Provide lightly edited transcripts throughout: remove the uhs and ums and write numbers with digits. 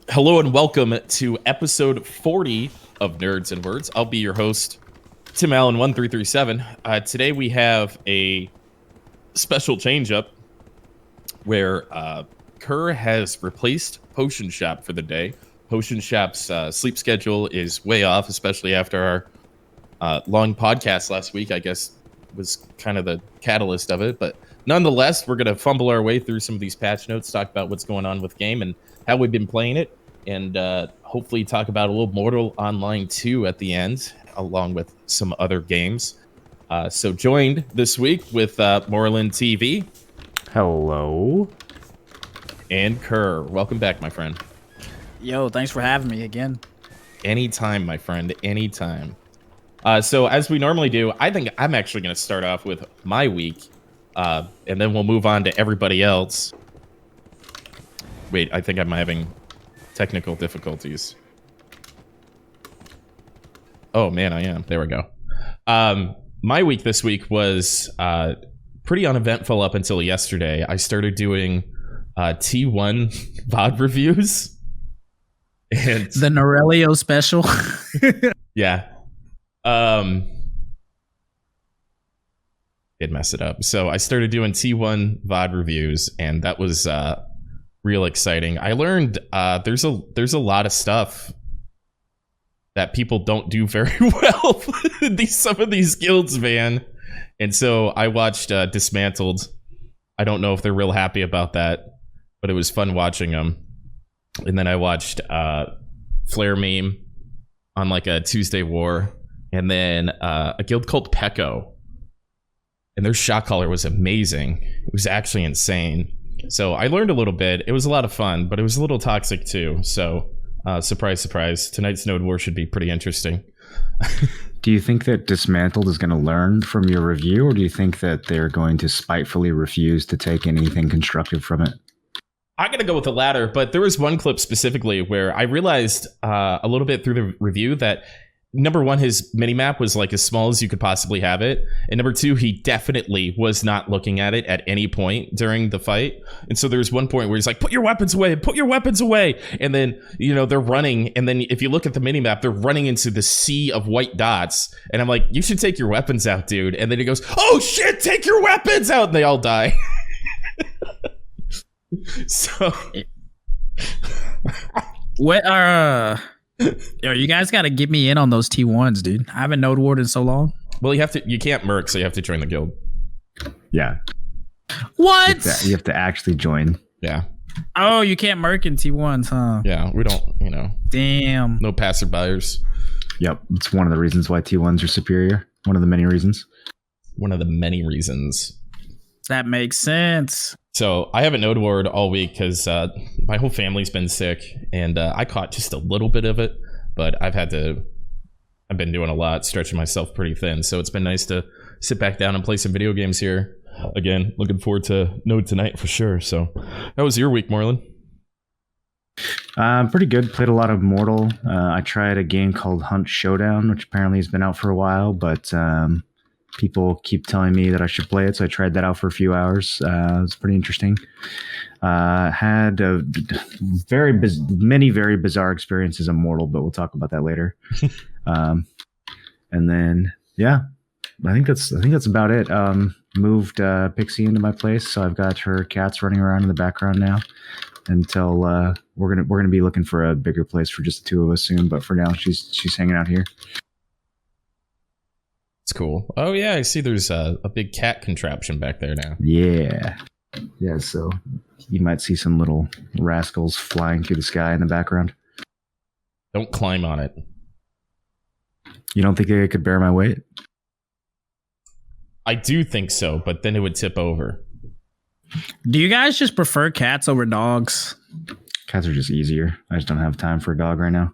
Hello and welcome to episode 40 of Nerds and Words. I'll be your host, Tim Allen 1337. Today we have a special change up where Kerr has replaced Potion Shop for the day. Potion Shop's sleep schedule is way off, especially after our long podcast last week. I guess was kind of the catalyst of it, but nonetheless, we're going to fumble our way through some of these patch notes, talk about what's going on with game and how we've been playing it, and hopefully talk about a little Mortal Online 2 at the end, along with some other games. So joined this week with Moreland TV. Hello. And Kerr. Welcome back, my friend. Yo, thanks for having me again. Anytime, my friend, anytime. So as we normally do, I think I'm actually going to start off with my week, and then we'll move on to everybody else. Wait, I think I'm having technical difficulties. Oh, man, I am. There we go. My week this week was pretty uneventful up until yesterday. I started doing T1 VOD reviews. And the Norelio special. Yeah. It messed it up. So I started doing T1 VOD reviews, and that was real exciting. I learned there's a lot of stuff that people don't do very well. Some of these guilds, man. And so I watched Dismantled. I don't know if they're real happy about that, but it was fun watching them. And then I watched Flare Meme on like a Tuesday War, and then a guild called Pecco. And their shot caller was amazing. It was actually insane. So I learned a little bit. It was a lot of fun, but it was a little toxic too. So surprise, surprise. Tonight's Node War should be pretty interesting. Do you think that Dismantled is going to learn from your review, or do you think that they're going to spitefully refuse to take anything constructive from it? I'm going to go with the latter, but there was one clip specifically where I realized a little bit through the review that number one, his minimap was like as small as you could possibly have it. And number two, he definitely was not looking at it at any point during the fight. And so there's one point where he's like, put your weapons away, put your weapons away. And then, you know, they're running. And then if you look at the minimap, they're running into the sea of white dots. And I'm like, you should take your weapons out, dude. And then he goes, oh shit, take your weapons out. And they all die. So What Yo, you guys got to get me in on those T1s, dude. I haven't Node Ward in so long. well, you can't merc, so you have to join the guild. Yeah. What? You have to actually join. Yeah. Oh, you can't merc in T1s, huh? Yeah, we don't, Damn. no passerbyers. Yep. It's one of the reasons why T1s are superior. One of the many reasons. One of the many reasons. That makes sense. So I haven't Node Ward all week because my whole family's been sick, and I caught just a little bit of it, but I've been doing a lot, stretching myself pretty thin. So it's been nice to sit back down and play some video games here. Again, looking forward to Node tonight for sure. So how was your week, Moreland? Pretty good. Played a lot of Mortal. I tried a game called Hunt Showdown, which apparently has been out for a while, but people keep telling me that I should play it, so I tried that out for a few hours. It was pretty interesting. Had many very bizarre experiences in Mortal, but we'll talk about that later. And then, yeah, I think that's about it. Moved Pixie into my place, so I've got her cats running around in the background now. Until we're gonna be looking for a bigger place for just the two of us soon. But for now, she's hanging out here. It's cool. Oh yeah, I see there's a big cat contraption back there now. Yeah. So you might see some little rascals flying through the sky in the background. Don't climb on it. You don't think they could bear my weight? I do think so, but then it would tip over. Do you guys just prefer cats over dogs? Cats are just easier. I just don't have time for a dog right now.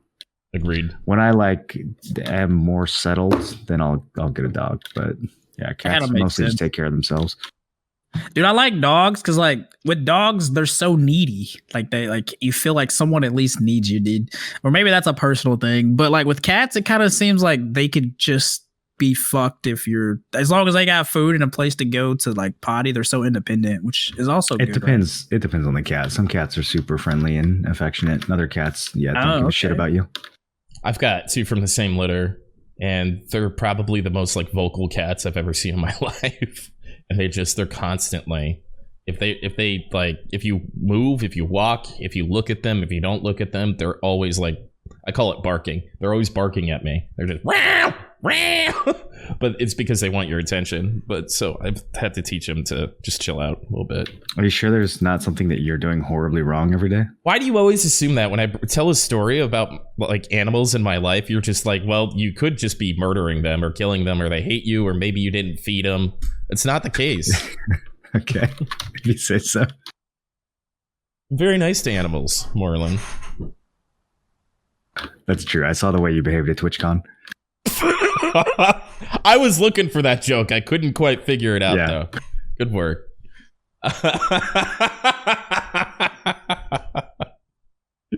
Agreed. When I am more settled, then I'll get a dog. But yeah, cats mostly just take care of themselves. Dude, I like dogs because like with dogs, they're so needy. Like you feel like someone at least needs you, dude. Or maybe that's a personal thing. But like with cats, it kind of seems like they could just be fucked if you're, as long as they got food and a place to go to like potty, they're so independent, which is also It good, depends. It depends on the cat. Some cats are super friendly and affectionate. And other cats, don't give a shit about you. I've got 2 from the same litter, and they're probably the most like vocal cats I've ever seen in my life. And they're constantly, if you move, if you walk, if you look at them, if you don't look at them, they're always like, I call it barking. They're always barking at me. They're just wow, wow. But it's because they want your attention. But so I've had to teach them to just chill out a little bit. Are you sure there's not something that you're doing horribly wrong every day? Why do you always assume that when I tell a story about like animals in my life, you're just like, well, you could just be murdering them or killing them, or they hate you, or maybe you didn't feed them. It's not the case. Okay, if you say so. Very nice to animals, Moreland. That's true. I saw the way you behaved at TwitchCon. I was looking for that joke. I couldn't quite figure it out, though. Good work.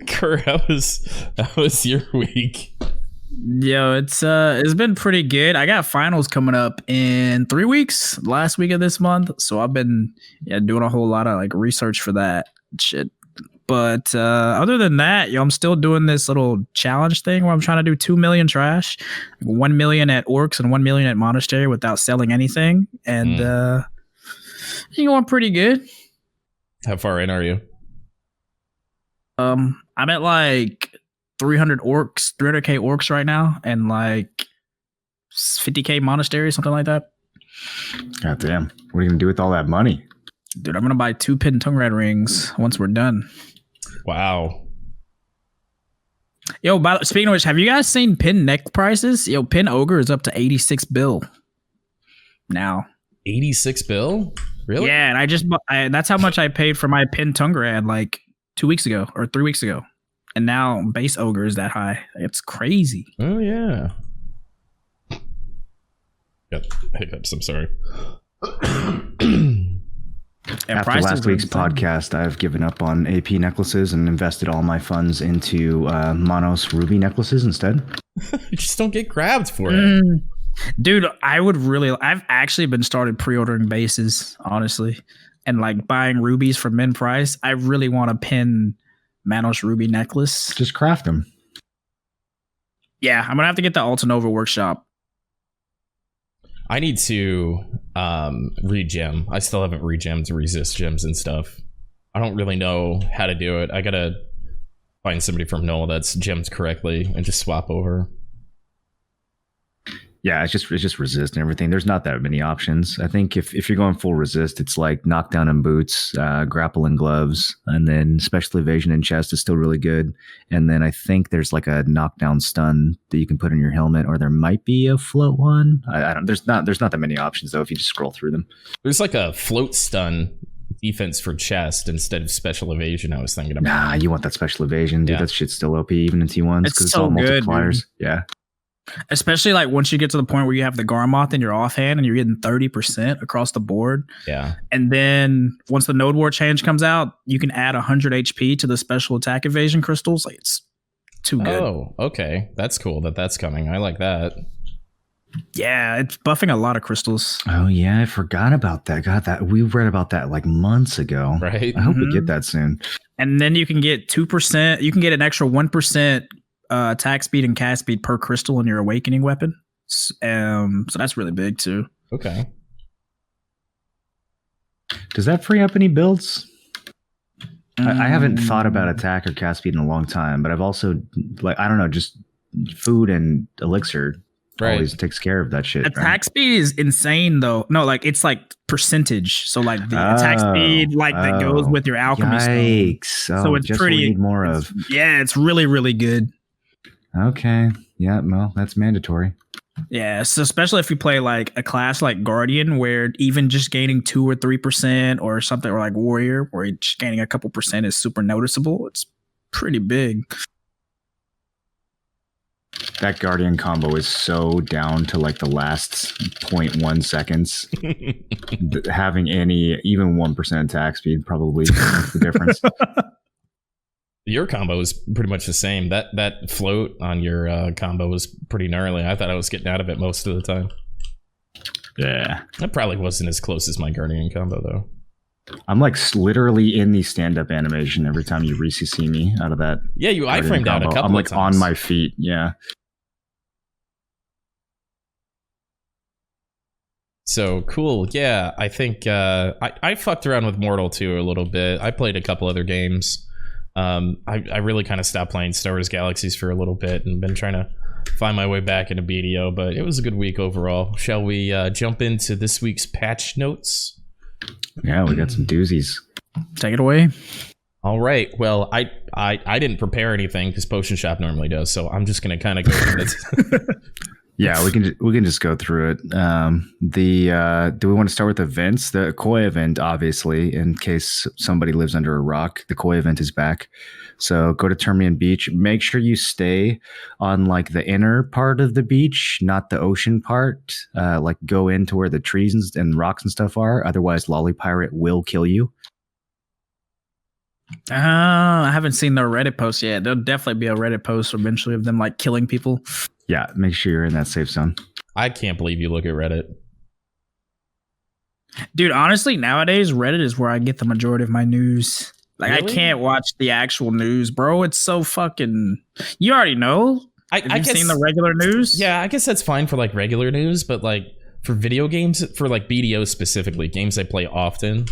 Kurt, how was your week? Yo, it's been pretty good. I got finals coming up in 3 weeks, last week of this month. So I've been doing a whole lot of like research for that shit. But other than that, I'm still doing this little challenge thing where I'm trying to do 2 million trash, 1 million at Orcs and 1 million at Monastery without selling anything. And you're going pretty good. How far in are you? I'm at like 300 orcs, 300k orcs right now, and like 50k monastery, something like that. God damn. What are you going to do with all that money? Dude, I'm going to buy 2 pin tongue red rings once we're done. Wow. Yo, speaking of which, have you guys seen pin neck prices? Yo, pin ogre is up to 86 bill now. 86 bill? Really? Yeah, and that's how much I paid for my pin tongue red like 2 weeks ago or 3 weeks ago. And now base ogre is that high. It's crazy. Oh, yeah. Got hiccups, I'm sorry. After last week's podcast, I've given up on AP necklaces and invested all my funds into Monos ruby necklaces instead. You just don't get grabbed for it. Dude, I've actually been started pre-ordering bases, honestly, and like buying rubies for min price. I really want to pin Manos ruby necklace. Just craft them. Yeah, I'm gonna have to get the Altanova workshop. I need to regem. I still haven't regemmed resist gems and stuff. I don't really know how to do it. I gotta find somebody from NOLA that's gemmed correctly and just swap over. Yeah, it's just resist and everything. There's not that many options. I think if you're going full resist, it's like knockdown and boots, grapple and gloves, and then special evasion and chest is still really good. And then I think there's like a knockdown stun that you can put in your helmet, or there might be a float one. I don't. There's not that many options though if you just scroll through them. There's like a float stun defense for chest instead of special evasion. I was thinking about. Nah, you want that special evasion, dude. Yeah. That shit's still OP even in T1s because it's so all good, multipliers. dude. Yeah. Especially like once you get to the point where you have the Garmoth in your offhand and you're getting 30% across the board. Yeah. And then once the Node War change comes out, you can add 100 HP to the special attack evasion crystals. Like, it's too good. Oh, okay. That's cool that's coming. I like that. Yeah, it's buffing a lot of crystals. Oh yeah, I forgot about that. God, we read about that like months ago. Right. I hope we get that soon. And then you can get 2%. You can get an extra 1% attack speed and cast speed per crystal in your awakening weapon. So that's really big too. Okay. Does that free up any builds? I haven't thought about attack or cast speed in a long time, but I've also I don't know, just food and elixir always takes care of that shit. Attack speed is insane though. No, like it's like percentage. So like the attack speed that goes with your alchemy Yikes. stone. So it's just pretty we need more of. Yeah, it's really, really good. Okay. Yeah, well, that's mandatory. Yeah, so especially if you play like a class like Guardian, where even just gaining 2 or 3% or something, or like Warrior, where just gaining a couple percent is super noticeable. It's pretty big. That Guardian combo is so down to like the last 0.1 seconds. Having even 1% attack speed probably makes the difference. Your combo is pretty much the same. That float on your combo was pretty gnarly. I thought I was getting out of it most of the time. Yeah. That probably wasn't as close as my Guardian combo, though. I'm like literally in the stand-up animation every time you re-CC me out of that. Yeah, you Guardian iframed out a combo. couple I'm like of times. on my feet. Yeah. So cool. Yeah, I think I fucked around with Mortal 2 a little bit. I played a couple other games. I really kind of stopped playing Star Wars Galaxies for a little bit and been trying to find my way back into BDO, but it was a good week overall. Shall we jump into this week's patch notes? Yeah, we got some doozies. Take it away. All right. Well, I didn't prepare anything because Potion Shop normally does, so I'm just gonna kind of go through this. Yeah, we can just go through it. Do we want to start with events? The Koi event, obviously, in case somebody lives under a rock, the Koi event is back. So go to Termian Beach. Make sure you stay on like the inner part of the beach, not the ocean part. Like go into where the trees and rocks and stuff are. Otherwise, Lolly Pirate will kill you. I haven't seen their Reddit post yet. There'll definitely be a Reddit post eventually of them like killing people. Yeah, make sure you're in that safe zone. I can't believe you look at Reddit. Dude, honestly, nowadays Reddit is where I get the majority of my news. Like Really? I can't watch the actual news, bro. It's so fucking. You already know. Have you seen the regular news? Yeah, I guess that's fine for like regular news, but like for video games, for like BDO specifically, games I play often,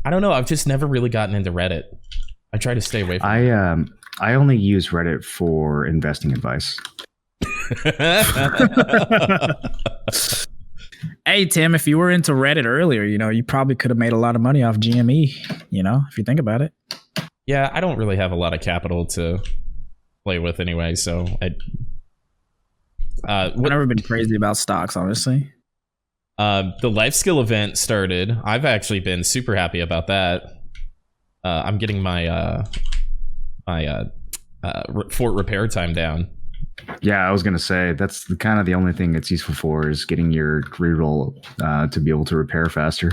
I don't know. I've just never really gotten into Reddit. I try to stay away from it. I only use Reddit for investing advice. Hey Tim, if you were into Reddit earlier, you probably could have made a lot of money off GME. If you think about it. Yeah, I don't really have a lot of capital to play with anyway, so I've never been crazy about stocks, honestly. The life skill event started. I've actually been super happy about that. I'm getting my fort repair time down. Yeah, I was gonna say that's kind of the only thing it's useful for is getting your reroll to be able to repair faster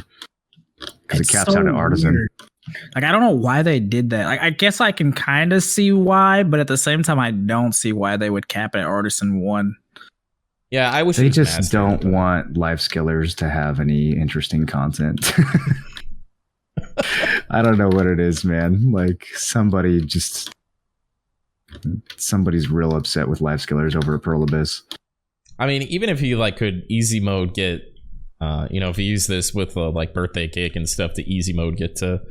because it caps out at artisan. Weird. Like I don't know why they did that. Like I guess I can kind of see why, but at the same time, I don't see why they would cap it at artisan 1. Yeah, I wish They it was just master, don't but- want life skillers to have any interesting content. I don't know what it is, man. Like somebody's real upset with life skillers over Pearl Abyss. I mean, even if you like could easy mode get, if you use this with like birthday cake and stuff to easy mode get to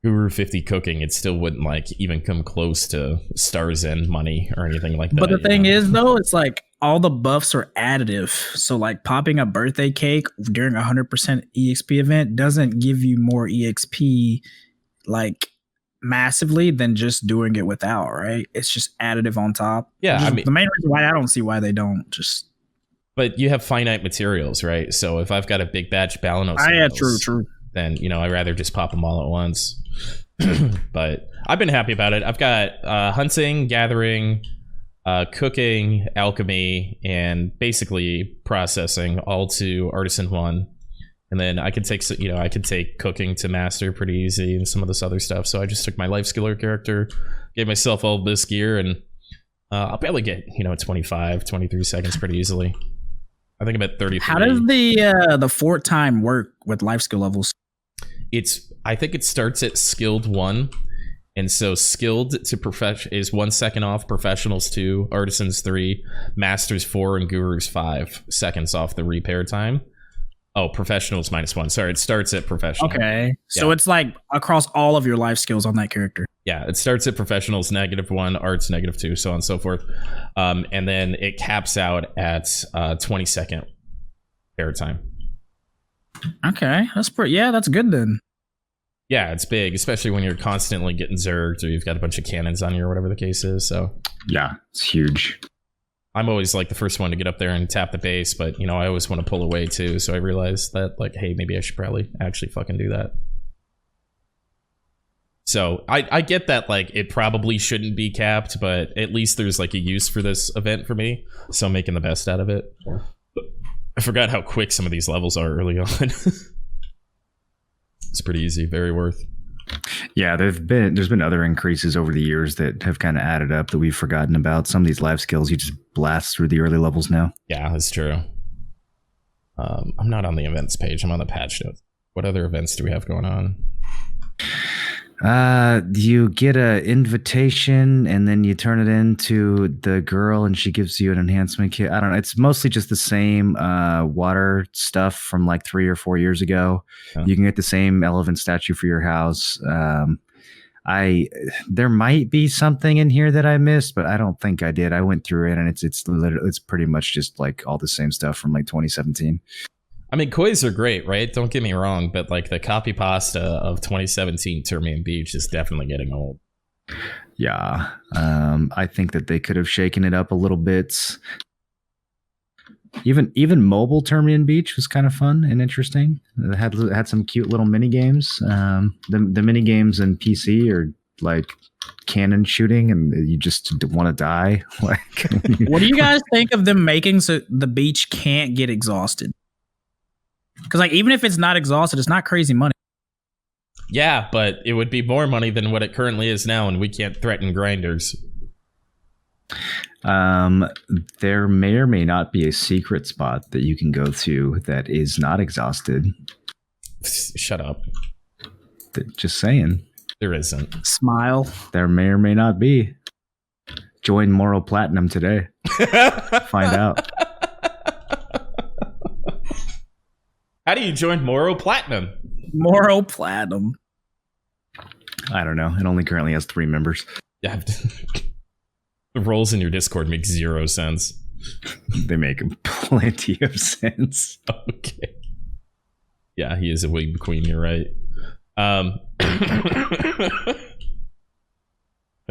Guru 50 cooking, it still wouldn't like even come close to Stars End money or anything like that. But the thing is, though, it's like all the buffs are additive. So like popping a birthday cake during a 100% EXP event doesn't give you more EXP like massively than just doing it without, right? It's just additive on top. Yeah, Just I mean- the main reason why I don't see why they don't just. But you have finite materials, right? So if I've got a big batch Balanos, Yeah, true. then I'd rather just pop them all at once. But I've been happy about it. I've got hunting, gathering, cooking, alchemy, and basically processing all to Artisan 1. And then I could take cooking to master pretty easy and some of this other stuff. So I just took my life skiller character, gave myself all this gear, and I'll probably get 25, 23 seconds pretty easily. I think I'm at 33. How does the fort time work with life skill levels? I think it starts at skilled 1, and so skilled to profession is 1 second off, professionals 2, artisans 3, masters 4, and gurus 5 seconds off the repair time. Oh, professionals -1. Sorry, it starts at professional. Okay, so Yeah. it's like across all of your life skills on that character. Yeah, it starts at professionals -1, arts -2, so on and so forth, and then it caps out at 20-second repair time. Okay, that's pretty. Yeah, that's good then. Yeah, it's big, especially when you're constantly getting zerged or you've got a bunch of cannons on you or whatever the case is. So Yeah, it's huge. I'm always like the first one to get up there and tap the base, but I always want to pull away too. So I realized that like, hey, maybe I should probably actually fucking do that. So I get that like it probably shouldn't be capped, but at least there's like a use for this event for me. So I'm making the best out of it. I forgot how quick some of these levels are early on. It's pretty easy, very worth. Yeah, there's been other increases over the years that have kind of added up that we've forgotten about. Some of these life skills you just blast through the early levels now. Yeah, that's true. I'm not on the events page. I'm on the patch notes. What other events do we have going on? You get a invitation and then you turn it into the girl and she gives you an enhancement kit. I don't know. It's mostly just the same water stuff from like 3 or 4 years ago. Oh. You can get the same elephant statue for your house. There might be something in here that I missed, but I don't think I did. I went through it and it's literally, it's pretty much just like all the same stuff from like 2017. I mean, kois are great, right? Don't get me wrong, but like the copy pasta of 2017 Termian Beach is definitely getting old. Yeah. I think that they could have shaken it up a little bit. Even mobile Termian Beach was kind of fun and interesting. It had some cute little mini games. The mini games in PC are like cannon shooting, and you just want to die. Like, What do you guys think of them making so the beach can't get exhausted? Because like even if it's not exhausted, it's not crazy money. Yeah, but it would be more money than what it currently is now, and we can't threaten grinders. There may or may not be a secret spot that you can go to that is not exhausted. Shut up. Just saying. There isn't. Smile. There may or may not be. Join Morrow Platinum today. Find out. How do you join Morrow Platinum? Morrow Platinum. I don't know. It only currently has 3 members. Yeah. The roles in your Discord make 0 sense. They make plenty of sense. Okay. Yeah, he is a wig queen. You're right.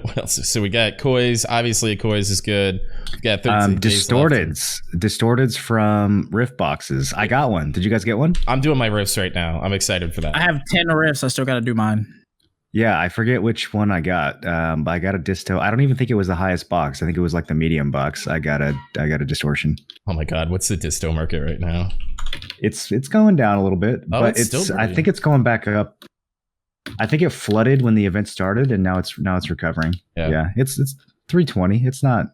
What else? So we got kois. Obviously, kois is good. We got 13 days left. Distorteds from Rift boxes. I got one. Did you guys get one? I'm doing my riffs right now. I'm excited for that. I have 10 riffs. I still got to do mine. Yeah, I forget which one I got. But I got a disto. I don't even think it was the highest box. I think it was like the medium box. I got a distortion. Oh my god, what's the disto market right now? It's going down a little bit, but I think it's going back up. I think it flooded when the event started, and now it's recovering. Yeah, it's 320. It's not.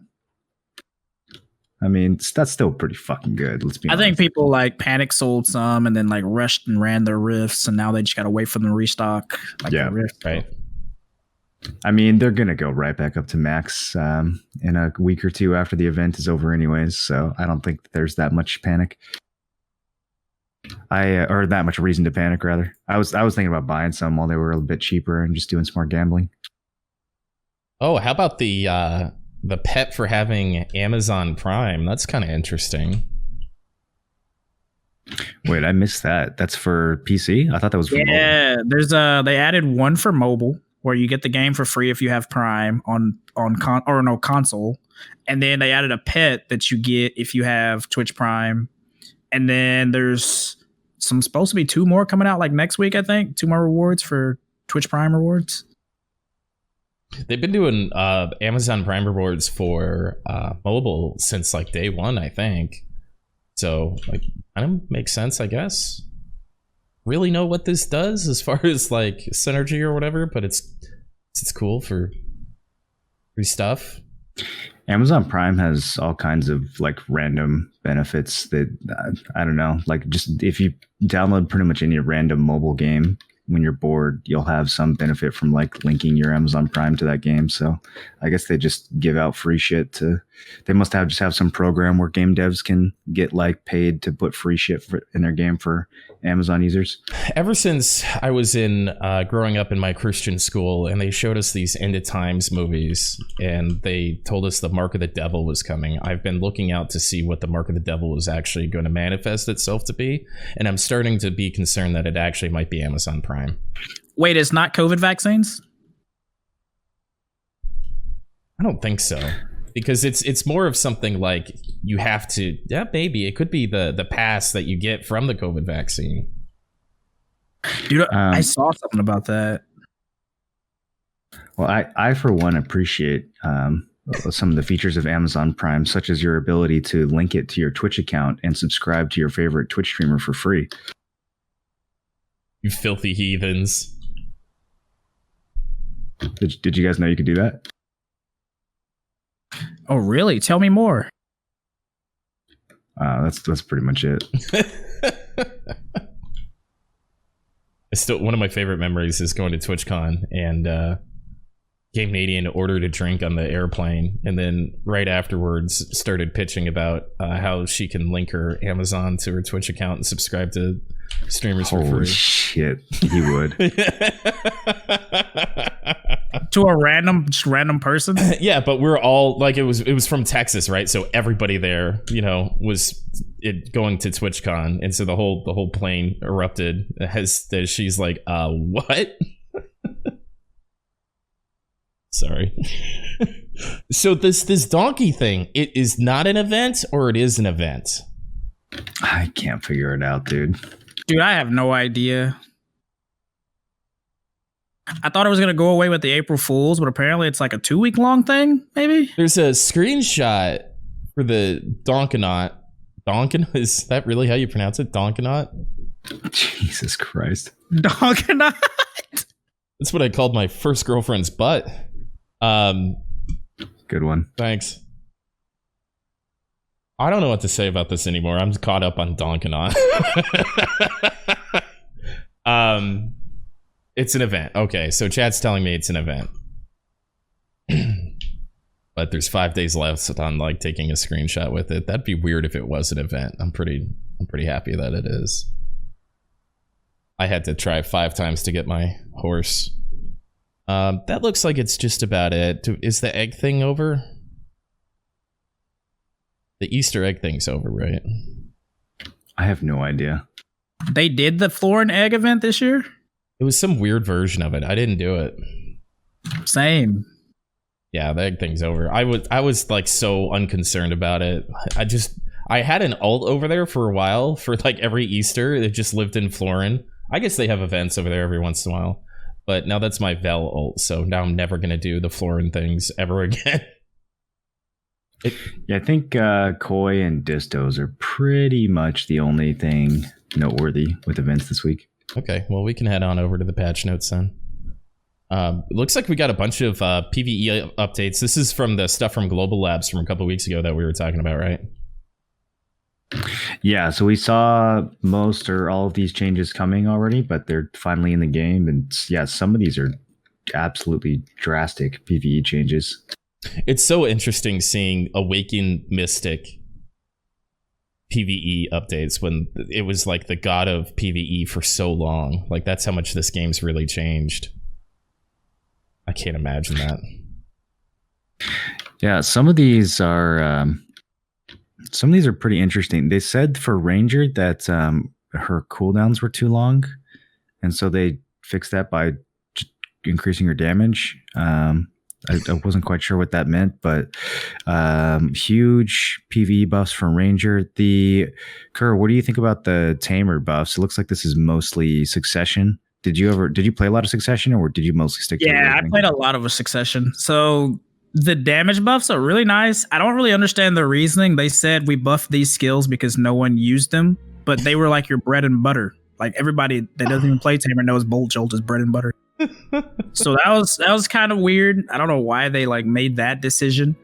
I mean, that's still pretty fucking good. Let's be honest. I think people like panic sold some and then like rushed and ran their rifts, and now they just got to wait for them to restock. Like Yeah, the rift. Right. I mean, they're gonna go right back up to max in a week or two after the event is over, anyways. So I don't think there's that much panic. Or that much reason to panic, rather. I was thinking about buying some while they were a bit cheaper and just doing some more gambling. Oh, how about the pet for having Amazon Prime? That's kind of interesting. Wait, I missed that. That's for PC? I thought that was for mobile. Yeah, there's they added one for mobile where you get the game for free if you have Prime on console, and then they added a pet that you get if you have Twitch Prime. And then there's supposed to be 2 more coming out like next week, I think. 2 more rewards for Twitch Prime rewards. They've been doing Amazon Prime rewards for mobile since like day 1, I think. So like, kind of makes sense, I guess. Really know what this does as far as like synergy or whatever, but it's cool for free stuff. Amazon Prime has all kinds of like random benefits that I don't know. Like just if you download pretty much any random mobile game when you're bored, you'll have some benefit from like linking your Amazon Prime to that game. So I guess they just give out free shit to. They must have some program where game devs can get like paid to put free shit in their game for Amazon users. Ever since I was in growing up in my Christian school, and they showed us these End of Times movies, and they told us the Mark of the Devil was coming, I've been looking out to see what the Mark of the Devil is actually going to manifest itself to be, and I'm starting to be concerned that it actually might be Amazon Prime. Wait, it's not COVID vaccines? I don't think so. Because it's more of something like you have to, maybe it could be the pass that you get from the COVID vaccine. Dude, I saw something about that. Well, I for one appreciate some of the features of Amazon Prime, such as your ability to link it to your Twitch account and subscribe to your favorite Twitch streamer for free. You filthy heathens. Did you guys know you could do that? Oh, really? Tell me more. That's pretty much it. One of my favorite memories is going to TwitchCon and Game Canadian ordered a drink on the airplane, and then right afterwards started pitching about how she can link her Amazon to her Twitch account and subscribe to streamers for Holy free. shit, he would. To a random person? Yeah, but we're all like, it was from Texas, right? So everybody there, was going to TwitchCon, and so the whole plane erupted as she's like, what? Sorry. So this donkey thing, it is not an event, or it is an event? I can't figure it out, dude. Dude, I have no idea. I thought it was going to go away with the April Fools, but apparently it's like a 2-week long thing, maybe? There's a screenshot for the Donkenaut. Is that really how you pronounce it? Donkenaut? Jesus Christ. Donkenaut? That's what I called my first girlfriend's butt. Good one. Thanks. I don't know what to say about this anymore. I'm caught up on Donkenaut. It's an event. Okay, so chat's telling me it's an event. But there's 5 days left on like taking a screenshot with it. That'd be weird if it was an event. I'm pretty happy that it is. I had to try 5 times to get my horse. That looks like it's just about it. Is the egg thing over? The Easter egg thing's over, right? I have no idea. They did the floor and egg event this year? It was some weird version of it. I didn't do it. Same. Yeah, the egg thing's over. I was like so unconcerned about it. I had an alt over there for a while for like every Easter. It just lived in Florin. I guess they have events over there every once in a while. But now that's my Vel ult, so now I'm never going to do the Florin things ever again. Yeah, I think Koi and Distos are pretty much the only thing noteworthy with events this week. Okay, well, we can head on over to the patch notes then. Looks like we got a bunch of PvE updates. This is from the stuff from Global Labs from a couple weeks ago that we were talking about, right? Yeah, so we saw most or all of these changes coming already, but they're finally in the game. And yeah, some of these are absolutely drastic PvE changes. It's so interesting seeing Awakened Mystic PvE updates when it was like the god of PvE for so long. Like, that's how much this game's really changed. I can't imagine that. Yeah, some of these are pretty interesting. They said for Ranger that her cooldowns were too long, and so they fixed that by increasing her damage. I wasn't quite sure what that meant, but huge PvE buffs from Ranger. Kerr, what do you think about the Tamer buffs? It looks like this is mostly Succession. Did you play a lot of Succession, or did you mostly stick to I played a lot of a Succession. So the damage buffs are really nice. I don't really understand the reasoning. They said we buffed these skills because no one used them, but they were like your bread and butter. Like, everybody that doesn't even play Tamer knows Bolt Jolt is bread and butter. So that was kind of weird. I don't know why they like made that decision.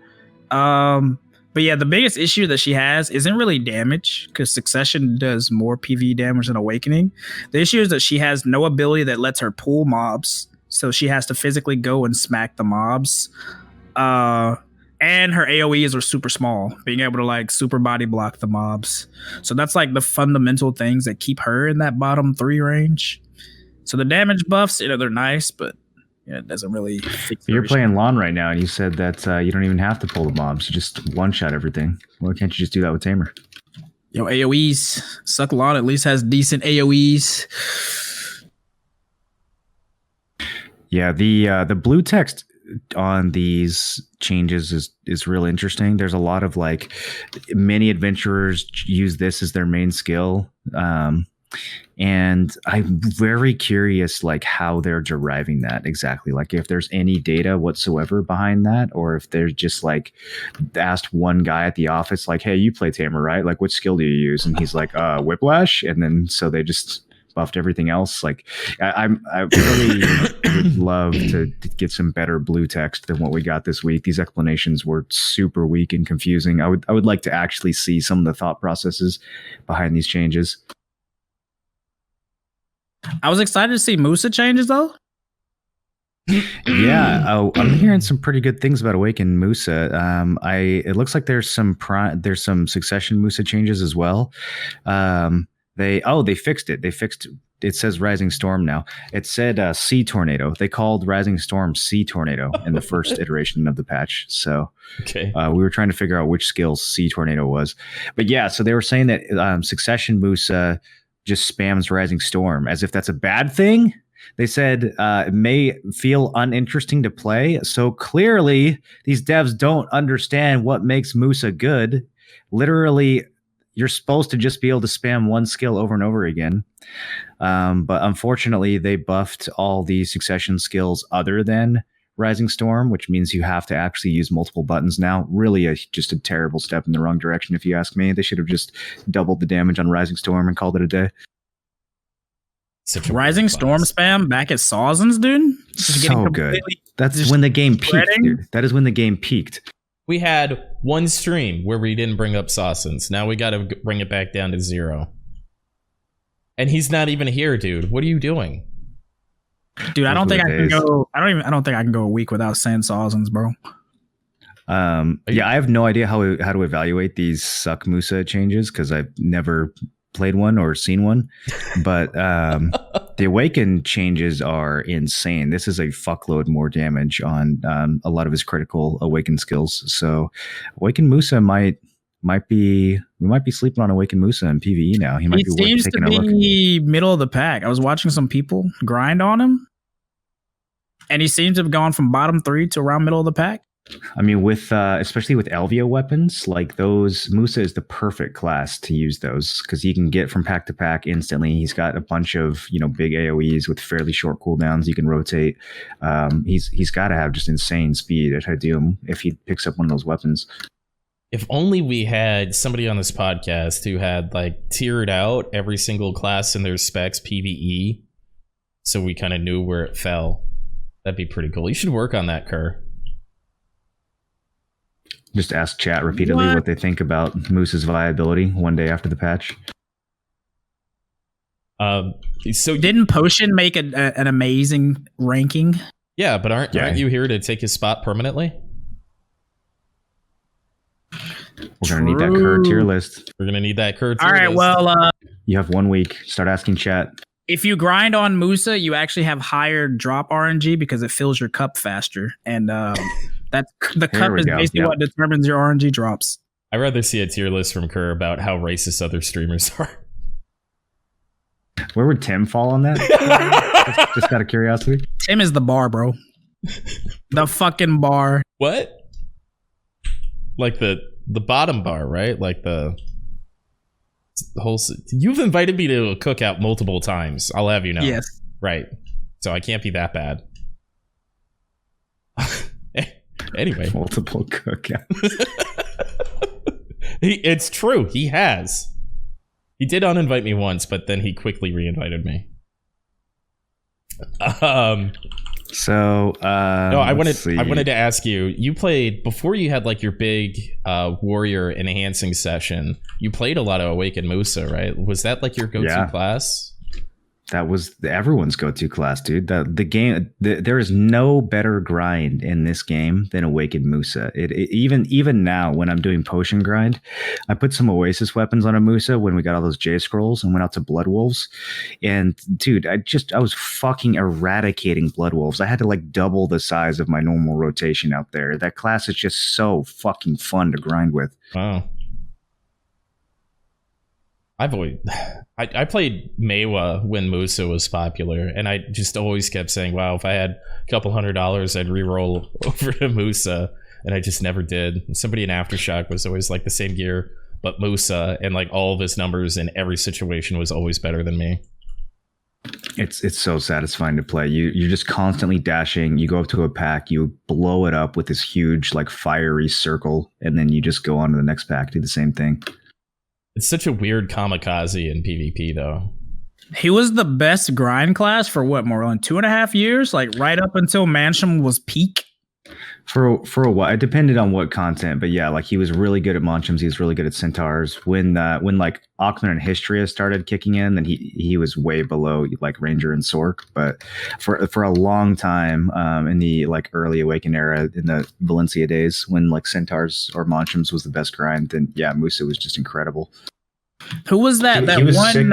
But yeah, the biggest issue that she has isn't really damage, because Succession does more PvE damage than Awakening. The issue is that she has no ability that lets her pull mobs, so she has to physically go and smack the mobs. And her AoEs are super small, being able to like super body block the mobs. So that's like the fundamental things that keep her in that bottom 3 range. So the damage buffs, they're nice, but it doesn't really fix. You're playing Lawn right now, and you said that you don't even have to pull the mobs. You just one-shot everything. Why can't you just do that with Tamer? Yo, AoEs. Suck Lawn at least has decent AoEs. Yeah, the blue text on these changes is real interesting. There's a lot of like, many adventurers use this as their main skill. And I'm very curious, like, how they're deriving that exactly. Like, if there's any data whatsoever behind that, or if they're just like asked one guy at the office, like, "Hey, you play Tamer, right? Like, what skill do you use?" And he's like, "Whiplash." And then so they just buffed everything else. Like, I really would love to get some better blue text than what we got this week. These explanations were super weak and confusing. I would like to actually see some of the thought processes behind these changes. I was excited to see Musa changes though. Yeah, I'm hearing some pretty good things about Awakened Musa. It looks like there's some Succession Musa changes as well. They fixed it. It says Rising Storm now. It said Sea Tornado. They called Rising Storm Sea Tornado in the first iteration of the patch. So Okay. we were trying to figure out which skill Sea Tornado was. But yeah, so they were saying that Succession Musa just spams Rising Storm as if that's a bad thing. They said it may feel uninteresting to play. So clearly, these devs don't understand what makes Musa good. Literally, you're supposed to just be able to spam one skill over and over again. But unfortunately, they buffed all the Succession skills other than Rising Storm, which means you have to actually use multiple buttons now. Really, just a terrible step in the wrong direction, if you ask me. They should have just doubled the damage on Rising Storm and called it a day. Such a Rising weird Storm class. spam back at Sawsons, dude. Just getting So good. completely- That's just when the game peaked, spreading. dude. That is when the game peaked. We had one stream where we didn't bring up Sawsons. Now we got to bring it back down to 0. And he's not even here, dude. What are you doing? Dude, I Those don't think were I the can days. go. I don't think I can go a week without saying Sawsons, bro. Yeah, I have no idea how to evaluate these Suck Musa changes because I've never played one or seen one. But the Awaken changes are insane. This is a fuckload more damage on a lot of his critical Awaken skills. So Awaken Musa we might be sleeping on Awaken Musa in PvE now. He might He be worth seems to taking a look. be middle of the pack. I was watching some people grind on him, and he seems to have gone from bottom 3 to around middle of the pack. I mean, with especially with Elvia weapons, like those, Musa is the perfect class to use those because he can get from pack to pack instantly. He's got a bunch of big AOE's with fairly short cooldowns. He can rotate. He's got to have just insane speed at Doom if he picks up one of those weapons. If only we had somebody on this podcast who had like tiered out every single class in their specs PvE, so we kind of knew where it fell. That'd be pretty cool. You should work on that, Kerr. Just ask chat repeatedly what they think about Musa's viability one day after the patch. So Didn't Potion make an amazing ranking? yeah, but aren't you here to take his spot permanently? We're gonna need that Kerr tier list. We're gonna need that Kerr. All right, well, You have 1 week. Start asking chat. if you grind on Musa, you actually have higher drop RNG because it fills your cup faster, and that's the There cup we is go. basically Yep. what determines your RNG drops. I'd rather see a tier list from Kerr about how racist other streamers are. Where would Tim fall on that? just out of curiosity. Tim is the bar, bro. The fucking bar. What? Like the bottom bar, right? Like the whole. You've invited me to a cookout multiple times. I'll have you know. Yes. Right. So I can't be that bad. Anyway, Multiple cookouts. it's true. He has. He did uninvite me once, but then he quickly reinvited me. So No, I let's wanted see. to ask you. You played before you had like your big warrior enhancing session. You played a lot of Awakened Musa, right? Was that like your go-to Yeah. class? That was everyone's go-to class, dude. There is no better grind in this game than Awakened Musa. Even now, when I'm doing potion grind, I put some Oasis weapons on a Musa when we got all those J scrolls and went out to Blood Wolves. And dude, I was fucking eradicating Blood Wolves. I had to like double the size of my normal rotation out there. That class is just so fucking fun to grind with. Wow. I played Maewa when Musa was popular, and I just always kept saying, wow, if I had a couple $100, I'd re-roll over to Musa, and I just never did. And somebody in Aftershock was always like the same gear, but Musa, and like all of his numbers in every situation was always better than me. It's so satisfying to play. You're just constantly dashing. You go up to a pack, you blow it up with this huge like fiery circle, and then you just go on to the next pack, do the same thing. It's such a weird kamikaze in PvP, though. He was the best grind class for what, more than 2.5 years? Like right up until Mansion was peak. For a while, it depended on what content, but yeah, like he was really good at Monchums. He was really good at Centaurs. When like Auckland and Histria started kicking in, then he was way below like Ranger and Sork. But for a long time, in the like early Awaken era, in the Valencia days, when like Centaurs or Monchums was the best grind, then yeah, Musa was just incredible. Who was that? He was sick.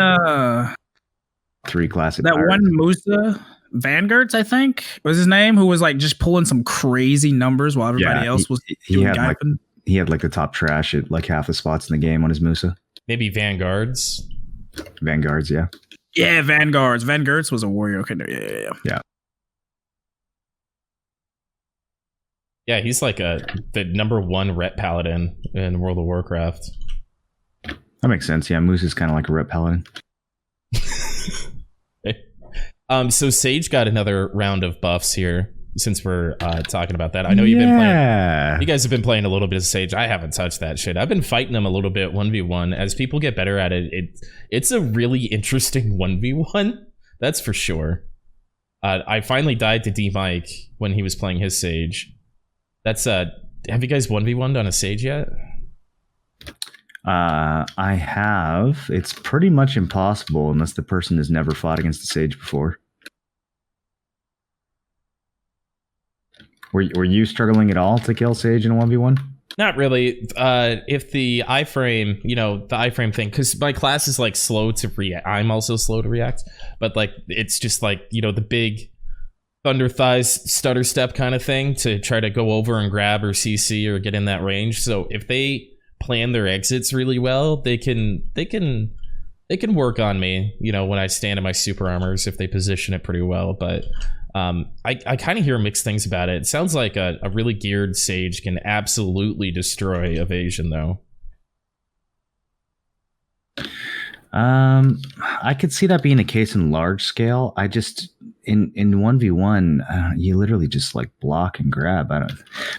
3 classic. That pirates. one Musa. Vanguards, I think was his name, who was like just pulling some crazy numbers while everybody else was doing Gaifen. He had like the top trash at like half the spots in the game on his Musa. Maybe Vanguards. Vanguards, yeah. Yeah, Vanguards. Vanguards was a warrior. Okay, yeah. Yeah, he's like the number 1 Ret Paladin in World of Warcraft. That makes sense. Yeah, Musa's kind of like a Ret Paladin. So Sage got another round of buffs here since we're talking about that. I know you've been playing. You guys have been playing a little bit of Sage. I haven't touched that shit. I've been fighting them a little bit 1v1. As people get better at it, it's a really interesting 1v1. That's for sure. I finally died to D-Mike when he was playing his Sage. That's have you guys 1v1'd on a Sage yet? I have. It's pretty much impossible unless the person has never fought against a Sage before. Were you struggling at all to kill Sage in a 1v1? Not really. If the iframe, the iframe thing, because my class is like slow to react. I'm also slow to react, but like it's just like the big thunder thighs stutter step kind of thing to try to go over and grab or CC or get in that range. So if they plan their exits really well, they can work on me, when I stand in my super armors if they position it pretty well. But I kind of hear mixed things about it. It sounds like a really geared Sage can absolutely destroy evasion though. I could see that being the case in large scale. I just in 1v1, you literally just like block and grab.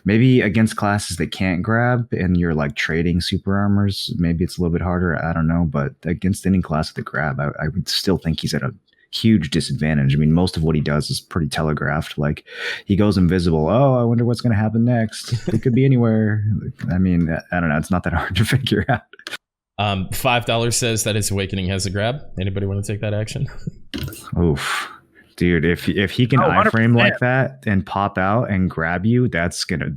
Maybe against classes that can't grab and you're like trading super armors, maybe it's a little bit harder. I don't know, but against any class that grab, I would still think he's at a huge disadvantage. I mean, most of what he does is pretty telegraphed. Like he goes invisible. Oh, I wonder what's going to happen next. It could be anywhere. I mean, I don't know. It's not that hard to figure out. $5 says that his awakening has a grab. Anybody want to take that action? Oof, dude! If he can iframe like that and pop out and grab you, that's gonna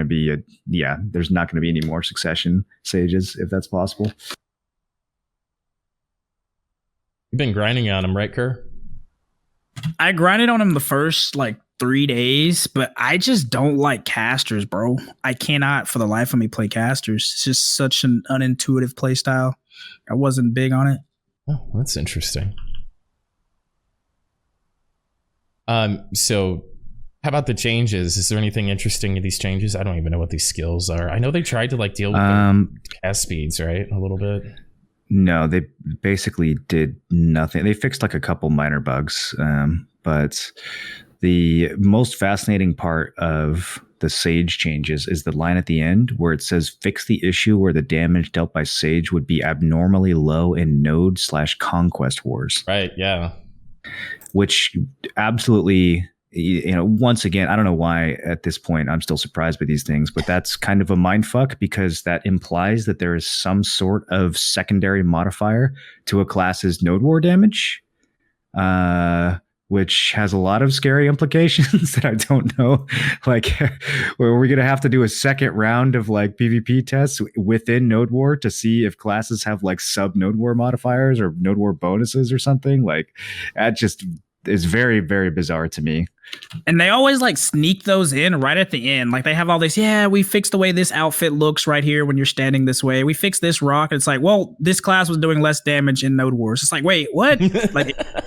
be there's not gonna be any more succession Sages if that's possible. You've been grinding on him, right, Kerr? I grinded on him the first 3 days, but I just don't like casters, bro. I cannot for the life of me play casters. It's just such an unintuitive play style. I wasn't big on it. Oh, that's interesting. So how about the changes? Is there anything interesting in these changes? I don't even know what these skills are. I know they tried to deal with the cast speeds, right? A little bit. No, they basically did nothing. They fixed a couple minor bugs, but the most fascinating part of the Sage changes is the line at the end where it says fix the issue where the damage dealt by Sage would be abnormally low in Node/Conquest Wars. Right, yeah. Which absolutely, once again, I don't know why at this point I'm still surprised by these things, but that's kind of a mindfuck because that implies that there is some sort of secondary modifier to a class's Node War damage. Which has a lot of scary implications that I don't know. We're going to have to do a second round of PvP tests within Node War to see if classes have sub Node War modifiers or Node War bonuses or something. That just is very, very bizarre to me. And they always sneak those in right at the end. They have all this, we fixed the way this outfit looks right here when you're standing this way. We fixed this rock. And it's well, this class was doing less damage in Node Wars. It's wait, what?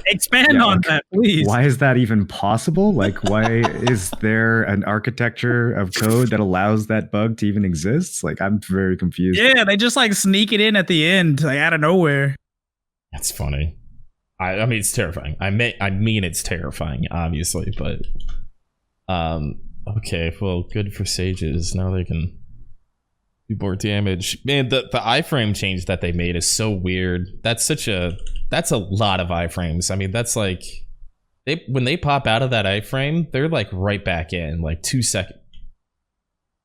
Expand on that, please. Why is that even possible? Why is there an architecture of code that allows that bug to even exist? I'm very confused. Yeah, they just sneak it in at the end, out of nowhere. That's funny. I mean, it's terrifying. I mean, it's terrifying, obviously, but okay. Well, good for Sages. Now they can Do more damage. Man, the iframe change that they made is so weird. That's a lot of iframes. I mean, that's like when they pop out of that iframe, they're like right back in, like 2 seconds,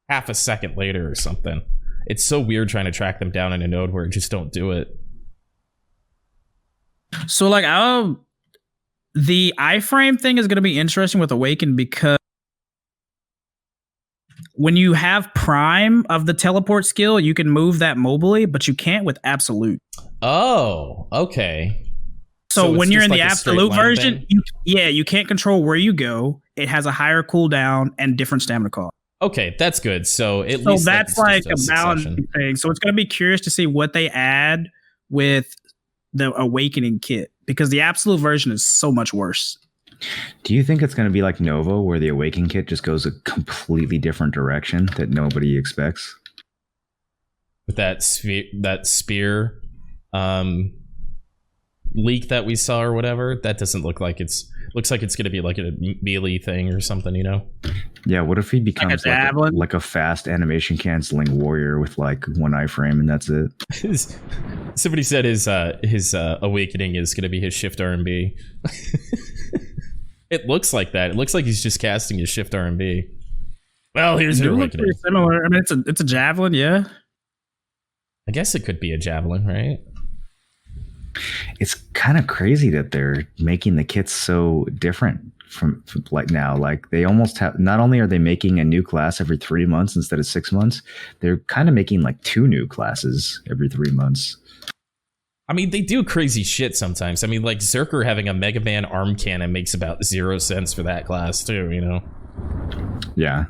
half a second later or something. It's so weird trying to track them down in a node where it just don't do it. So like the iframe thing is going to be interesting with Awaken because when you have Prime of the teleport skill, you can move that mobily, but you can't with Absolute. Oh, okay. So when you're in like the Absolute version, you can't control where you go. It has a higher cooldown and different stamina cost. Okay, that's good. So at least that's like a balancing thing. So it's going to be curious to see what they add with the Awakening kit because the Absolute version is so much worse. Do you think it's going to be like Nova, where the Awakening kit just goes a completely different direction that nobody expects? With that spear leak that we saw or whatever, that doesn't look like looks like it's going to be like a melee thing or something, you know? Yeah, what if he becomes like a fast animation canceling warrior with like one iframe and that's it? Somebody said his Awakening is going to be his shift R&B. It looks like that. It looks like he's just casting his shift R&B. Well, here's your Awakening. Pretty similar. I mean, it's a javelin, yeah. I guess it could be a javelin, right? It's kind of crazy that they're making the kits so different from like now. Like they almost have, not only are they making a new class every 3 months instead of 6 months, they're kind of making like 2 new classes every 3 months. I mean, they do crazy shit sometimes. I mean, like Zerker having a Mega Man arm cannon makes about 0 sense for that class too, you know? Yeah.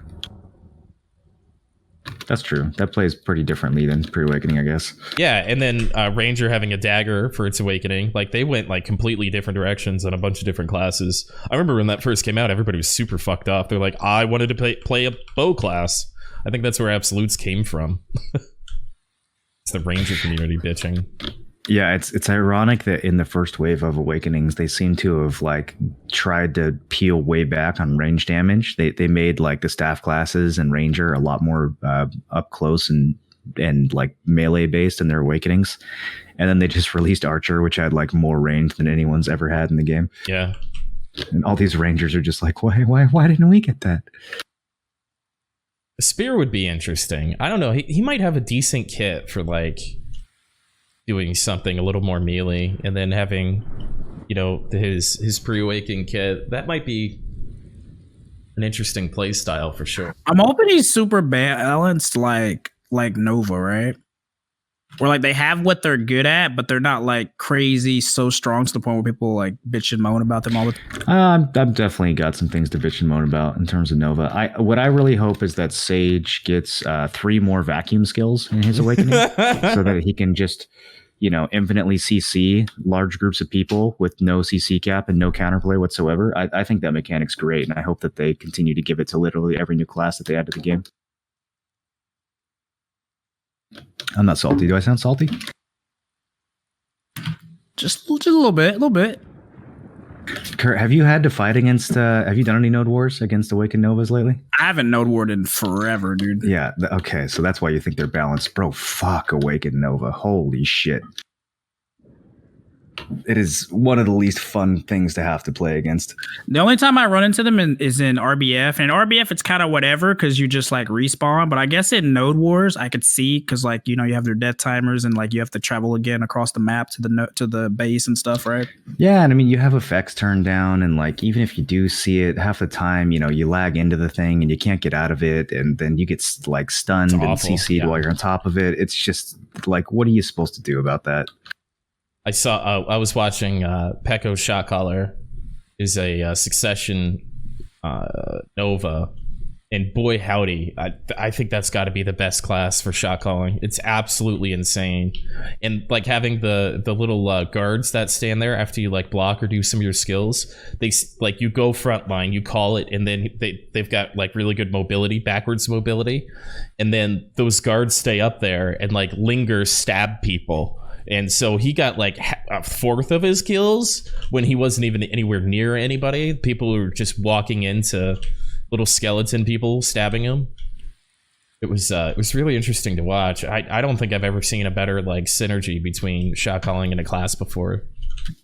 That's true. That plays pretty differently than Pre-Awakening, I guess. Yeah, and then Ranger having a dagger for its Awakening. Like, they went, like, completely different directions on a bunch of different classes. I remember when that first came out, everybody was super fucked up. They're like, I wanted to play a bow class. I think that's where Absolutes came from. It's the Ranger community bitching. Yeah, it's ironic that in the first wave of Awakenings, they seem to have like tried to peel way back on range damage. They made like the staff classes and Ranger a lot more up close and like melee based in their Awakenings, and then they just released Archer, which had like more range than anyone's ever had in the game. Yeah, and all these Rangers are just like, why didn't we get that? Spear would be interesting. I don't know. He might have a decent kit for like doing something a little more melee, and then having, you know, his pre-awaken kit. That might be an interesting play style for sure. I'm hoping he's super balanced like Nova, right? Where like they have what they're good at, but they're not like crazy so strong to the point where people like bitch and moan about them all the time. I've definitely got some things to bitch and moan about in terms of Nova. What I really hope is that Sage gets 3 more vacuum skills in his Awakening so that he can just, you know, infinitely CC large groups of people with no CC cap and no counterplay whatsoever. I think that mechanic's great, and I hope that they continue to give it to literally every new class that they add to the game. I'm not salty. Do I sound salty? Just a little bit. Kurt, have you had to fight against, have you done any Node Wars against Awakened Novas lately? I haven't Node Warred in forever, dude. Yeah, okay, so that's why you think they're balanced. Bro, fuck Awakened Nova. Holy shit. It is one of the least fun things to have to play against. The only time I run into them is in RBF. And in RBF, it's kind of whatever because you just like respawn. But I guess in Node Wars, I could see because like, you know, you have their death timers and like you have to travel again across the map to the base and stuff, right? Yeah, and I mean, you have effects turned down. And like, even if you do see it, half the time, you know, you lag into the thing and you can't get out of it. And then you get like stunned and CC'd while you're on top of it. It's just like, what are you supposed to do about that? I was watching Peko Shotcaller is a Succession Nova, and boy howdy, I think that's got to be the best class for shot calling. It's absolutely insane, and like having the little guards that stand there after you like block or do some of your skills. They like you go frontline, you call it, and then they've got like really good mobility, backwards mobility, and then those guards stay up there and like linger, stab people. And so he got like a fourth of his kills when he wasn't even anywhere near anybody. People were just walking into little skeleton people stabbing him. it was really interesting to watch. I don't think I've ever seen a better like synergy between shot calling and a class before.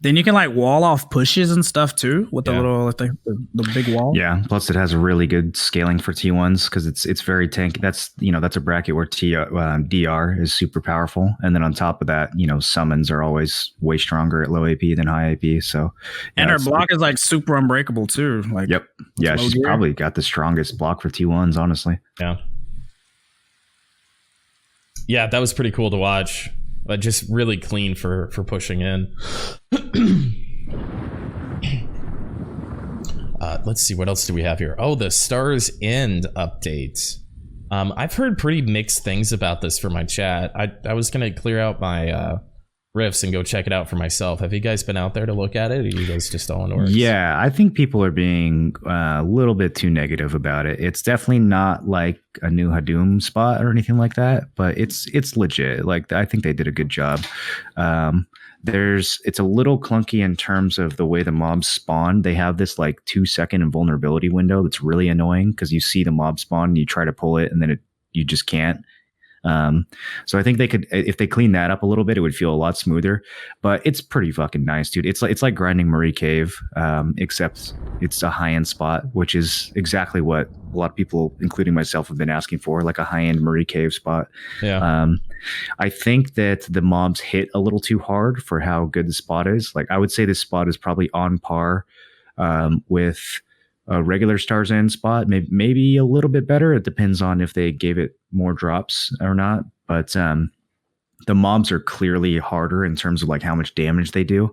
Then you can like wall off pushes and stuff too with the Yeah. little the big wall. Yeah. Plus, it has a really good scaling for T1s because it's very tanky. That's a bracket where DR is super powerful, and then on top of that, summons are always way stronger at low AP than high AP. So, And her block is like super unbreakable too. Like, Yep. Yeah, low she's gear. probably got the strongest block for T1s, honestly. Yeah. Yeah, that was pretty cool to watch. Just really clean for pushing in. Let's see, what else do we have here? Oh, the Stars End update. I've heard pretty mixed things about this from my chat. I was going to clear out my riffs and go check it out for myself. Have you guys been out there to look at it, or are you guys just all in works? Yeah, I think people are being a little bit too negative about it. It's definitely not like a new Hadum spot or anything like that, but it's legit. Like, I think they did a good job. It's a little clunky in terms of the way the mobs spawn. They have this like 2-second invulnerability window that's really annoying because you see the mob spawn and you try to pull it and then you just can't. So I think they could, if they clean that up a little bit, it would feel a lot smoother. But it's pretty fucking nice, dude. It's like grinding Marie Cave, except it's a high end spot, which is exactly what a lot of people, including myself, have been asking for, like a high end Marie Cave spot. Yeah. I think that the mobs hit a little too hard for how good the spot is. Like, I would say this spot is probably on par with a regular Stars End spot, maybe a little bit better. It depends on if they gave it more drops or not. But the mobs are clearly harder in terms of like how much damage they do.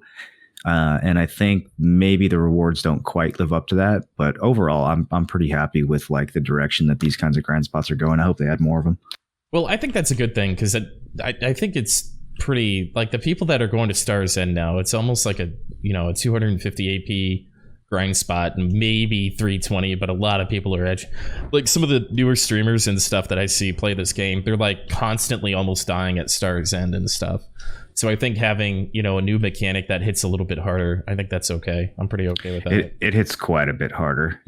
And I think maybe the rewards don't quite live up to that. But overall, I'm pretty happy with like the direction that these kinds of grind spots are going. I hope they add more of them. Well, I think that's a good thing because I think it's pretty, like, the people that are going to Stars End now, it's almost like a 250 AP grind spot, and maybe 320, but a lot of people are like some of the newer streamers and stuff that I see play this game, they're like constantly almost dying at Stars End and stuff. So I think having a new mechanic that hits a little bit harder, I think that's okay. I'm pretty okay with that. It hits quite a bit harder.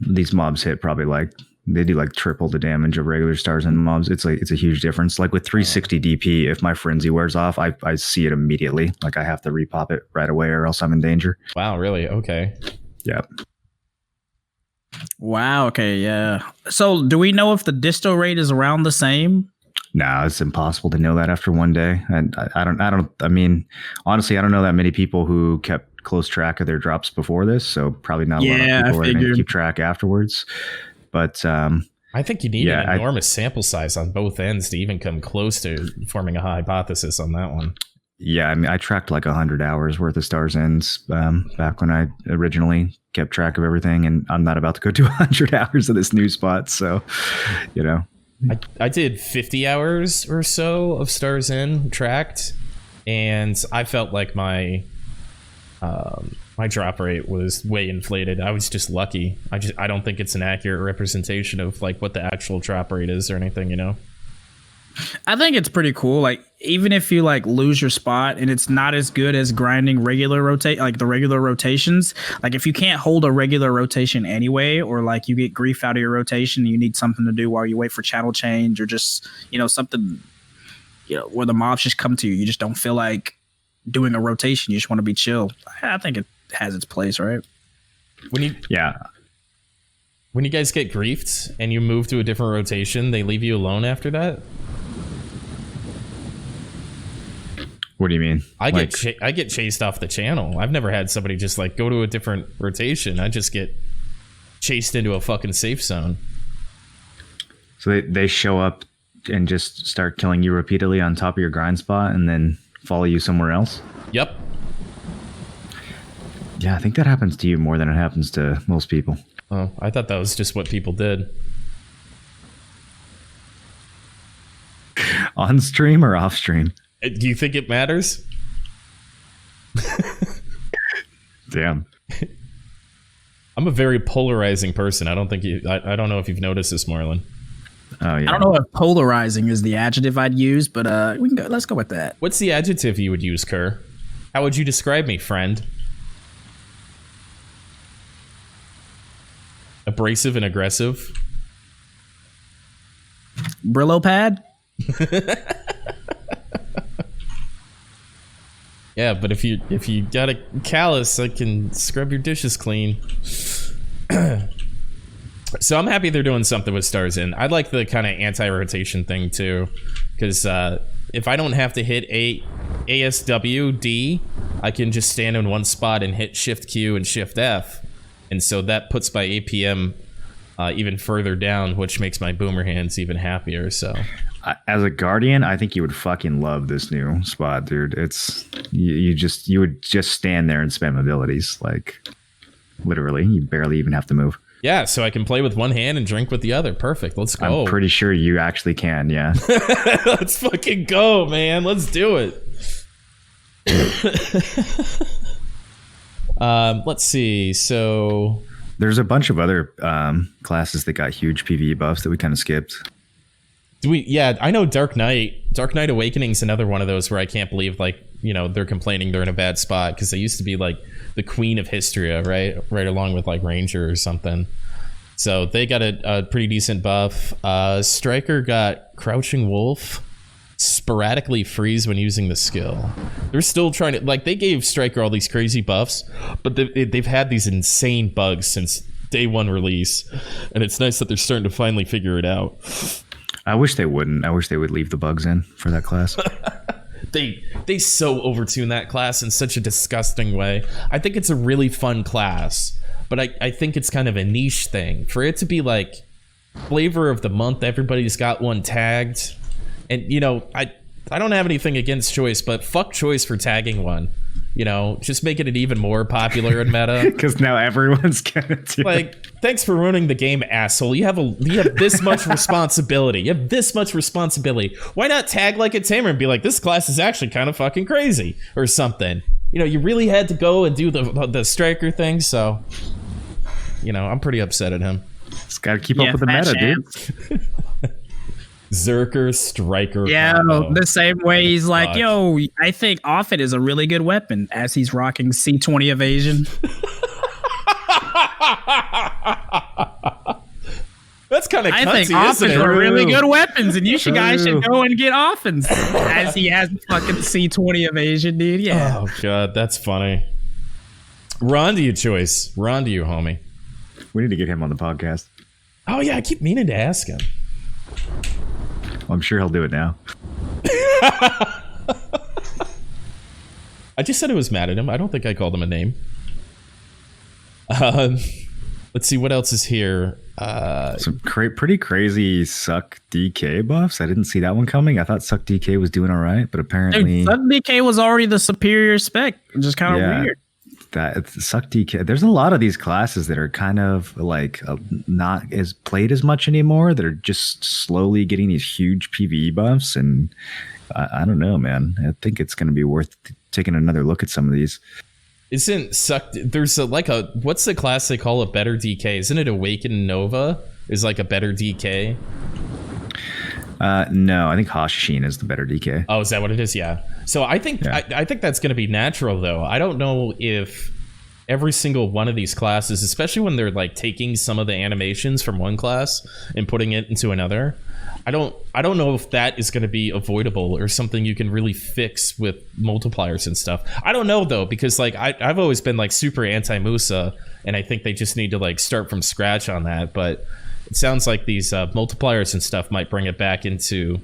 These mobs hit probably like, they do like triple the damage of regular Stars End mobs. It's a huge difference. Like with 360 DP, if my frenzy wears off, I see it immediately. Like I have to repop it right away or else I'm in danger. Wow, really? Okay. Yeah. Wow. Okay. Yeah. So, do we know if the disto rate is around the same? No, it's impossible to know that after one day. And I mean, honestly, I don't know that many people who kept close track of their drops before this. So probably not a lot of people are going to keep track afterwards. But I think you need an enormous sample size on both ends to even come close to forming a hypothesis on that one. Yeah, I mean, I tracked like 100 hours worth of Stars Ends back when I originally kept track of everything, and I'm not about to go to 100 hours of this new spot, so, I did 50 hours or so of Stars End tracked, and I felt like my drop rate was way inflated. I was just lucky. I don't think it's an accurate representation of like what the actual drop rate is or anything, I think it's pretty cool. Like, even if you like lose your spot and it's not as good as grinding regular regular rotations, like if you can't hold a regular rotation anyway, or like you get grief out of your rotation, you need something to do while you wait for channel change, or just, something, where the mobs just come to you. You just don't feel like doing a rotation. You just want to be chill. I think it has its place, right? When you guys get griefed and you move to a different rotation, they leave you alone after that? What do you mean? I get chased off the channel. I've never had somebody just like go to a different rotation. I just get chased into a fucking safe zone. So they show up and just start killing you repeatedly on top of your grind spot and then follow you somewhere else? Yep. Yeah, I think that happens to you more than it happens to most people. Oh, I thought that was just what people did. On stream or off stream? Do you think it matters? Damn. I'm a very polarizing person. I don't think I don't know if you've noticed this, Marlon. Oh yeah. I don't know if polarizing is the adjective I'd use, but we can go. Let's go with that. What's the adjective you would use, Kerr? How would you describe me, friend? Abrasive and aggressive. Brillo pad. Yeah, but if you got a callus, I can scrub your dishes clean. So I'm happy they're doing something with stars in. I like the kind of anti-rotation thing too, because if I don't have to hit ASWD, I can just stand in one spot and hit Shift Q and Shift F, and so that puts my APM even further down, which makes my boomer hands even happier. So. As a guardian, I think you would fucking love this new spot, dude. It's you would just stand there and spam abilities, like literally. You barely even have to move. Yeah, so I can play with one hand and drink with the other. Perfect. Let's go. I'm pretty sure you actually can. Yeah. Let's fucking go, man. Let's do it. Let's see. So there's a bunch of other classes that got huge PvE buffs that we kind of skipped. Yeah, I know Dark Knight Awakening's another one of those where I can't believe, like, you know, they're complaining they're in a bad spot, because they used to be like the queen of Hystria, right along with like Ranger or something. So they got a pretty decent buff. Striker got Crouching Wolf, sporadically freeze when using the skill. They're still trying to, like, they gave Striker all these crazy buffs, but they've had these insane bugs since day one release, and it's nice that they're starting to finally figure it out. I wish they wouldn't. I wish they would leave the bugs in for that class. They so overtune that class in such a disgusting way. I think it's a really fun class, but I think it's kind of a niche thing. For it to be like flavor of the month, everybody's got one tagged. And, you know, I don't have anything against Choice, but fuck Choice for tagging one. You know, just making it even more popular in meta. Because now everyone's gonna do like, thanks for ruining the game, asshole. You have this much responsibility. You have this much responsibility. Why not tag like a tamer and be like, this class is actually kind of fucking crazy or something? You know, you really had to go and do the striker thing. So, you know, I'm pretty upset at him. Just gotta keep up with the meta, dude. Zerker Striker. Yeah, combo. the same way he's like, yo, I think Offit is a really good weapon as he's rocking C20 evasion. That's kind of I think cunty, isn't Offits it? are really good weapons, and you guys should go and get Offens as he has fucking C20 evasion, dude. Yeah. Oh god, that's funny. We're on to you, Choice. We're on to you, homie. We need to get him on the podcast. Oh yeah, I keep meaning to ask him. Well, I'm sure he'll do it now. I just said I was mad at him. I don't think I called him a name. Let's see what else is here. Some pretty crazy Suck DK buffs. I didn't see that one coming. I thought Suck DK was doing all right, but apparently Dude, Suck DK was already the superior spec. Just kind of weird. That Suck DK. There's a lot of these classes that are kind of like not as played as much anymore, that are just slowly getting these huge PvE buffs, and I don't know, man. I think it's going to be worth taking another look at some of these. Isn't Suck? There's what's the class they call a better DK? Isn't it Awaken Nova? Is like a better DK? No, I think Hashishin is the better DK. Oh, is that what it is? Yeah. So I think I think that's going to be natural, though. I don't know if every single one of these classes, especially when they're like taking some of the animations from one class and putting it into another, I don't know if that is going to be avoidable or something you can really fix with multipliers and stuff. I don't know though, because like I've always been like super anti-Musa, and I think they just need to like start from scratch on that. But it sounds like these multipliers and stuff might bring it back into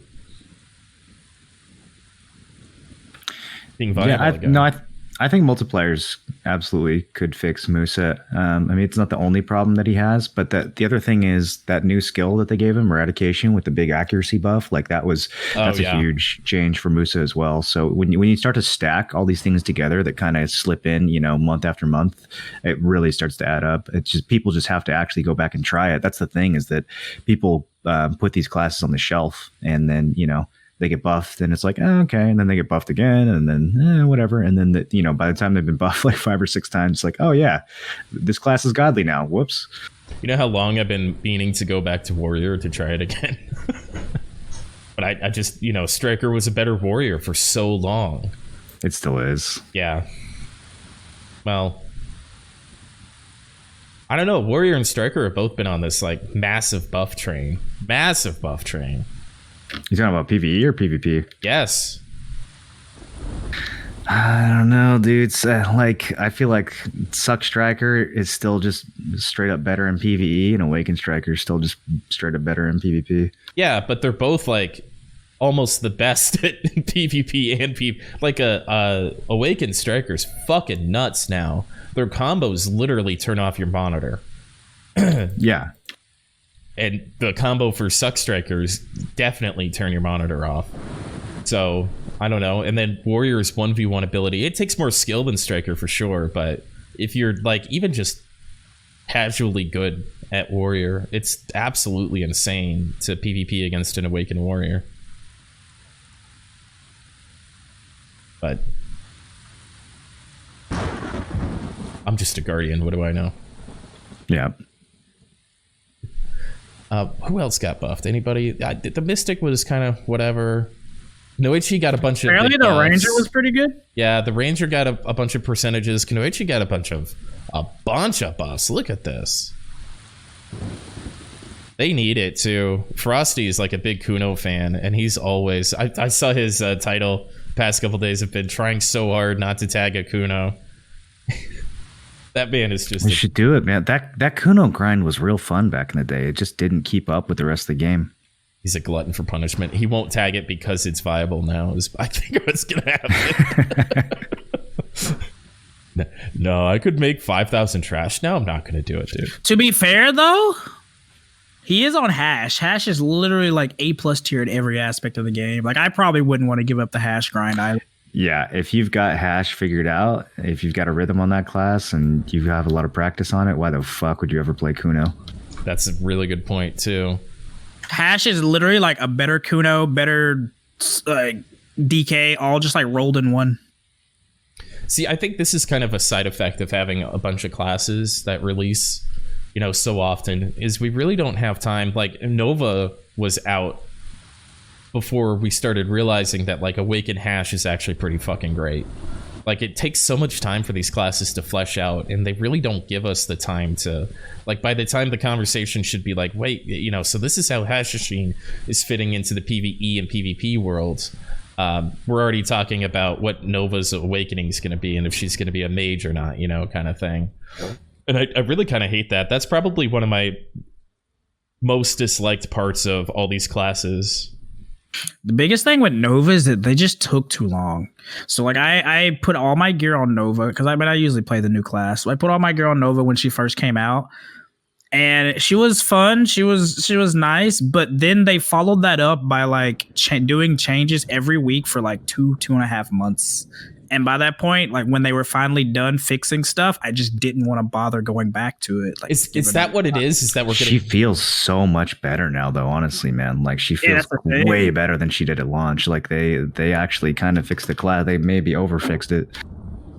being viable. Yeah, I think multipliers absolutely could fix Musa. I mean, it's not the only problem that he has, but the other thing is that new skill that they gave him, Eradication, with the big accuracy buff. Like that's a huge change for Musa as well. So when you start to stack all these things together that kind of slip in, you know, month after month, it really starts to add up. It's just people just have to actually go back and try it. That's the thing, is that people put these classes on the shelf, and then, you know, they get buffed, and it's like, oh, okay, and then they get buffed again, and then whatever, and then by the time they've been buffed like 5 or 6 times, it's like, oh yeah, this class is godly now. Whoops. You know how long I've been meaning to go back to Warrior to try it again? But I just, you know, Striker was a better Warrior for so long. It still is. Yeah. Well, I don't know. Warrior and Striker have both been on this like massive buff train. You talking about PvE or PvP? Yes. I don't know, dude. It's, like, I feel like Suck Striker is still just straight up better in PvE, and Awakened Striker is still just straight up better in PvP. Yeah, but they're both like almost the best at PvP and PvP. Like a Awakened Striker's fucking nuts now. Their combos literally turn off your monitor. Yeah. And the combo for Suck Strikers definitely turn your monitor off. So, I don't know. And then Warrior's 1v1 ability. It takes more skill than Striker for sure, but if you're like even just casually good at Warrior, it's absolutely insane to PvP against an Awakened Warrior. But I'm just a Guardian. What do I know? Yeah. Who else got buffed? Anybody? The Mystic was kind of whatever. Noichi got a bunch of. Apparently, the Ranger was pretty good. Yeah, the Ranger got a bunch of percentages. Kunoichi got a bunch of buffs. Look at this. They need it too. Frosty is like a big Kuno fan, and he's always. I saw his title past couple days have been trying so hard not to tag a Kuno. That man is just. We should do it, man. That Kuno grind was real fun back in the day. It just didn't keep up with the rest of the game. He's a glutton for punishment. He won't tag it because it's viable now. I think what's gonna happen. No, I could make 5,000 trash. Now I'm not gonna do it, dude. To be fair, though, he is on Hash. Hash is literally like A+ tier in every aspect of the game. Like, I probably wouldn't want to give up the Hash grind either. Yeah, if you've got Hash figured out, if you've got a rhythm on that class and you have a lot of practice on it, why the fuck would you ever play Kuno? That's a really good point too. Hash is literally like a better Kuno, better DK, all just like rolled in one. See, I think this is kind of a side effect of having a bunch of classes that release, so often, is we really don't have time. Like, Nova was out before we started realizing that, like, Awakened Hash is actually pretty fucking great. Like, it takes so much time for these classes to flesh out, and they really don't give us the time to, like, by the time the conversation should be like, wait, so this is how Hashishine is fitting into the PvE and PvP worlds. We're already talking about what Nova's awakening is going to be and if she's going to be a mage or not, kind of thing. And I really kind of hate that. That's probably one of my most disliked parts of all these classes. The biggest thing with Nova is that they just took too long. So, like, I put all my gear on Nova because I usually play the new class. So I put all my gear on Nova when she first came out, and she was fun. She was nice, but then they followed that up by like doing changes every week for like 2.5 months. And by that point, like when they were finally done fixing stuff, I just didn't want to bother going back to it. Like, is that what it is? Is that we're getting? She feels so much better now, though. Honestly, man, like she feels way better than she did at launch. Like they actually kind of fixed the class. They maybe overfixed it.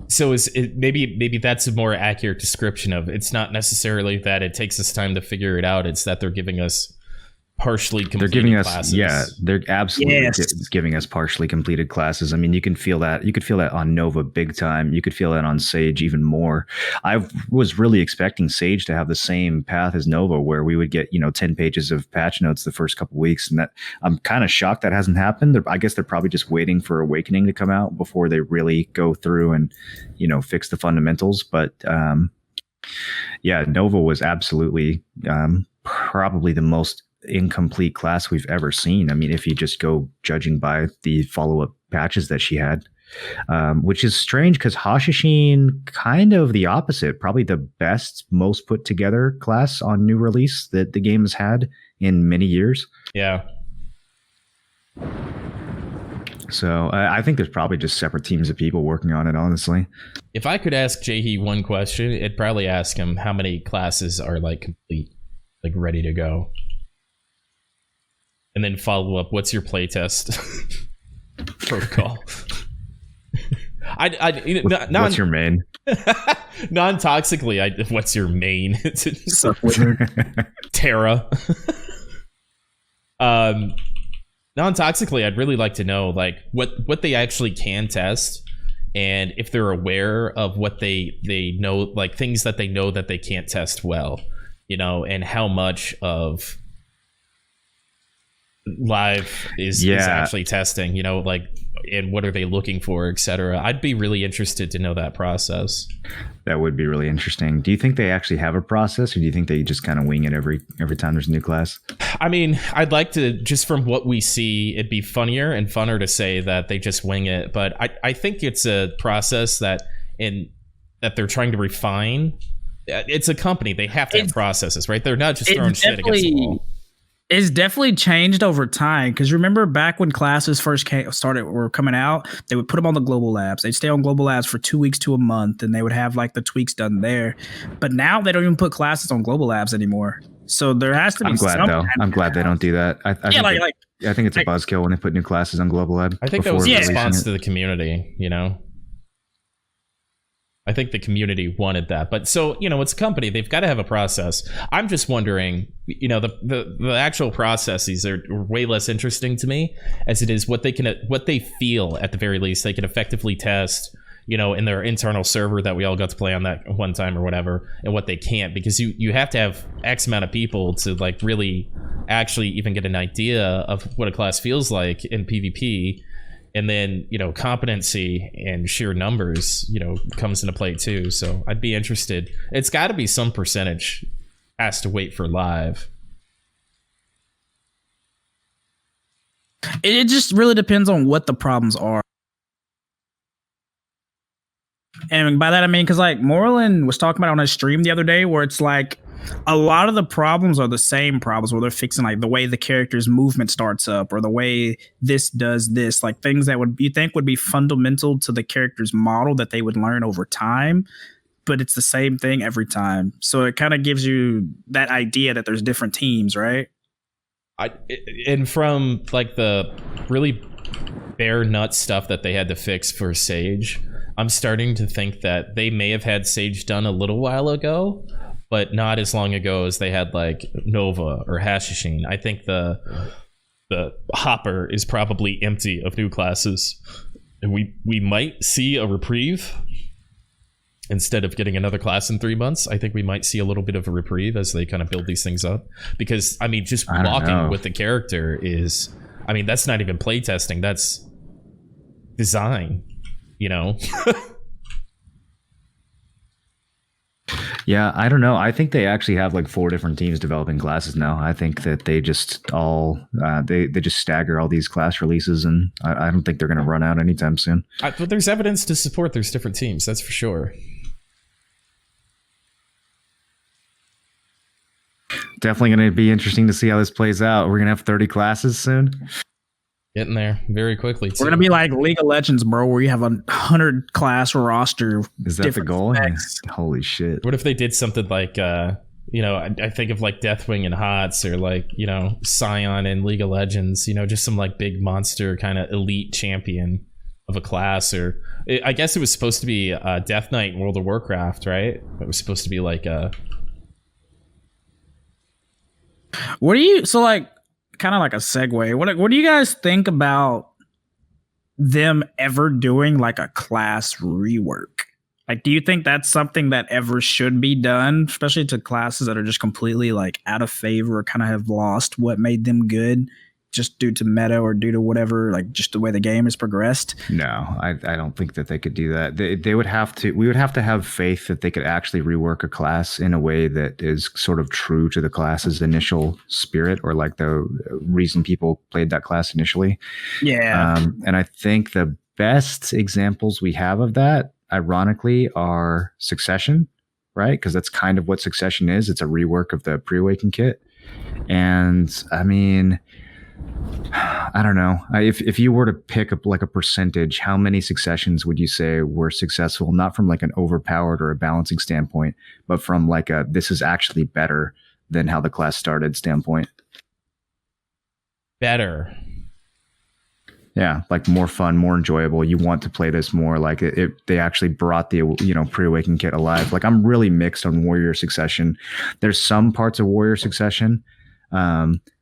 So is it maybe that's a more accurate description of it's not necessarily that it takes us time to figure it out. It's that they're giving us partially completed they're giving us classes. Yeah, they're absolutely giving us partially completed classes. I mean, you can feel that. You could feel that on Nova big time. You could feel that on Sage even more. I was really expecting Sage to have the same path as Nova, where we would get 10 pages of patch notes the first couple weeks, and that I'm kind of shocked that hasn't happened. I guess they're probably just waiting for Awakening to come out before they really go through and fix the fundamentals. But yeah, Nova was absolutely probably the most incomplete class we've ever seen. I mean, if you just go judging by the follow-up patches that she had, which is strange because Hashishine kind of the opposite, probably the best, most put together class on new release that the game has had in many years. Yeah. So I think there's probably just separate teams of people working on it, honestly. If I could ask Jaehee one question, it'd probably ask him how many classes are like complete, like ready to go. And then follow up, what's your playtest protocol? What's your main? Non-toxically, what's your main? Terra. Non-toxically, I'd really like to know like what they actually can test, and if they're aware of what they know, like things that they know that they can't test well, and how much of live is actually testing, you know, like, and what are they looking for, etc. I'd be really interested to know that process. That would be really interesting. Do you think they actually have a process, or do you think they just kind of wing it every time there's a new class? I mean, I'd like to, just from what we see, it'd be funnier and funner to say that they just wing it, but I think it's a process that they're trying to refine. It's a company, they have to have processes, right? They're not just throwing shit against the wall. It's definitely changed over time, because remember back when classes first were coming out, they would put them on the Global Labs. They'd stay on Global Labs for 2 weeks to a month, and they would have like the tweaks done there. But now they don't even put classes on Global Labs anymore. So there has to be. I'm glad they don't do that. I think it's a buzzkill when they put new classes on Global Lab. I think that was a response to the community, you know. I think the community wanted that. But so, you know, it's a company, they've got to have a process. I'm just wondering, you know, the actual processes are way less interesting to me as it is what they feel, at the very least they can effectively test, you know, in their internal server that we all got to play on that one time or whatever, and what they can't, because you have to have X amount of people to like really actually even get an idea of what a class feels like in PvP. And then, you know, competency and sheer numbers, you know, comes into play too. So I'd be interested. It's got to be some percentage has to wait for live. It just really depends on what the problems are. And by that I mean, because like Moreland was talking about on his stream the other day, where it's like a lot of the problems are the same problems, where they're fixing like the way the character's movement starts up, or the way this does this, like things that you think would be fundamental to the character's model that they would learn over time, but it's the same thing every time. So it kind of gives you that idea that there's different teams, right? And from like the really bare nut stuff that they had to fix for Sage, I'm starting to think that they may have had Sage done a little while ago, but not as long ago as they had like Nova or Hashishine. I think the hopper is probably empty of new classes. And we might see a reprieve instead of getting another class in 3 months. I think we might see a little bit of a reprieve as they kind of build these things up. Because, I mean, just walking with the character is, I mean, that's not even playtesting. That's design, you know? Yeah, I don't know. I think they actually have like 4 different teams developing classes now. I think that they just all they just stagger all these class releases, and I don't think they're going to run out anytime soon. But there's evidence to support there's different teams. That's for sure. Definitely going to be interesting to see how this plays out. We're going to have 30 classes soon. Getting there very quickly, too. We're gonna be like League of Legends, bro, where you have 100 class roster. Is that the goal? Holy shit! What if they did something like, you know, I think of like Deathwing and HOTS, or like, you know, Scion in League of Legends. You know, just some like big monster kind of elite champion of a class, or I guess it was supposed to be Death Knight in World of Warcraft, right? It was supposed to be like a. What do you like? Kind of like a segue. What do you guys think about them ever doing like a class rework? Like, do you think that's something that ever should be done, especially to classes that are just completely like out of favor, or kind of have lost what made them good just due to meta or due to whatever, like just the way the game has progressed? No, I don't think that they could do that. They would have to. We would have to have faith that they could actually rework a class in a way that is sort of true to the class's initial spirit, or like the reason people played that class initially. Yeah. And I think the best examples we have of that, ironically, are Succession, right? Because that's kind of what Succession is. It's a rework of the Pre-Awaken kit. And I mean, I don't know. If you were to pick up like a percentage, how many Successions would you say were successful? Not from like an overpowered or a balancing standpoint, but from like a this is actually better than how the class started standpoint. Better. Yeah, like more fun, more enjoyable. You want to play this more. Like they actually brought the Pre-Awaken kit alive. Like I'm really mixed on Warrior Succession. There's some parts of Warrior Succession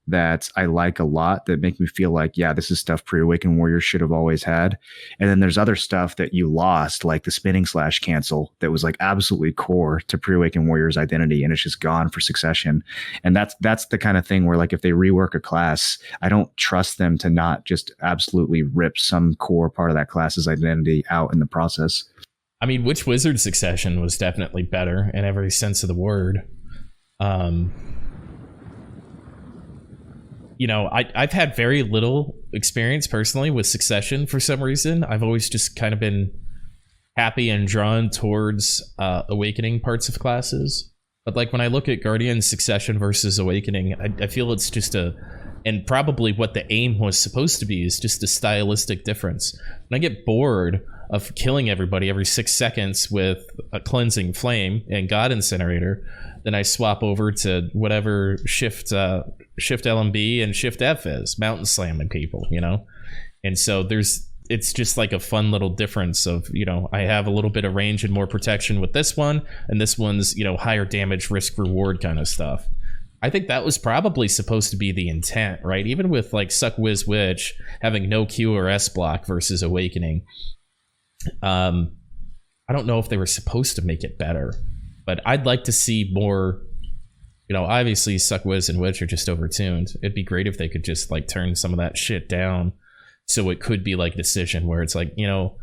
that I like a lot that make me feel like, yeah, this is stuff Pre-Awakened Warriors should have always had. And then there's other stuff that you lost, like the spinning slash cancel, that was like absolutely core to Pre-Awakened Warriors identity, and it's just gone for Succession. And that's the kind of thing where, like, if they rework a class, I don't trust them to not just absolutely rip some core part of that class's identity out in the process. I mean, Witch Wizard Succession was definitely better in every sense of the word. You know, I've had very little experience personally with Succession for some reason. I've always just kind of been happy and drawn towards Awakening parts of classes. But like when I look at Guardian Succession versus Awakening, I feel it's just and probably what the aim was supposed to be is just a stylistic difference. When I get bored of killing everybody every 6 seconds with a cleansing flame and God Incinerator, then I swap over to whatever Shift LMB and Shift F is, mountain slamming people, you know? And so it's just like a fun little difference of, you know, I have a little bit of range and more protection with this one, and this one's, you know, higher damage risk reward kind of stuff. I think that was probably supposed to be the intent, right? Even with like Suck Wiz Witch having no Q or S block versus Awakening. I don't know if they were supposed to make it better, but I'd like to see more. You know, obviously Suck Wiz and Witch are just overtuned. It'd be great if they could just like turn some of that shit down, so it could be like Decision, where it's like, you know,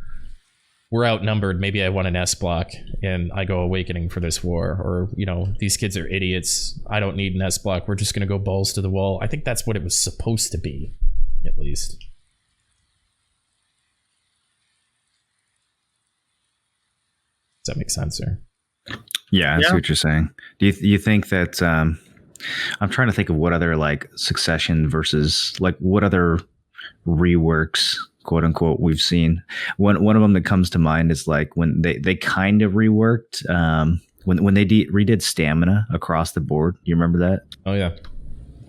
we're outnumbered, maybe I want an S block and I go Awakening for this war, or, you know, these kids are idiots, I don't need an S block, we're just gonna go balls to the wall. I think that's what it was supposed to be, at least. Does that make sense, sir? Yeah, I see what you're saying. Do you think that I'm trying to think of what other like Succession versus like what other reworks, quote unquote, we've seen. One of them that comes to mind is like when they kind of reworked when they redid stamina across the board. You remember that? Oh yeah.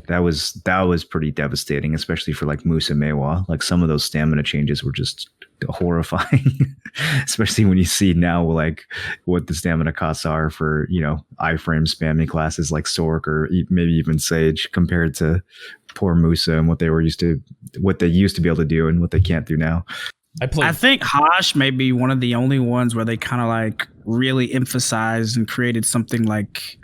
That was pretty devastating, especially for like Moose and Meiwa. Like some of those stamina changes were just horrifying, especially when you see now like what the stamina costs are for, you know, iframe spamming classes like Sork or maybe even Sage compared to poor Musa and what they used to be able to do and what they can't do now. I think Hosh may be one of the only ones where they kind of like really emphasized and created something like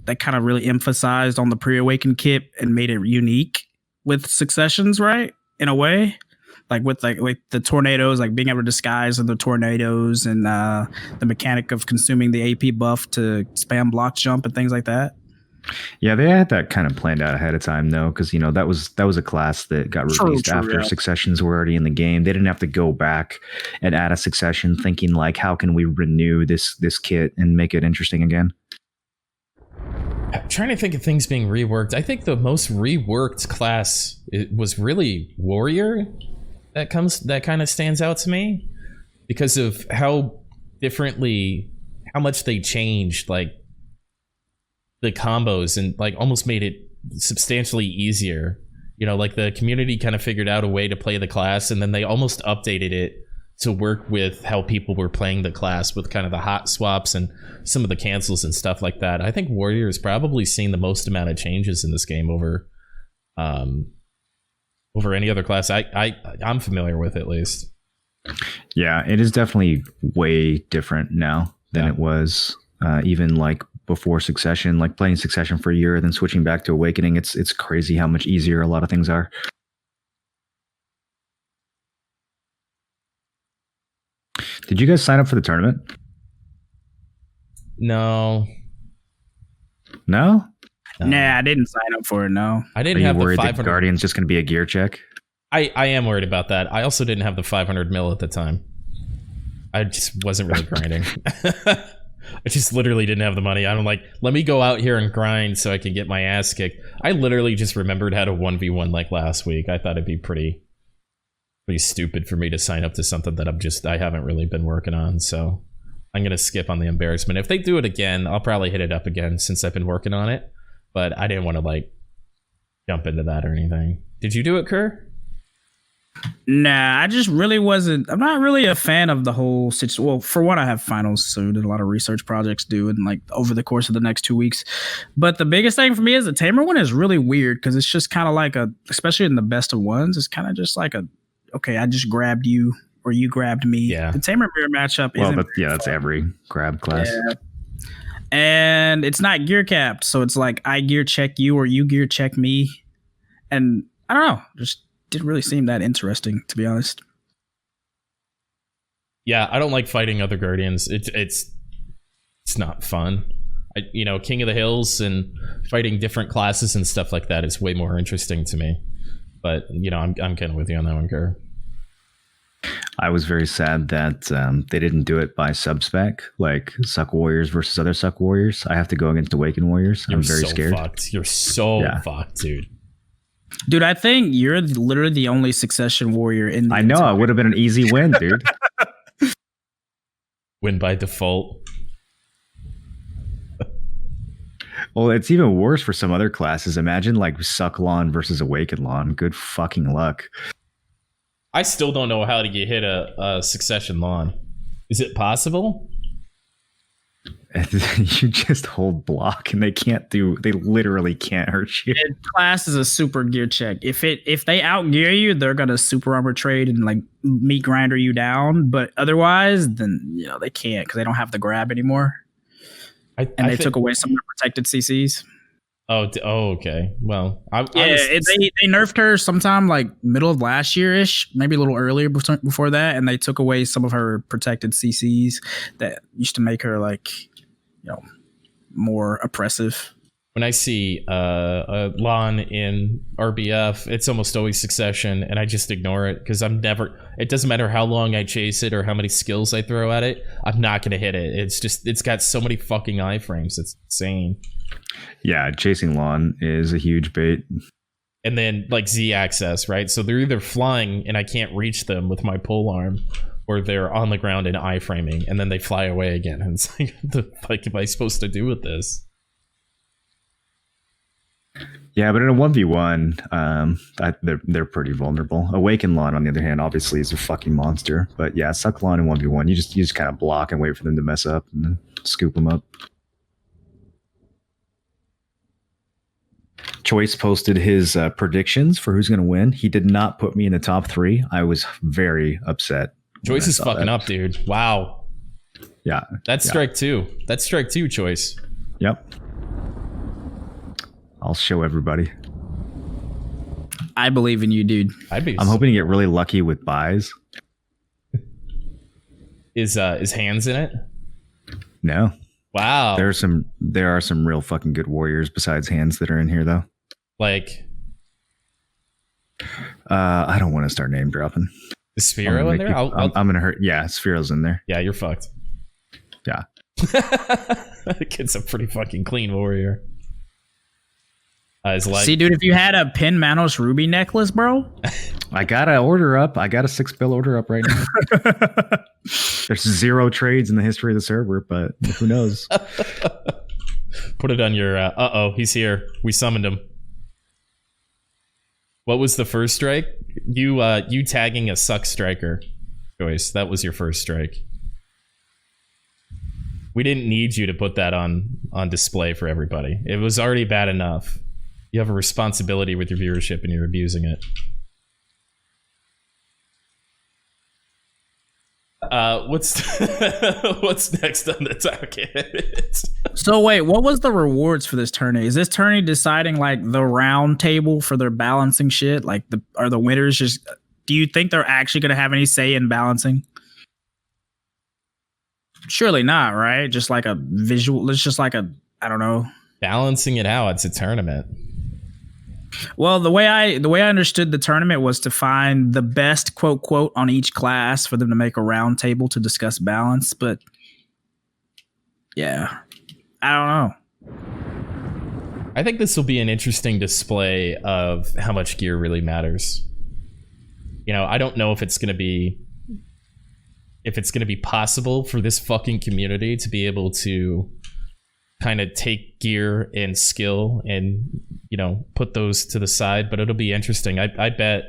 that kind of really emphasized on the Pre-Awakened kit and made it unique with Successions, right? In a way, like with the tornadoes, like being able to disguise in the tornadoes and the mechanic of consuming the AP buff to spam block jump and things like that. Yeah, they had that kind of planned out ahead of time, though, because, you know, that was a class that got released after Successions were already in the game. They didn't have to go back and add a Succession thinking like, how can we renew this kit and make it interesting again? I'm trying to think of things being reworked. I think the most reworked class was really Warrior. That kind of stands out to me because of how much they changed like the combos and like almost made it substantially easier. You know, like the community kind of figured out a way to play the class, and then they almost updated it to work with how people were playing the class with kind of the hot swaps and some of the cancels and stuff like that. I think Warrior has probably seen the most amount of changes in this game over any other class I'm familiar with, at least. Yeah, it is definitely way different now than it was even like before Succession. Like playing Succession for a year and then switching back to Awakening, it's crazy how much easier a lot of things are. Did you guys sign up for the tournament? No. No? Nah, I didn't sign up for it, no. I didn't have the 500. The Guardian's just going to be a gear check? I am worried about that. I also didn't have the 500 mil at the time. I just wasn't really grinding. I just literally didn't have the money. I'm like, let me go out here and grind so I can get my ass kicked. I literally just remembered how to 1v1 like last week. I thought it'd be pretty stupid for me to sign up to something that I haven't really been working on. So I'm going to skip on the embarrassment. If they do it again, I'll probably hit it up again since I've been working on it. But I didn't want to like jump into that or anything. Did you do it, Kerr? Nah, I just really wasn't. I'm not really a fan of the whole situation. Well, for one, I have finals soon and a lot of research projects due, and like over the course of the next 2 weeks. But the biggest thing for me is the Tamer one is really weird because it's just kind of like especially in the best of ones, it's kind of just like okay, I just grabbed you or you grabbed me. Yeah. The Tamer mirror matchup Well, isn't. that's every grab class. Yeah. And it's not gear capped, so it's like I gear check you or you gear check me, and I don't know, just didn't really seem that interesting, to be honest. Yeah, I don't like fighting other Guardians. It's not fun. King of the Hills and fighting different classes and stuff like that is way more interesting to me. But I'm kind of with you on that one, Kerr. I was very sad that they didn't do it by subspec, like Suck Warriors versus other Suck Warriors. I have to go against Awaken Warriors. I'm very scared. Fucked. You're so fucked, dude. Dude, I think you're literally the only succession warrior in the I know, it would have been an easy win, dude. Win by default. Well, it's even worse for some other classes. Imagine like Suck Lawn versus Awaken Lawn. Good fucking luck. I still don't know how to get hit a succession lawn. Is it possible? You just hold block and they literally can't hurt you. Class is a super gear check. If they outgear you, they're gonna super armor trade and like meat grinder you down. But otherwise, then they can't because they don't have the grab anymore. They took away some of the protected CCs. Oh, okay. Well, they nerfed her sometime like middle of last year ish, maybe a little earlier before that, and they took away some of her protected CCs that used to make her like more oppressive. When I see a lawn in RBF, it's almost always succession, and I just ignore it because it doesn't matter how long I chase it or how many skills I throw at it, I'm not going to hit it. It's got so many fucking iframes. It's insane. Yeah, chasing lawn is a huge bait. And then like Z access, right? So they're either flying and I can't reach them with my pole arm, or they're on the ground and iframing, and then they fly away again. And it's like, what the fuck am I supposed to do with this? Yeah, but in a 1v1, they're pretty vulnerable. Awaken Lawn, on the other hand, obviously is a fucking monster. But yeah, Suck Lawn in 1v1, you just kind of block and wait for them to mess up and then scoop them up. Choice posted his predictions for who's going to win. He did not put me in the top 3. I was very upset. Choice is fucking up, dude. Wow. Yeah. That's strike 2. That's strike 2, Choice. Yep. I'll show everybody. I believe in you, dude. I'm hoping to get really lucky with buys. Is Hands in it? No. Wow. There are some real fucking good warriors besides Hands that are in here though. Like I don't want to start name dropping. Is Sphero in there? I'm gonna hurt. Yeah, Sphero's in there. Yeah, you're fucked. Yeah. That kid's a pretty fucking clean warrior. See, dude, if you had a Pin Manos Ruby necklace, bro. I got an order up. I got a 6 bill order up right now. There's 0 trades in the history of the server, but who knows? Put it on your he's here. We summoned him. What was the first strike? You tagging a Suck striker, Joyce. That was your first strike. We didn't need you to put that on display for everybody. It was already bad enough. You have a responsibility with your viewership and you're abusing it. What's next on the docket? So wait, what was the rewards for this tourney? Is this tourney deciding like the round table for their balancing shit? Like are the winners just? Do you think they're actually going to have any say in balancing? Surely not, right? Just like a visual. It's just like I don't know. Balancing it out. It's a tournament. Well, the way I understood the tournament was to find the best quote on each class for them to make a round table to discuss balance. But yeah, I don't know. I think this will be an interesting display of how much gear really matters. I don't know if it's going to be possible for this fucking community to be able to kind of take gear and skill and put those to the side, but it'll be interesting. I bet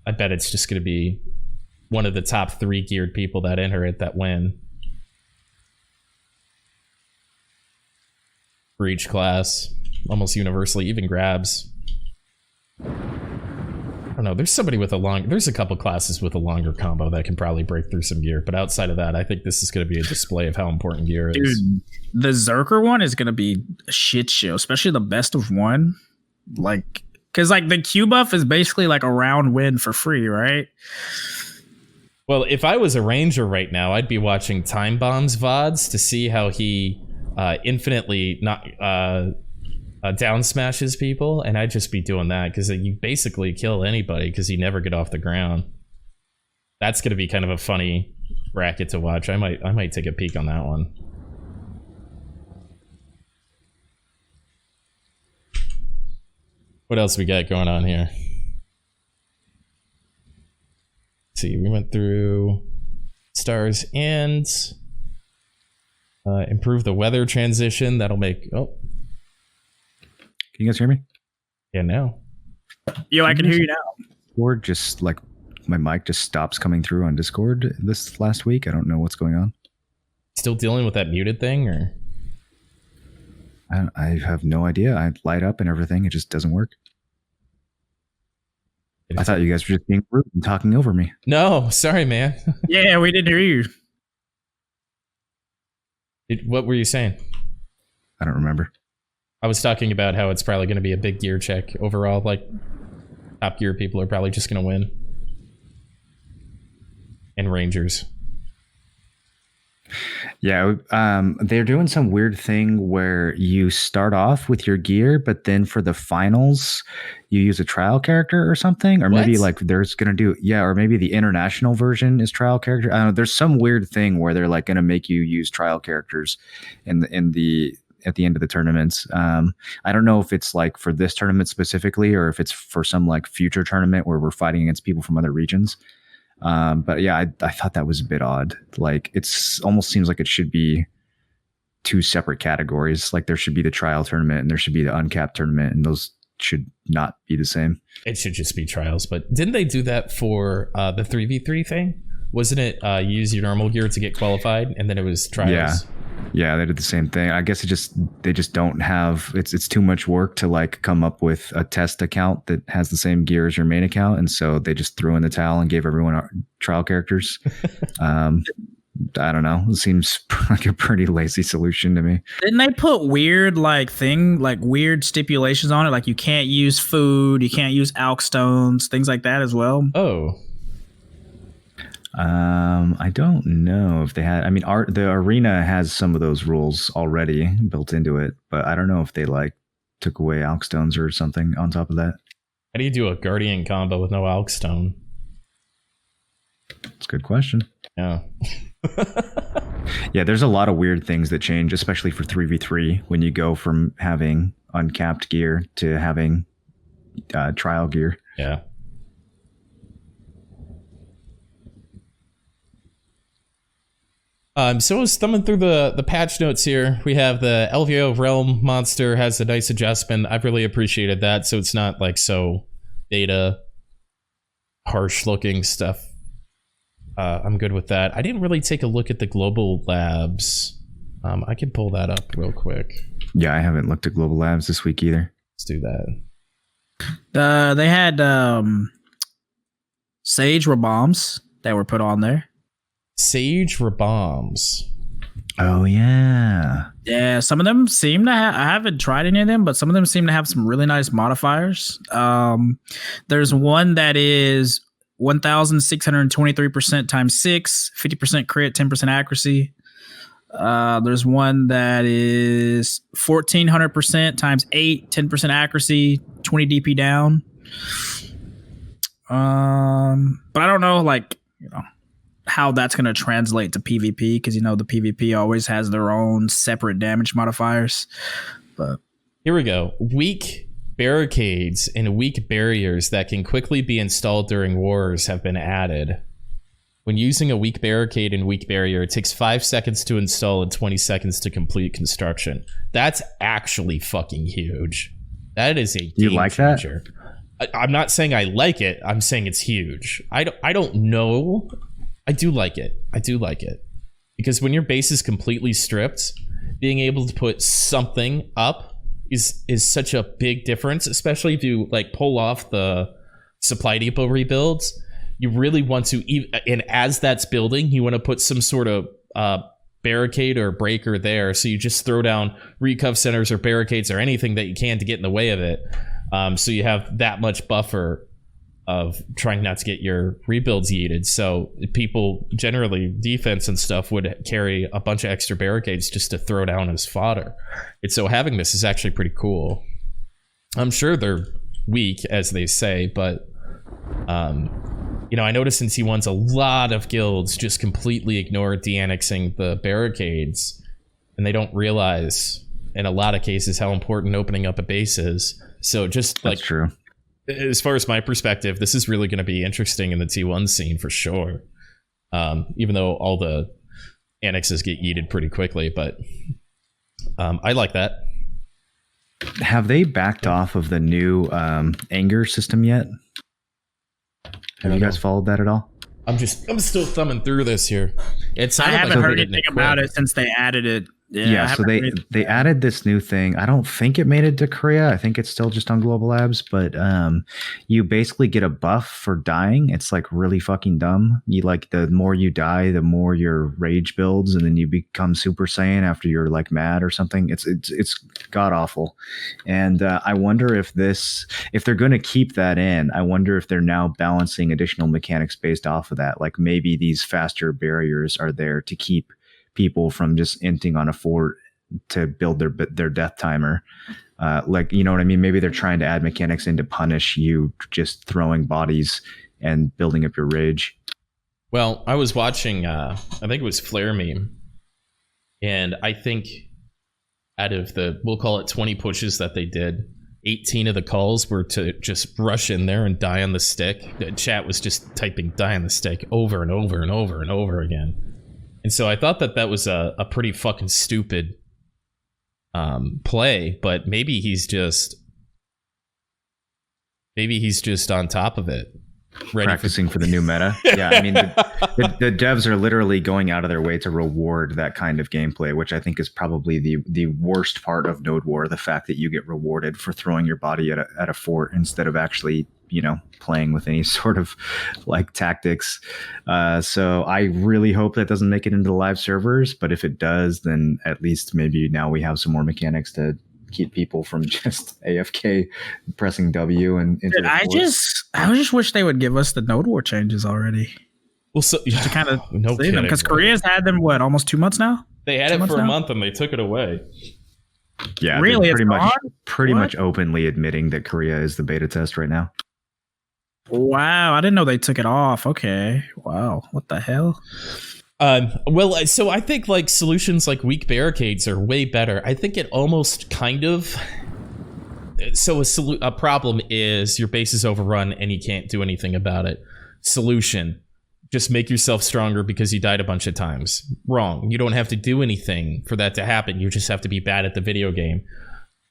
I bet it's just going to be one of the top 3 geared people that enter it that win. For each class, almost universally, even grabs. I don't know. There's a couple classes with a longer combo that can probably break through some gear, but outside of that, I think this is going to be a display of how important gear is. Dude, the Zerker one is going to be a shit show, especially the best of one. Like, because like the Q buff is basically like a round win for free, right? Well, if I was a ranger right now, I'd be watching Time Bomb's VODs to see how he infinitely not down smashes people, and I'd just be doing that because you basically kill anybody because you never get off the ground. That's going to be kind of a funny bracket to watch. I might take a peek on that one. What else we got going on here? Let's see, we went through stars and improve the weather transition. That'll make... Oh. Can you guys hear me? Yeah, now. Yo, I can hear you now. Or just like my mic just stops coming through on Discord this last week. I don't know what's going on. Still dealing with that muted thing, or? I have no idea. I light up and everything. It just doesn't work. I thought you guys were just being rude and talking over me. No, sorry, man. Yeah, we didn't hear you. What were you saying? I don't remember. I was talking about how it's probably going to be a big gear check overall. Like, top gear people are probably just going to win. And Rangers. Yeah, they're doing some weird thing where you start off with your gear, but then for the finals, you use a trial character or something, or maybe like there's gonna do or maybe the international version is trial character. I don't know. There's some weird thing where they're like gonna make you use trial characters at the end of the tournaments. I don't know if it's like for this tournament specifically, or if it's for some like future tournament where we're fighting against people from other regions. But yeah, I thought that was a bit odd. Like it's almost seems like it should be 2 separate categories. Like there should be the trial tournament and there should be the uncapped tournament, and those should not be the same. It should just be trials. But didn't they do that for the 3v3 thing? Wasn't it you use your normal gear to get qualified, and then it was trials? Yeah, they did the same thing. I guess they just don't have it's too much work to like come up with a test account that has the same gear as your main account, and so they just threw in the towel and gave everyone trial characters. I don't know. It seems like a pretty lazy solution to me. Didn't they put weird weird stipulations on it? Like you can't use food, you can't use alk stones, things like that as well. Oh. I don't know if they had. I mean, the arena has some of those rules already built into it, but I don't know if they like took away alk stones or something on top of that. How do you do a guardian combo with no alk stone? That's a good question. Yeah. Yeah, there's a lot of weird things that change, especially for 3v3 when you go from having uncapped gear to having trial gear. Yeah. So I was thumbing through the patch notes here. We have the LVO Realm monster has a nice adjustment. I've really appreciated that. So it's not like so data harsh looking stuff. I'm good with that. I didn't really take a look at the global labs. I can pull that up real quick. Yeah, I haven't looked at global labs this week either. Let's do that. They had Sage bombs that were put on there. Sage bombs. Oh yeah. Yeah, some of them seem to have, I haven't tried any of them, but some of them seem to have some really nice modifiers. There's one that is 1,623% times 6, 50% crit, 10% accuracy. There's one that is 1,400% times 8, 10% accuracy, 20 DP down. But I don't know, how that's going to translate to PvP, because the PvP always has their own separate damage modifiers. But here we go. Weak barricades and weak barriers that can quickly be installed during wars have been added. When using a weak barricade and weak barrier, it takes 5 seconds to install and 20 seconds to complete construction. That's actually fucking huge. That is a game you like changer. I'm not saying I like it. I'm saying it's huge. I don't know. I do like it. Because when your base is completely stripped, being able to put something up is such a big difference, especially if you like pull off the supply depot rebuilds. You really want to, and as that's building, you want to put some sort of barricade or breaker there. So you just throw down recov centers or barricades or anything that you can to get in the way of it. So you have that much buffer of trying not to get your rebuilds yeeted. So people generally, defense and stuff, would carry a bunch of extra barricades just to throw down as fodder. And so having this is actually pretty cool. I'm sure they're weak, as they say, but I noticed in T1s a lot of guilds just completely ignore de-annexing the barricades, and they don't realize in a lot of cases how important opening up a base is. So just like, That's true. As far as my perspective, this is really going to be interesting in the T1 scene for sure. Even though all the annexes get yeeted pretty quickly, but I like that. Have they backed off of the new anger system yet? Have you guys followed that at all? I'm still thumbing through this here. I haven't heard anything about it since they added it. Yeah, so they added this new thing. I don't think it made it to Korea. I think it's still just on Global Labs, but you basically get a buff for dying. It's like really fucking dumb. You like, the more you die, the more your rage builds, and then you become Super Saiyan after you're like mad or something. It's god awful. And I wonder if they're going to keep that in. I wonder if they're now balancing additional mechanics based off of that. Like maybe these faster barriers are there to keep people from just inting on a fort to build their death timer. Like, you know what I mean? Maybe they're trying to add mechanics in to punish you just throwing bodies and building up your rage. Well, I was watching, I think it was Flare Meme, and I think out of the, we'll call it 20 pushes that they did, 18 of the calls were to just rush in there and die on the stick. The chat was just typing die on the stick over and over and over and over again. And so I thought that was a pretty fucking stupid play, but maybe he's just on top of it, practicing for the new meta. Yeah, I mean, the devs are literally going out of their way to reward that kind of gameplay, which I think is probably the worst part of Node War, the fact that you get rewarded for throwing your body at a fort instead of actually, playing with any sort of like tactics. So I really hope that doesn't make it into the live servers, but if it does, then at least maybe now we have some more mechanics to keep people from just AFK pressing W and into the I just wish they would give us the Node War changes already. Well, so to kind of no save them, because Korea's had them almost 2 months now. They had it for a month and they took it away. Yeah, really, pretty much openly admitting that Korea is the beta test right now. Wow, I didn't know they took it off. Okay, wow, what the hell? Well, so I think like solutions like weak barricades are way better. I think it almost kind of. So a problem is your base is overrun and you can't do anything about it. Solution: just make yourself stronger because you died a bunch of times. Wrong. You don't have to do anything for that to happen. You just have to be bad at the video game.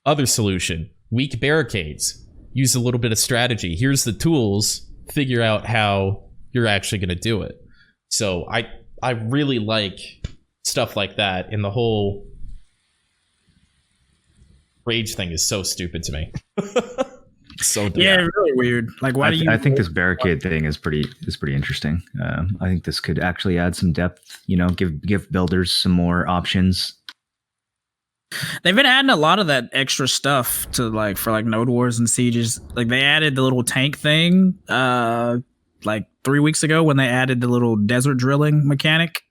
Other solution: weak barricades. Use a little bit of strategy. Here's the tools. Figure out how you're actually going to do it. So I really like stuff like that. And the whole rage thing is so stupid to me. So dumb. Yeah, really weird. Like, why do you? I think this barricade thing is pretty interesting. I think this could actually add some depth. Give builders some more options. They've been adding a lot of that extra stuff to for Node Wars and Sieges. Like, they added the little tank thing 3 weeks ago when they added the little desert drilling mechanic.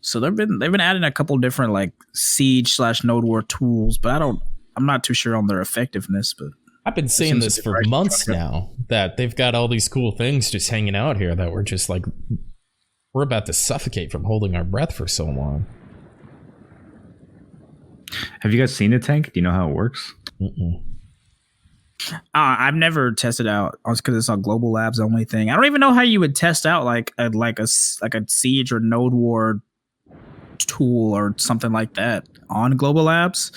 So they've been adding a couple different Siege / Node War tools, but I'm not too sure on their effectiveness. But I've been saying this for months now, that they've got all these cool things just hanging out here that we're just we're about to suffocate from holding our breath for so long. Have you guys seen the tank? Do you know how it works? I've never tested out because it's on Global Labs only thing. I don't even know how you would test out a Siege or Node War tool or something like that on Global Labs.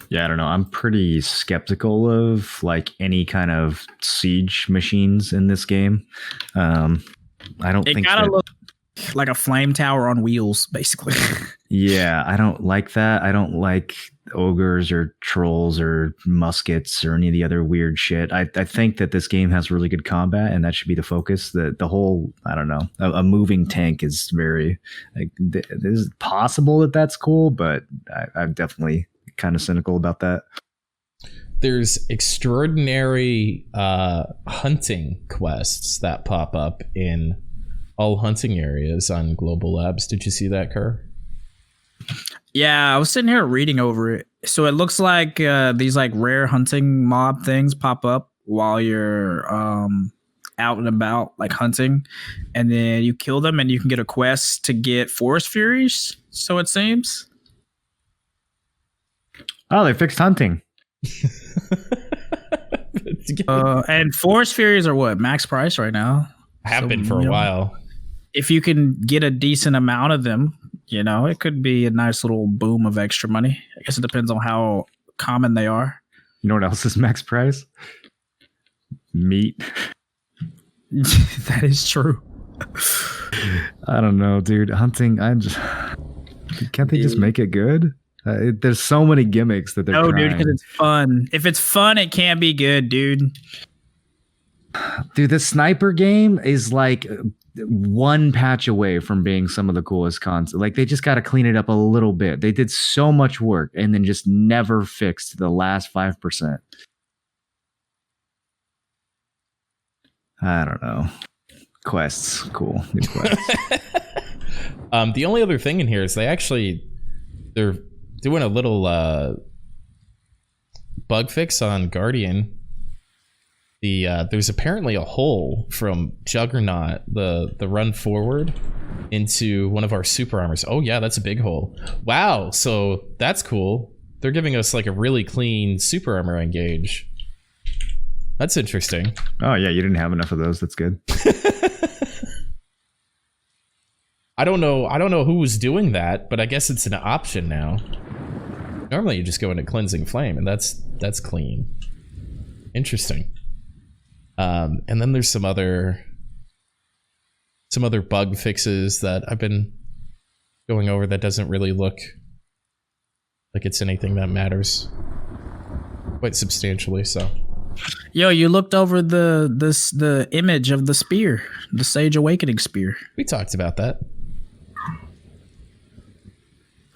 Yeah, I don't know. I'm pretty skeptical of like any kind of siege machines in this game. I don't It think gotta that, look like a flame tower on wheels, basically. yeah, I don't like that. I don't like ogres or trolls or muskets or any of the other weird shit. I think that this game has really good combat, and that should be the focus. The whole, I don't know, a moving tank is very like it is possible that that's cool, but I'm definitely kind of cynical about that. There's extraordinary hunting quests that pop up in all hunting areas on Global Labs. Did you see that, Kerr? Yeah, I was sitting here reading over it. So it looks like these like rare hunting mob things pop up while you're out and about, like hunting, and then you kill them, and you can get a quest to get forest furies. So it seems. Oh, they fixed hunting. And forest furies are what, max price right now. Have So, been for you a know, while. If you can get a decent amount of them, you know, it could be a nice little boom of extra money. I guess it depends on how common they are. You know what else is max price? Meat. That is true. I don't know, dude. Hunting. Can't they just make it good? There's so many gimmicks that they're No, trying. dude, because it's fun. If it's fun, it can't be good, dude. Dude, the sniper game is like one patch away from being some of the coolest content. Like they just got to clean it up a little bit. They did so much work and then just never fixed the last 5%. I don't know. Quests, cool. New quests. The only other thing in here is they're doing a little bug fix on Guardian. There's apparently a hole from Juggernaut, the run forward, into one of our super armors. Oh yeah, that's a big hole. Wow, so that's cool. They're giving us like a really clean super armor engage. That's interesting. Oh yeah, you didn't have enough of those. That's good. I don't know who was doing that, but I guess it's an option now. Normally you just go into cleansing flame, and that's clean. Interesting. And then there's some other bug fixes that I've been going over that doesn't really look like it's anything that matters quite substantially. So, Yo, you looked over the image of the spear, the Sage Awakening spear. we talked about that.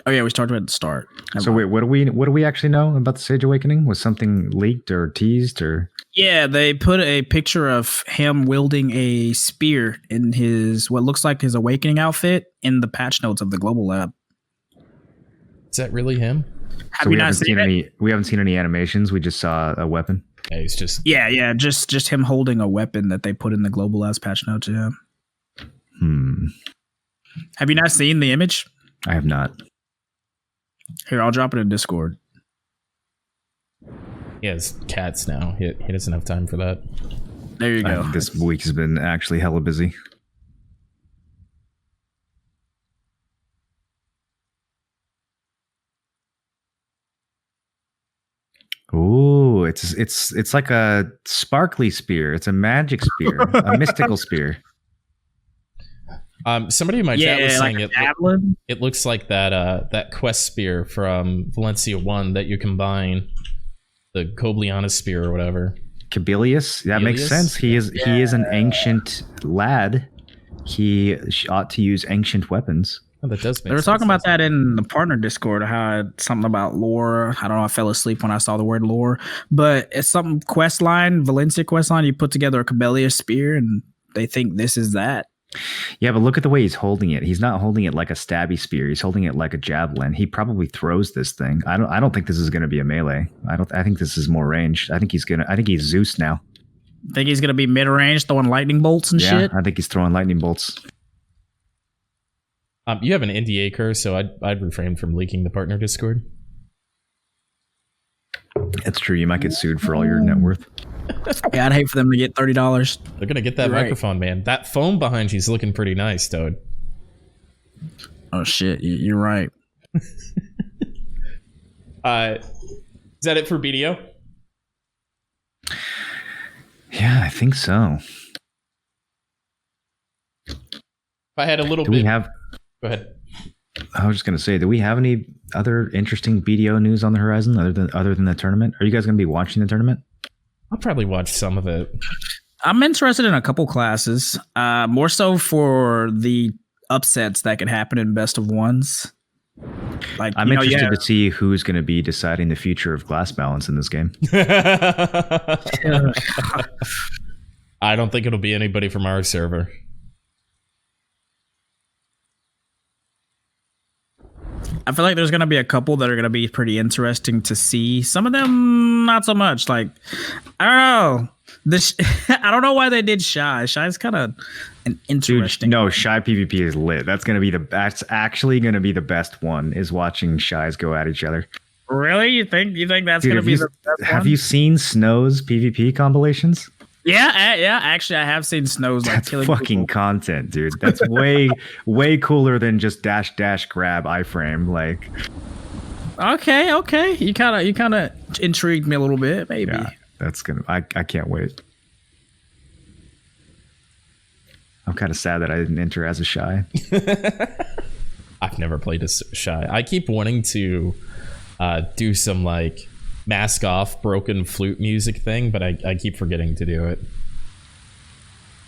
Oh yeah, we talked about it at the start. So wait, what do we actually know about the Sage Awakening? Was something leaked or teased or? Yeah, they put a picture of him wielding a spear in his what looks like his awakening outfit in the patch notes of the Global Lab. Is that really him? Have you not seen it? We haven't seen any animations. We just saw a weapon. Yeah, he's just Yeah, just him holding a weapon that they put in the Global Labs patch notes. Yeah. Have you not seen the image? I have not. Here, I'll drop it in Discord. he has cats now. He doesn't have time for that. There you go. This week has been actually hella busy. Ooh, it's like a sparkly spear. It's a magic spear, a mystical spear. Somebody in my chat was saying like a javelin. it looks like that quest spear from Valencia 1 that you combine the Kobliana spear or whatever. Cabilius, that makes Cabilius? sense. He is an ancient lad. He ought to use ancient weapons. Oh, that does make They were sense. talking about that in the partner Discord. How something about lore. I don't know. I fell asleep when I saw the word lore, but it's some quest line, Valencia quest line. You put together a Cabilius spear, and they think this is that. Yeah, but look at the way he's holding it. He's not holding it like a stabby spear. He's holding it like a javelin. He probably throws this thing. I don't think this is going to be a melee. I think this is more ranged. I think he's Zeus now. Think he's gonna be mid range, throwing lightning bolts and Yeah, shit. I think he's throwing lightning bolts. You have an NDA curse, so I'd refrain from leaking the partner Discord. It's true. You might get sued for all your net worth. Yeah, I'd hate for them to get $30. They're gonna get that You're right. microphone, man. That foam behind you's looking pretty nice, Toad. Oh shit, you're right. Is that it for BDO? Yeah, I think so. If I had a little Do bit. we have? Go ahead. I was just gonna say, do we have any other interesting BDO news on the horizon other than the tournament? Are you guys gonna be watching the tournament? I'll probably watch some of it. I'm interested in a couple classes, more so for the upsets that could happen in best of ones. Like I'm interested to see who's going to be deciding the future of glass balance in this game. I don't think it'll be anybody from our server. I feel like there's going to be a couple that are going to be pretty interesting to see. Some of them, not so much. Like, I don't know. I don't know why they did Shy. Shy's kind of an interesting. Dude, no, Shy PvP is lit. That's actually gonna be the best one. Is watching Shies go at each other. Really? You think that's gonna be the best Have one? you seen Snow's PvP compilations? Yeah. Actually, I have seen Snow's like That's killing fucking people. content, dude. That's way cooler than just dash grab iframe. Like, Okay. You kind of intrigued me a little bit. Maybe. yeah, that's gonna. I can't wait. I'm kind of sad that I didn't enter as a Shy. I've never played a Shy. I keep wanting to do some like mask off broken flute music thing, but I keep forgetting to do it.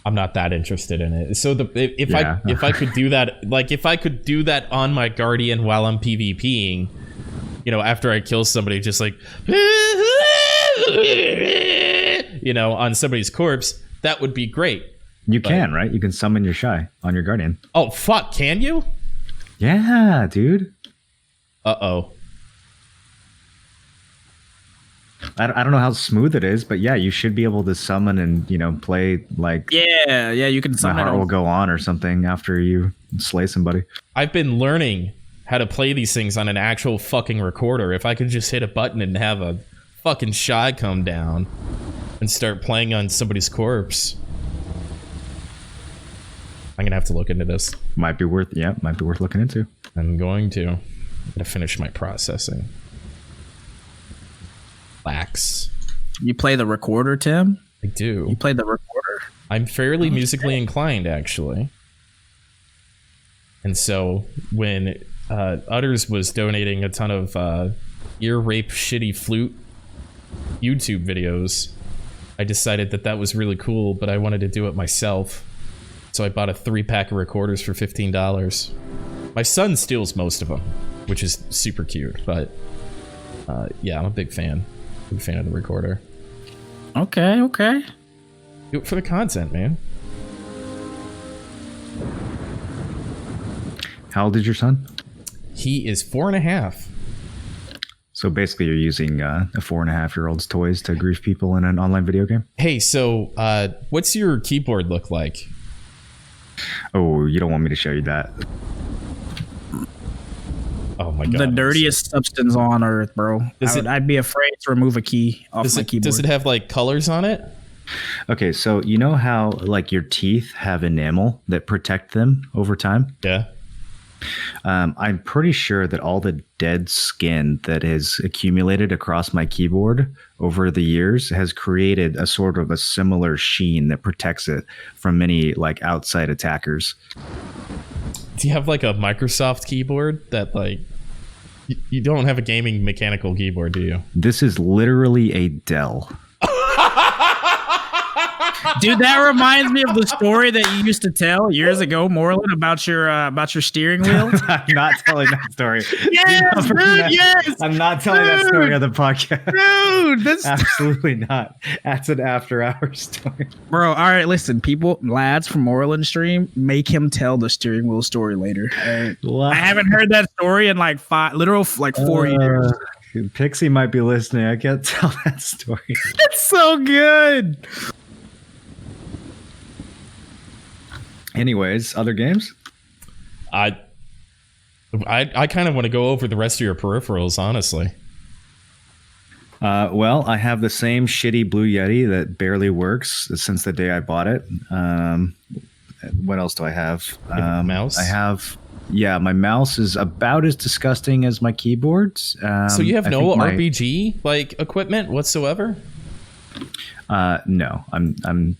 I'm not that interested in it. So if I could do that, like if I could do that on my Guardian while I'm PvPing, you know, after I kill somebody, just like you know, on somebody's corpse, that would be great. You can, right? You can summon your Shy on your Guardian. Oh fuck, can you? Yeah, dude. Uh-oh. I don't know how smooth it is, but yeah, you should be able to summon and, you know, play like Yeah, you can My summon Heart it. Will Go On or something after you slay somebody. I've been learning how to play these things on an actual fucking recorder. If I could just hit a button and have a fucking Shy come down and start playing on somebody's corpse. I'm gonna have to look into this. Might be worth looking into. I'm going to. I'm gonna finish my processing. Lax. You play the recorder, Tim? I do. You play the recorder. I'm fairly musically inclined, actually. And so when Utters was donating a ton of ear rape shitty flute YouTube videos, I decided that was really cool, but I wanted to do it myself. So I bought a 3-pack of recorders for $15. My son steals most of them, which is super cute, but yeah, I'm a big fan. Big fan of the recorder. Okay. Do it for the content, man. How old is your son? He is 4.5. So basically, you're using a 4.5-year-old's toys to grief people in an online video game. Hey, so what's your keyboard look like? Oh, you don't want me to show you that. Oh my god. The dirtiest substance on earth, bro. I'd be afraid to remove a key off my keyboard. Does it have like colors on it? Okay, so you know how like your teeth have enamel that protect them over time? Yeah. I'm pretty sure that all the dead skin that has accumulated across my keyboard over the years has created a sort of a similar sheen that protects it from any like outside attackers. Do you have like a Microsoft keyboard that like you don't have a gaming mechanical keyboard, do you? This is literally a Dell. Dude, that reminds me of the story that you used to tell years ago, Moreland, about your steering wheel. I'm not telling that story. Yes, dude, yes. I'm not telling that story on the podcast. Dude, that's Absolutely not. That's an after-hours story. bro. All right, listen, people, lads from Moreland stream, make him tell the steering wheel story later. All right? I haven't heard that story in like 4 years. Pixie might be listening. I can't tell that story. It's so good. Anyways, other games? I kind of want to go over the rest of your peripherals, honestly. Well, I have the same shitty Blue Yeti that barely works since the day I bought it. What else do I have? Mouse? I have Yeah, my mouse is about as disgusting as my keyboard. So you have I no think my- RPG like equipment whatsoever? No, I'm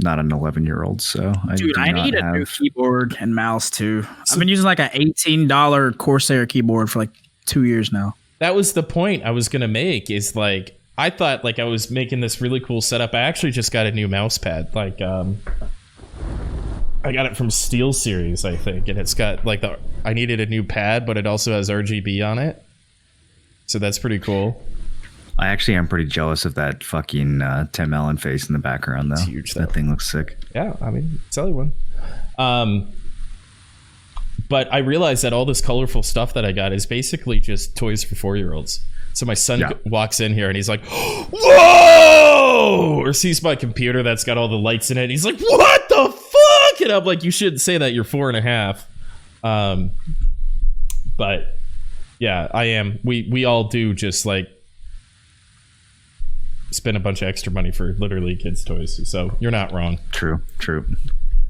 not an 11-year-old, so Dude, do I not need a new have. keyboard and mouse too. I've been using like a $18 Corsair keyboard for like 2 years now. That was the point I was gonna make. Is like I thought like I was making this really cool setup. I actually just got a new mouse pad. Like I got it from Steel Series, I think, and it's got like I needed a new pad, but it also has RGB on it. So that's pretty cool. I actually am pretty jealous of that fucking Tim Allen face in the background, though. It's huge, though. That thing looks sick. Yeah, I mean, sell you one. But I realized that all this colorful stuff that I got is basically just toys for 4-year-olds. So my son walks in here and he's like, "Whoa!" Or sees my computer that's got all the lights in it. And he's like, "What the fuck?" And I'm like, "You shouldn't say that. You're 4.5." But yeah, I am. We all do just like spend a bunch of extra money for literally kids' toys. So you're not wrong. True.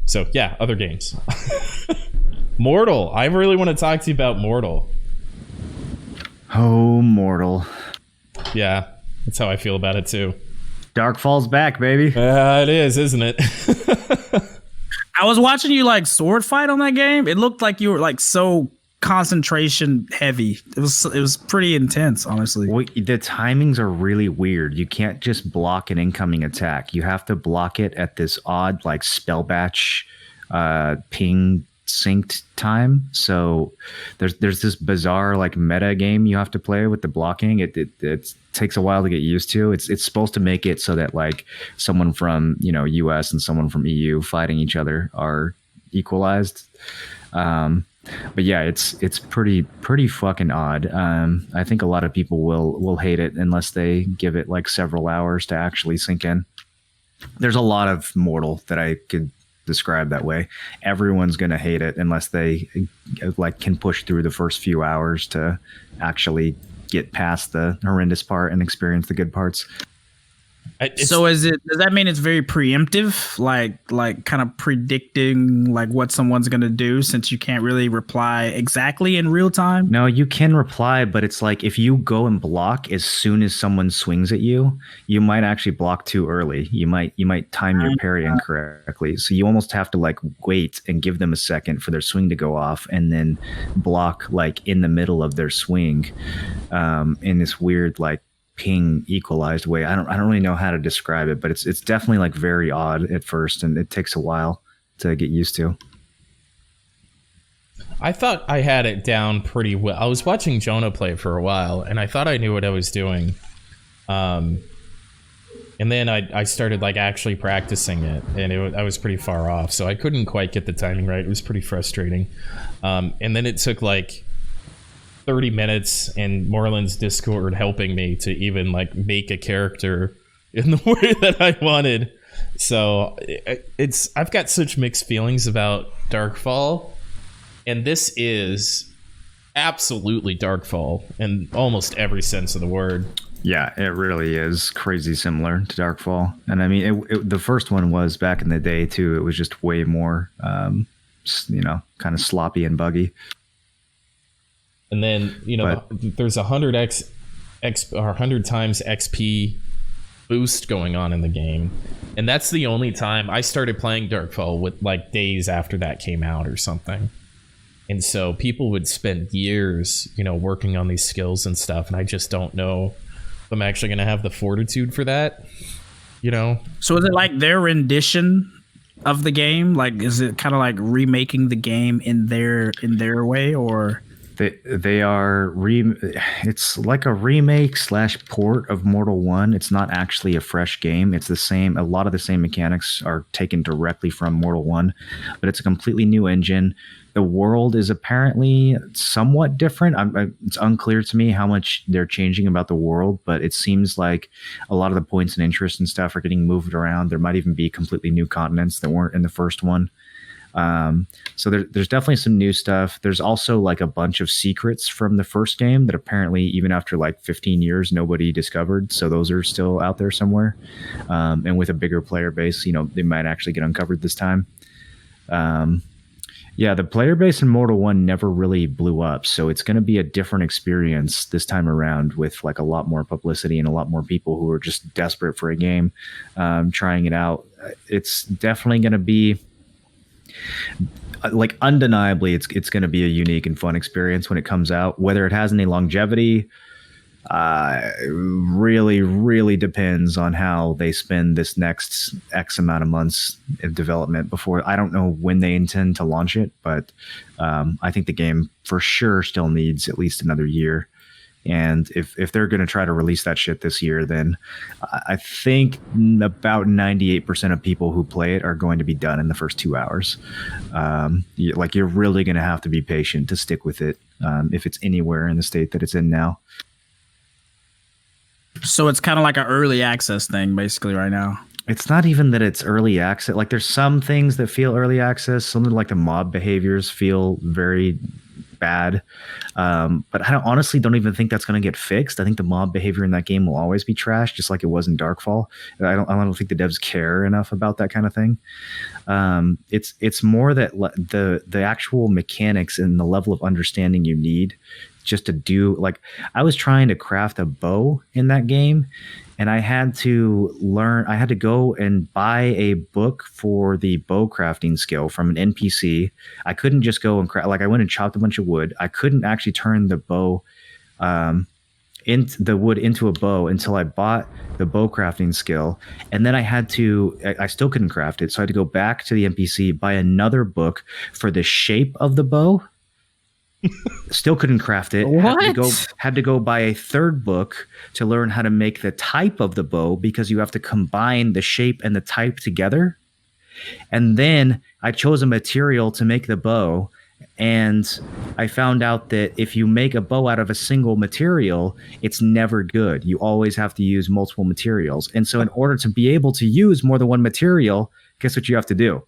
So yeah, other games. Mortal. I really want to talk to you about Mortal. Oh, Mortal. Yeah, that's how I feel about it too. Darkfall's back, baby. It is, isn't it? I was watching you like sword fight on that game. It looked like you were like so concentration heavy. It was pretty intense, honestly. Well, the timings are really weird. You can't just block an incoming attack. You have to block it at this odd like spell batch ping synced time. So there's this bizarre like meta game you have to play with the blocking. It takes a while to get used to. It's supposed to make it so that like someone from US and someone from EU fighting each other are equalized. But yeah, it's pretty fucking odd. I think a lot of people will hate it unless they give it like several hours to actually sink in. There's a lot of Mortal that I could describe that way. Everyone's gonna hate it unless they like can push through the first few hours to actually get past the horrendous part and experience the good parts. So does that mean it's very preemptive, like kind of predicting like what someone's going to do, since you can't really reply exactly in real time? No, you can reply, but it's like if you go and block as soon as someone swings at you, you might actually block too early. You might time your parry incorrectly. So you almost have to like wait and give them a second for their swing to go off and then block like in the middle of their swing in this weird like ping equalized way. I don't really know how to describe it, but it's definitely like very odd at first, and it takes a while to get used to. I thought I had it down pretty well. I was watching Jonah play for a while, and I thought I knew what I was doing. And then I started like actually practicing it, and I was pretty far off, so I couldn't quite get the timing right. It was pretty frustrating. And then it took like 30 minutes and Moreland's Discord helping me to even like make a character in the way that I wanted. So I've got such mixed feelings about Darkfall, and this is absolutely Darkfall in almost every sense of the word. Yeah, it really is crazy similar to Darkfall. And I mean, the first one was back in the day too. It was just way more, kind of sloppy and buggy. And then, there's 100x or 100 times XP boost going on in the game. And that's the only time I started playing Darkfall with like days after that came out or something. And so people would spend years, working on these skills and stuff. And I just don't know if I'm actually going to have the fortitude for that, So is it like their rendition of the game? Like, is it kind of like remaking the game in their way, or... They are it's like a remake / port of Mortal 1. It's not actually a fresh game. It's the same. A lot of the same mechanics are taken directly from Mortal 1, but it's a completely new engine. The world is apparently somewhat different. It's unclear to me how much they're changing about the world, but it seems like a lot of the points and interest and stuff are getting moved around. There might even be completely new continents that weren't in the first one. So there's definitely some new stuff. There's also like a bunch of secrets from the first game that apparently even after like 15 years nobody discovered, so those are still out there somewhere, and with a bigger player base, they might actually get uncovered this time. Yeah, the player base in Mortal 1 never really blew up, so it's going to be a different experience this time around with like a lot more publicity and a lot more people who are just desperate for a game, trying it out. It's definitely going to be like undeniably it's going to be a unique and fun experience when it comes out. Whether it has any longevity really depends on how they spend this next X amount of months of development before. I don't know when they intend to launch it, but I think the game for sure still needs at least another year. And if they're going to try to release that shit this year, then I think about 98% of people who play it are going to be done in the first 2 hours. You're really going to have to be patient to stick with it if it's anywhere in the state that it's in now. So it's kind of like an early access thing, basically, right now. It's not even that it's early access. Like there's some things that feel early access. Something like the mob behaviors feel very bad. But I honestly don't even think that's going to get fixed. I think the mob behavior in that game will always be trash, just like it was in Darkfall. I don't think the devs care enough about that kind of thing. It's more that the actual mechanics and the level of understanding you need just to do, like, I was trying to craft a bow in that game, and I had to go and buy a book for the bow crafting skill from an NPC. I couldn't just go and craft, like I went and chopped a bunch of wood. I couldn't actually turn the bow into the wood into a bow until I bought the bow crafting skill. And then I still couldn't craft it. So I had to go back to the NPC, buy another book for the shape of the bow. Still couldn't craft it. What? Had to go buy a third book to learn how to make the type of the bow, because you have to combine the shape and the type together. And then I chose a material to make the bow, and I found out that if you make a bow out of a single material, it's never good. You always have to use multiple materials. And so in order to be able to use more than one material, guess what you have to do?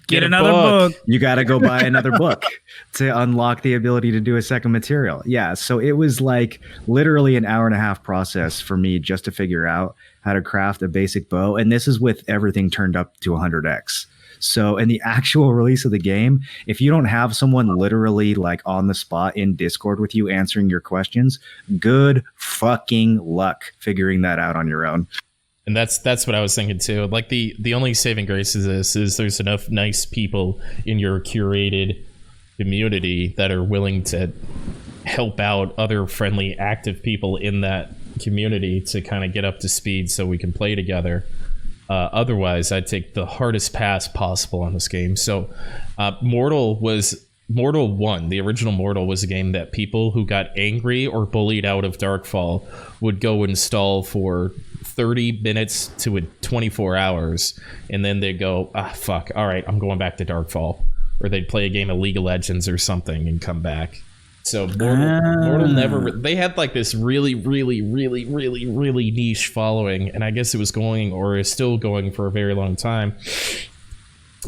Get another book. You got to go buy another book to unlock the ability to do a second material. Yeah. So it was like literally an hour and a half process for me just to figure out how to craft a basic bow. And this is with everything turned up to 100x. So in the actual release of the game, if you don't have someone literally like on the spot in Discord with you answering your questions, good fucking luck figuring that out on your own. And that's what I was thinking too. Like the only saving grace of this is there's enough nice people in your curated community that are willing to help out other friendly, active people in that community to kind of get up to speed so we can play together. Otherwise, I'd take the hardest pass possible on this game. So Mortal 1, the original Mortal, was a game that people who got angry or bullied out of Darkfall would go install for 30 minutes to 24 hours, and then they'd go, fuck, all right, I'm going back to Darkfall. Or they'd play a game of League of Legends or something and come back. So Mortal never... They had like this really niche following, and I guess it was going, or is still going, for a very long time.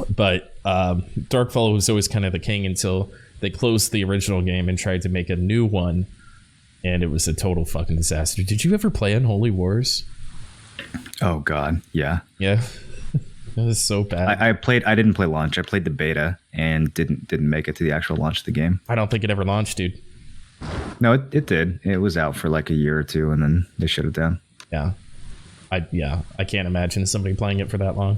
But Darkfall was always kind of the king until they closed the original game and tried to make a new one, and it was a total fucking disaster. Did you ever play Unholy Wars? Oh God, yeah. Yeah. That was so bad. I didn't play launch. I played the beta and didn't make it to the actual launch of the game. I don't think it ever launched, dude. No, it did. It was out for like a year or two, and then they shut it down. Yeah. I can't imagine somebody playing it for that long.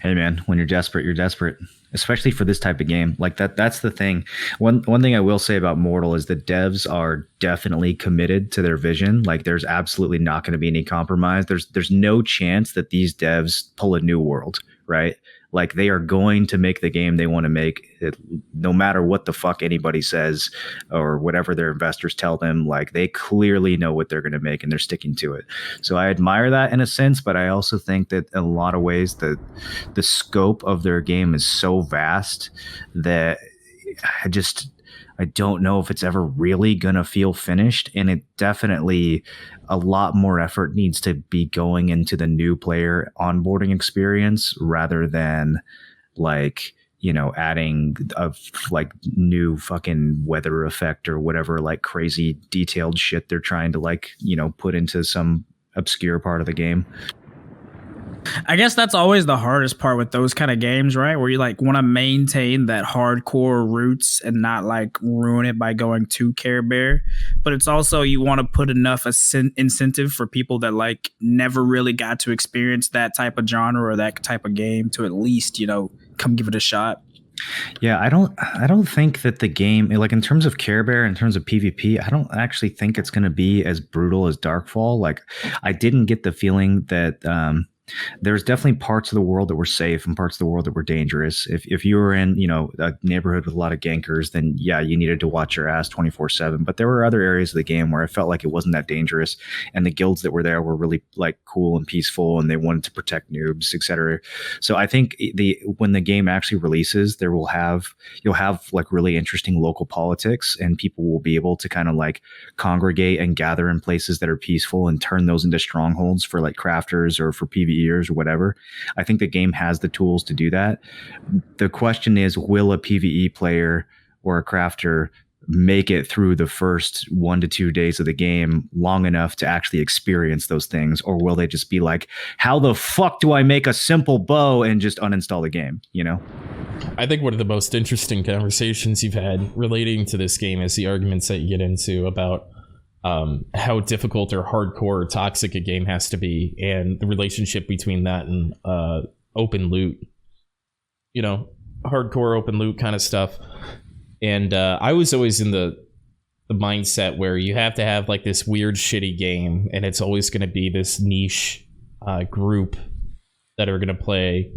Hey man, when you're desperate, especially for this type of game. Like that's the thing. One thing I will say about Mortal is the devs are definitely committed to their vision. Like there's absolutely not going to be any compromise. There's no chance that these devs pull a New World, right? Like they are going to make the game they want to make, no matter what the fuck anybody says or whatever their investors tell them. Like they clearly know what they're going to make and they're sticking to it. So I admire that in a sense, but I also think that in a lot of ways the scope of their game is so vast that I don't know if it's ever really going to feel finished. And it definitely, a lot more effort needs to be going into the new player onboarding experience rather than like, you know, adding a like new fucking weather effect or whatever, like crazy detailed shit they're trying to like, you know, put into some obscure part of the game. I guess that's always the hardest part with those kind of games, right? Where you like want to maintain that hardcore roots and not like ruin it by going too Care Bear. But it's also you want to put enough incentive for people that like never really got to experience that type of genre or that type of game to at least, come give it a shot. Yeah, I don't think that the game, like in terms of Care Bear, in terms of PvP, I don't actually think it's going to be as brutal as Darkfall. Like, I didn't get the feeling that there's definitely parts of the world that were safe and parts of the world that were dangerous. If you were in, a neighborhood with a lot of gankers, then yeah, you needed to watch your ass 24/7. But there were other areas of the game where I felt like it wasn't that dangerous, and the guilds that were there were really like cool and peaceful, and they wanted to protect noobs, etc. So I think when the game actually releases, you'll have like really interesting local politics, and people will be able to kind of like congregate and gather in places that are peaceful and turn those into strongholds for like crafters or for PvEers or whatever. I think the game has the tools to do that. The question is, will a PvE player or a crafter make it through the first 1 to 2 days of the game long enough to actually experience those things? Or will they just be like, how the fuck do I make a simple bow, and just uninstall the game, I think one of the most interesting conversations you've had relating to this game is the arguments that you get into about how difficult or hardcore or toxic a game has to be, and the relationship between that and open loot, hardcore open loot kind of stuff. And I was always in the mindset where you have to have like this weird shitty game, and it's always going to be this niche group that are going to play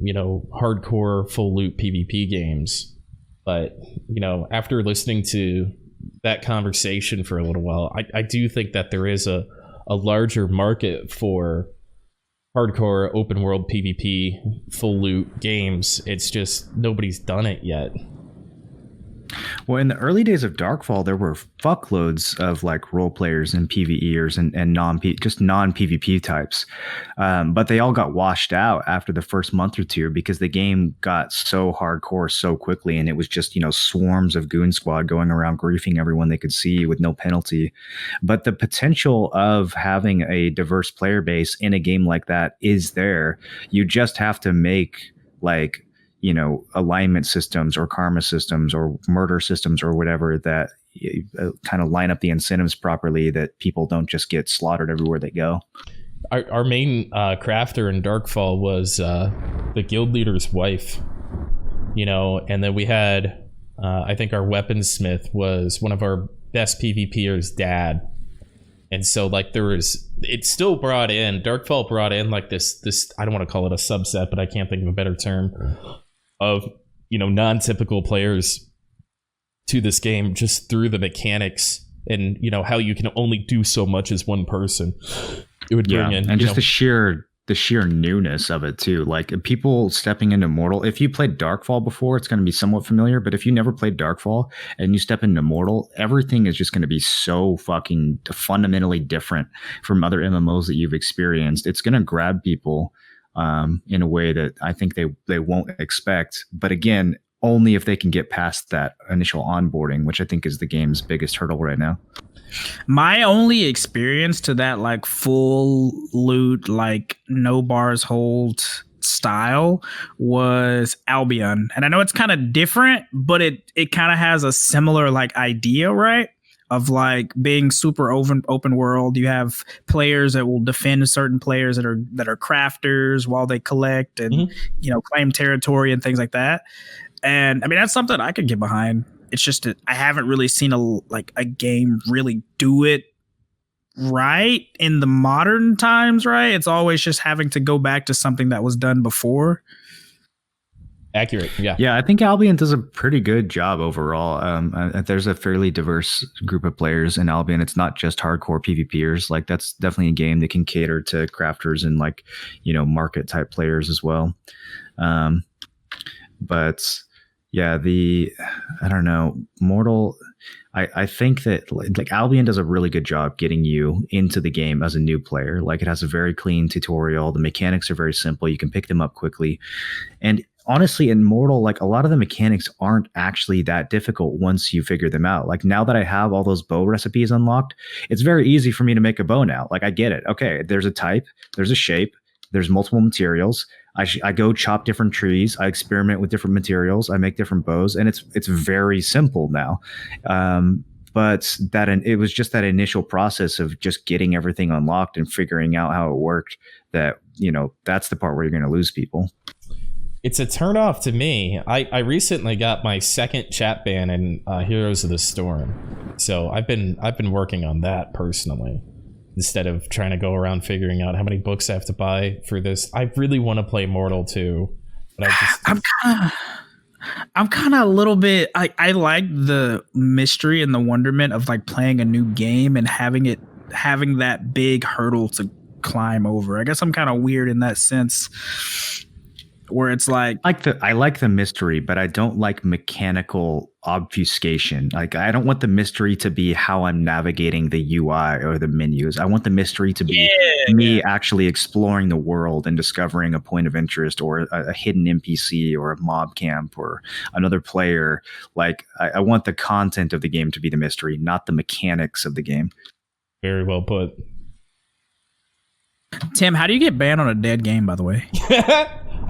hardcore full loot PvP games. But after listening to that conversation for a little while, I do think that there is a larger market for hardcore open world PvP full loot games. It's just nobody's done it yet. Well, in the early days of Darkfall, there were fuckloads of like role players and PvEers and non PvP types, but they all got washed out after the first month or two because the game got so hardcore so quickly, and it was just swarms of goon squad going around griefing everyone they could see with no penalty. But the potential of having a diverse player base in a game like that is there. You just have to make like alignment systems or karma systems or murder systems or whatever that kind of line up the incentives properly, that people don't just get slaughtered everywhere they go. Our main crafter in Darkfall was the guild leader's wife, and then we had I think our weaponsmith was one of our best PvPers' dad. And so like it still brought in, Darkfall brought in like this I don't want to call it a subset, but I can't think of a better term, of non-typical players to this game just through the mechanics and how you can only do so much as one person. It would bring in and just the sheer newness of it too. Like people stepping into Mortal, if you played Darkfall before, it's going to be somewhat familiar, but if you never played Darkfall and you step into Mortal, everything is just going to be so fucking fundamentally different from other MMOs that you've experienced. It's going to grab people in a way that I think they won't expect. But again, only if they can get past that initial onboarding, which I think is the game's biggest hurdle right now. My only experience to that like full loot, like no bars hold style was Albion. And I know it's kind of different, but it kind of has a similar like idea, right? Of like being super open world. You have players that will defend certain players that are crafters while they collect and claim territory and things like that. And I mean that's something I could get behind. It's just that I haven't really seen a game really do it right in the modern times, right? It's always just having to go back to something that was done before. Accurate, yeah. Yeah, I think Albion does a pretty good job overall. There's a fairly diverse group of players in Albion. It's not just hardcore PvPers. Like that's definitely a game that can cater to crafters and like, market type players as well. But yeah, I don't know, Mortal, I think that like Albion does a really good job getting you into the game as a new player. Like it has a very clean tutorial. The mechanics are very simple. You can pick them up quickly. And honestly, in Mortal, like a lot of the mechanics aren't actually that difficult once you figure them out. Like now that I have all those bow recipes unlocked, it's very easy for me to make a bow now. Like I get it. Okay, there's a type, there's a shape, There's multiple materials. I go chop different trees. I experiment with different materials. I make different bows, and it's very simple now. But it was just that initial process of just getting everything unlocked and figuring out how it worked. That that's the part where you're going to lose people. It's a turnoff to me. I recently got my second chat ban in Heroes of the Storm, so I've been working on that personally instead of trying to go around figuring out how many books I have to buy for this. I really want to play Mortal 2, but I'm kind of a little bit. I like the mystery and the wonderment of like playing a new game and having that big hurdle to climb over. I guess I'm kind of weird in that sense, where it's like I like the mystery, but I don't like mechanical obfuscation. Like, I don't want the mystery to be how I'm navigating the UI or the menus. I want the mystery to be me actually exploring the world and discovering a point of interest or a hidden NPC or a mob camp or another player. Like, I want the content of the game to be the mystery, not the mechanics of the game. Very well put. Tim, how do you get banned on a dead game, by the way?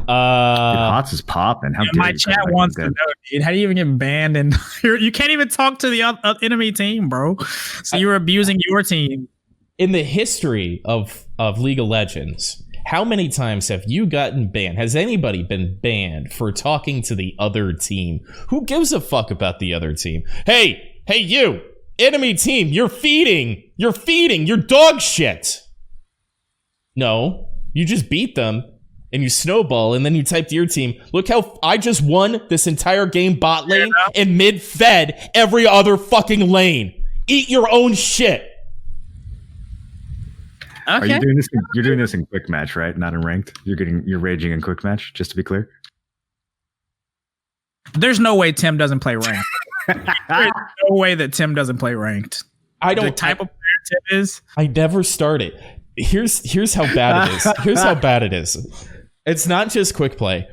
Hots is popping. My chat wants to know, dude. How do you even get banned? And you can't even talk to the enemy team, bro. So you're abusing your team. In the history of League of Legends, how many times have you gotten banned? Has anybody been banned for talking to the other team? Who gives a fuck about the other team? Hey, you, enemy team, you're feeding, you're dog shit. No, you just beat them. And you snowball, and then you type to your team, look how I just won this entire game bot lane and mid-fed every other fucking lane. Eat your own shit. Okay. Are you doing this? You're doing this in quick match, right? Not in ranked. You're raging in quick match, just to be clear. There's no way Tim doesn't play ranked. There's no way that Tim doesn't play ranked. I don't. The type of player Tim is. I never started. Here's how bad it is. Here's how bad it is. It's not just quick play.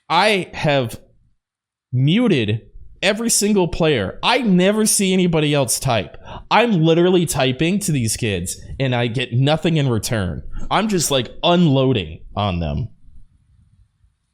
I have muted every single player. I never see anybody else type. I'm literally typing to these kids, and I get nothing in return. I'm just like unloading on them.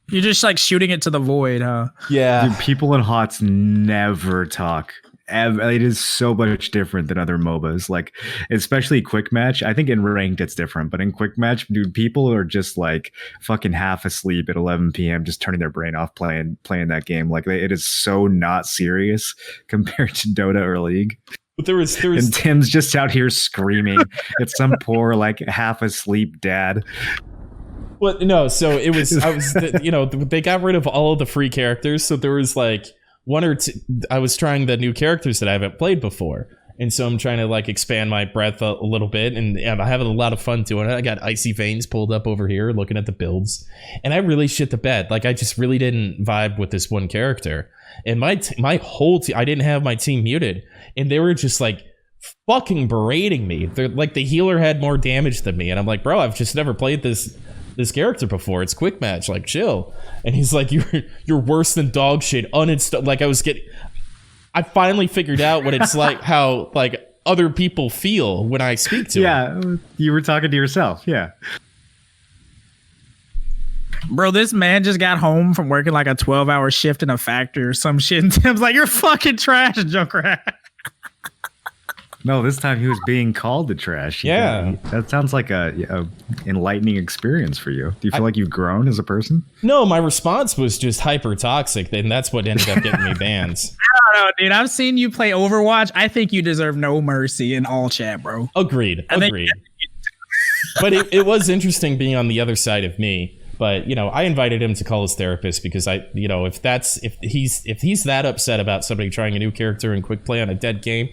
You're just like shooting it to the void, huh? Yeah. Dude, people in HOTS never talk. It is so much different than other MOBAs, like especially quick match. I think in ranked it's different, but in quick match, dude, people are just like fucking half asleep at 11 p.m. just turning their brain off playing that game. Like, it is so not serious compared to Dota or League. But there was and Tim's just out here screaming at some poor like half asleep dad. Well, no, so it was they got rid of all of the free characters, so there was like one or two. I was trying the new characters that I haven't played before, and so I'm trying to like expand my breadth a little bit, and I'm having a lot of fun doing it. I got Icy Veins pulled up over here, looking at the builds, and I really shit the bed. Like, I just really didn't vibe with this one character, and my whole team. I didn't have my team muted, and they were just like fucking berating me. They're like, the healer had more damage than me, and I'm like, bro, I've just never played this character before. It's quick match, like, chill. And he's like, you're worse than dog shit. Uninstall. Like, I finally figured out what it's like, how like other people feel when I speak to them. Yeah, you were talking to yourself. Yeah. Bro, this man just got home from working like a 12-hour shift in a factory or some shit, and Tim's like, you're fucking trash, Junkrat. No, this time he was being called the trash. Yeah. That sounds like a enlightening experience for you. Do you feel like you've grown as a person? No, my response was just hyper toxic, and that's what ended up getting me banned. I don't know, dude. I've seen you play Overwatch. I think you deserve no mercy in all chat, bro. Agreed. But it was interesting being on the other side of me. But, I invited him to call his therapist because if he's that upset about somebody trying a new character in quick play on a dead game,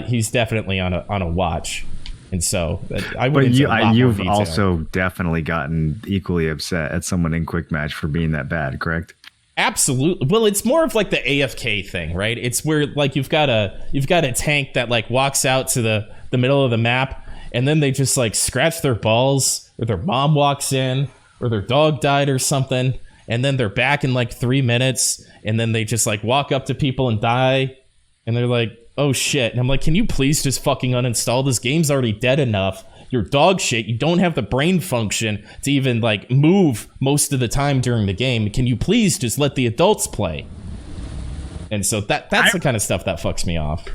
he's definitely on a watch. And so I would. But you've also definitely gotten equally upset at someone in quick match for being that bad, correct? Absolutely. Well, it's more of like the AFK thing, right? It's where like you've got a tank that like walks out to the middle of the map, and then they just like scratch their balls, or their mom walks in, or their dog died or something, and then they're back in like 3 minutes, and then they just like walk up to people and die, and they're like, oh shit. And I'm like, can you please just fucking uninstall? This game's already dead enough. you're dog shit. You don't have the brain function to even like move most of the time during the game. Can you please just let the adults play? And so that's the kind of stuff that fucks me off.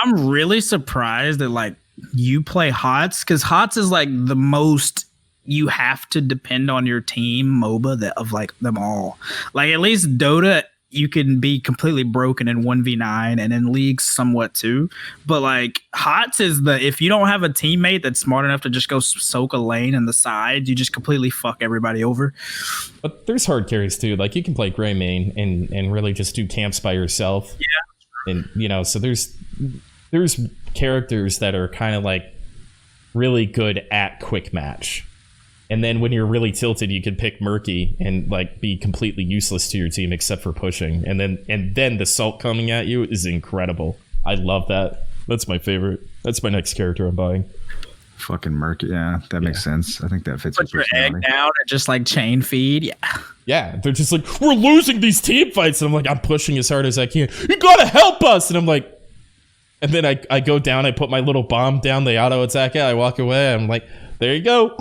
I'm really surprised that like you play HOTS, because HOTS is like the most you have to depend on your team MOBA of like them all. Like at least Dota, you can be completely broken in 1v9 and in leagues somewhat too. But like HOTS is if you don't have a teammate that's smart enough to just go soak a lane in the side, you just completely fuck everybody over. But there's hard carries too. Like you can play Grey Main and really just do camps by yourself. Yeah. And you know, so there's characters that are kind of like really good at quick match. And then when you're really tilted, you can pick Murky and like be completely useless to your team except for pushing. And then the Salt coming at you is incredible. I love that. That's my favorite. That's my next character I'm buying. Fucking Murky. Yeah, that makes sense. I think that fits Put your egg down and just like chain feed. Yeah. Yeah, they're just like, we're losing these team fights. And I'm like, I'm pushing as hard as I can. You gotta help us. And I'm like, and then I go down, I put my little bomb down, they auto attack it, I walk away. I'm like, there you go.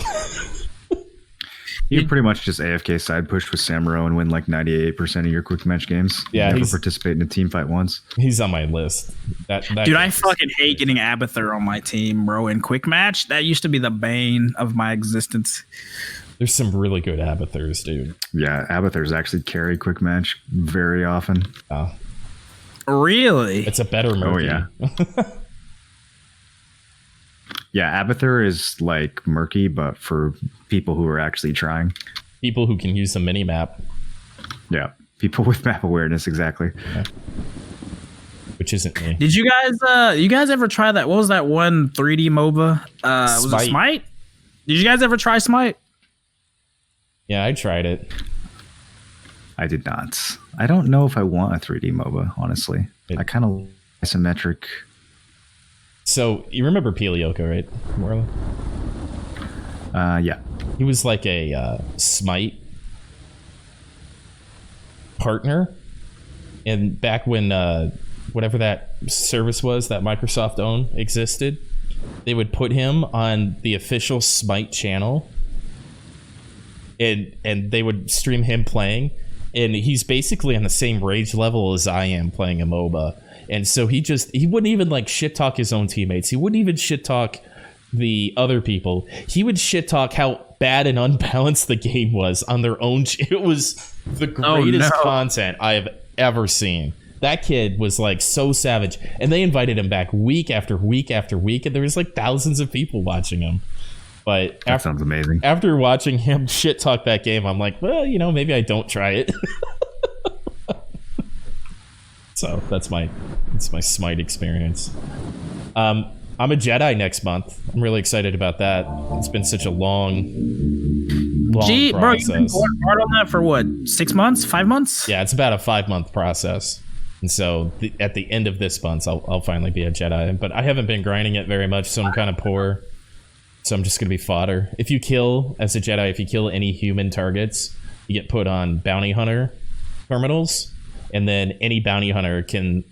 You pretty much just AFK side push with Samuro and win like 98% of your quick match games. Yeah, never participate in a team fight once. He's on my list. Dude, I fucking hate getting Abathur on my team, bro. In quick match, that used to be the bane of my existence. There's some really good Abathurs, dude. Yeah, Abathurs actually carry quick match very often. Oh. Really? It's a better Murky. Oh yeah. Yeah, Abathur is like Murky, but for people who are actually trying. People who can use the mini map. Yeah, people with map awareness, exactly. Yeah. Which isn't me. Did you guys ever try that? What was that one 3D MOBA? Was it Smite? Did you guys ever try Smite? Yeah, I tried it. I did not. I don't know if I want a 3D MOBA, honestly. I kind of isometric. So, you remember Pelioko, right, Marlon? Yeah. He was like a Smite partner. And back when whatever that service was that Microsoft owned existed, they would put him on the official Smite channel. And they would stream him playing. And he's basically on the same rage level as I am playing a MOBA. And so he wouldn't even like shit talk his own teammates. He wouldn't even shit talk the other people. He would shit talk how bad and unbalanced the game was on their own. It was the greatest content I have ever seen. That kid was like so savage. And they invited him back week after week after week. And there was like thousands of people watching him. But that sounds amazing. After watching him shit talk that game, I'm like, well, you know, maybe I don't try it. So that's my Smite experience. I'm a Jedi next month. I'm really excited about that. It's been such a long process. Bro, you've been hard on that for what, 6 months, 5 months? Yeah, it's about a 5-month process. And so at the end of this month, I'll finally be a Jedi. But I haven't been grinding it very much, so I'm kind of poor. So I'm just going to be fodder. If you kill, as a Jedi, if you kill any human targets, you get put on bounty hunter terminals. And then any bounty hunter can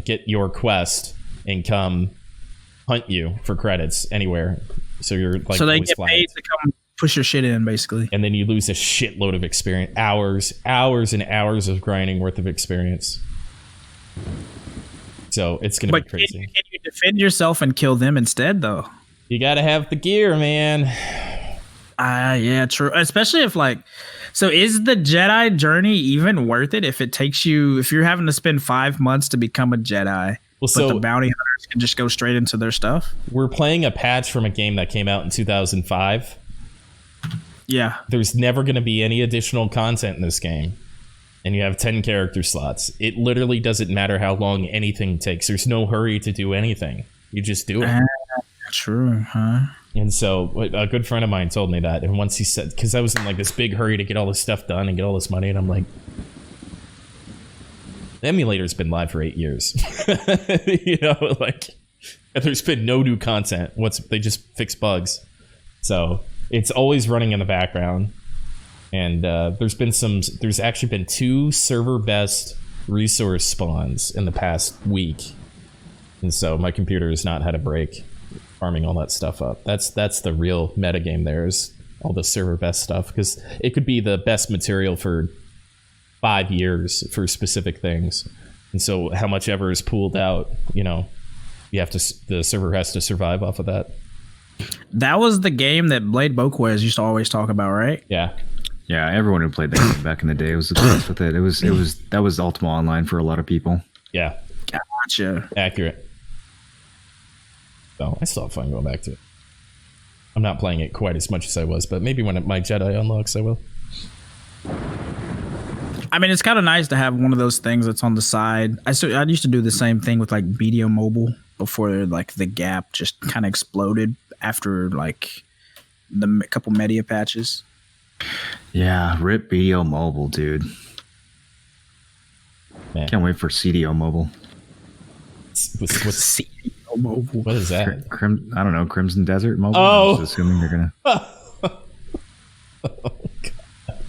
get your quest and come hunt you for credits anywhere. So you're like, so they get paid to come push your shit in, basically. And then you lose a shitload of experience, hours and hours of grinding worth of experience. So it's gonna be crazy. Can you defend yourself and kill them instead, though? You gotta have the gear, man. Yeah, true. Especially if like, so is the Jedi journey even worth it if you're having to spend 5 months to become a Jedi? Well, but the bounty hunters can just go straight into their stuff. We're playing a patch from a game that came out in 2005. Yeah. There's never going to be any additional content in this game. And you have 10 character slots. It literally doesn't matter how long anything takes. There's no hurry to do anything. You just do it. True, huh? And so a good friend of mine told me that. And once he said, because I was in like this big hurry to get all this stuff done and get all this money. And I'm like, the emulator's been live for 8 years. You know, like, there's been no new content. They just fix bugs. So it's always running in the background. And there's actually been 2 server best resource spawns in the past week. And so my computer has not had a break. farming all that stuff up. That's the real metagame there, is all the server best stuff, because it could be the best material for 5 years for specific things. And so how much ever is pooled out, you know, the server has to survive off of that. That was the game that Blade Boquez used to always talk about, right? Yeah. Yeah, everyone who played that game back in the day was obsessed with it. That was Ultima Online for a lot of people. Yeah. Gotcha. Accurate. So I still have fun going back to it. I'm not playing it quite as much as I was, but maybe when my Jedi unlocks, I will. I mean, it's kind of nice to have one of those things that's on the side. I used to do the same thing with like BDO Mobile before like the gap just kind of exploded after like the couple media patches. Yeah, rip BDO Mobile, dude. Man. Can't wait for CDO Mobile. What's CDO Mobile. What is that? I don't know, Crimson Desert Mobile. Oh. I'm just assuming they're gonna. Oh, God.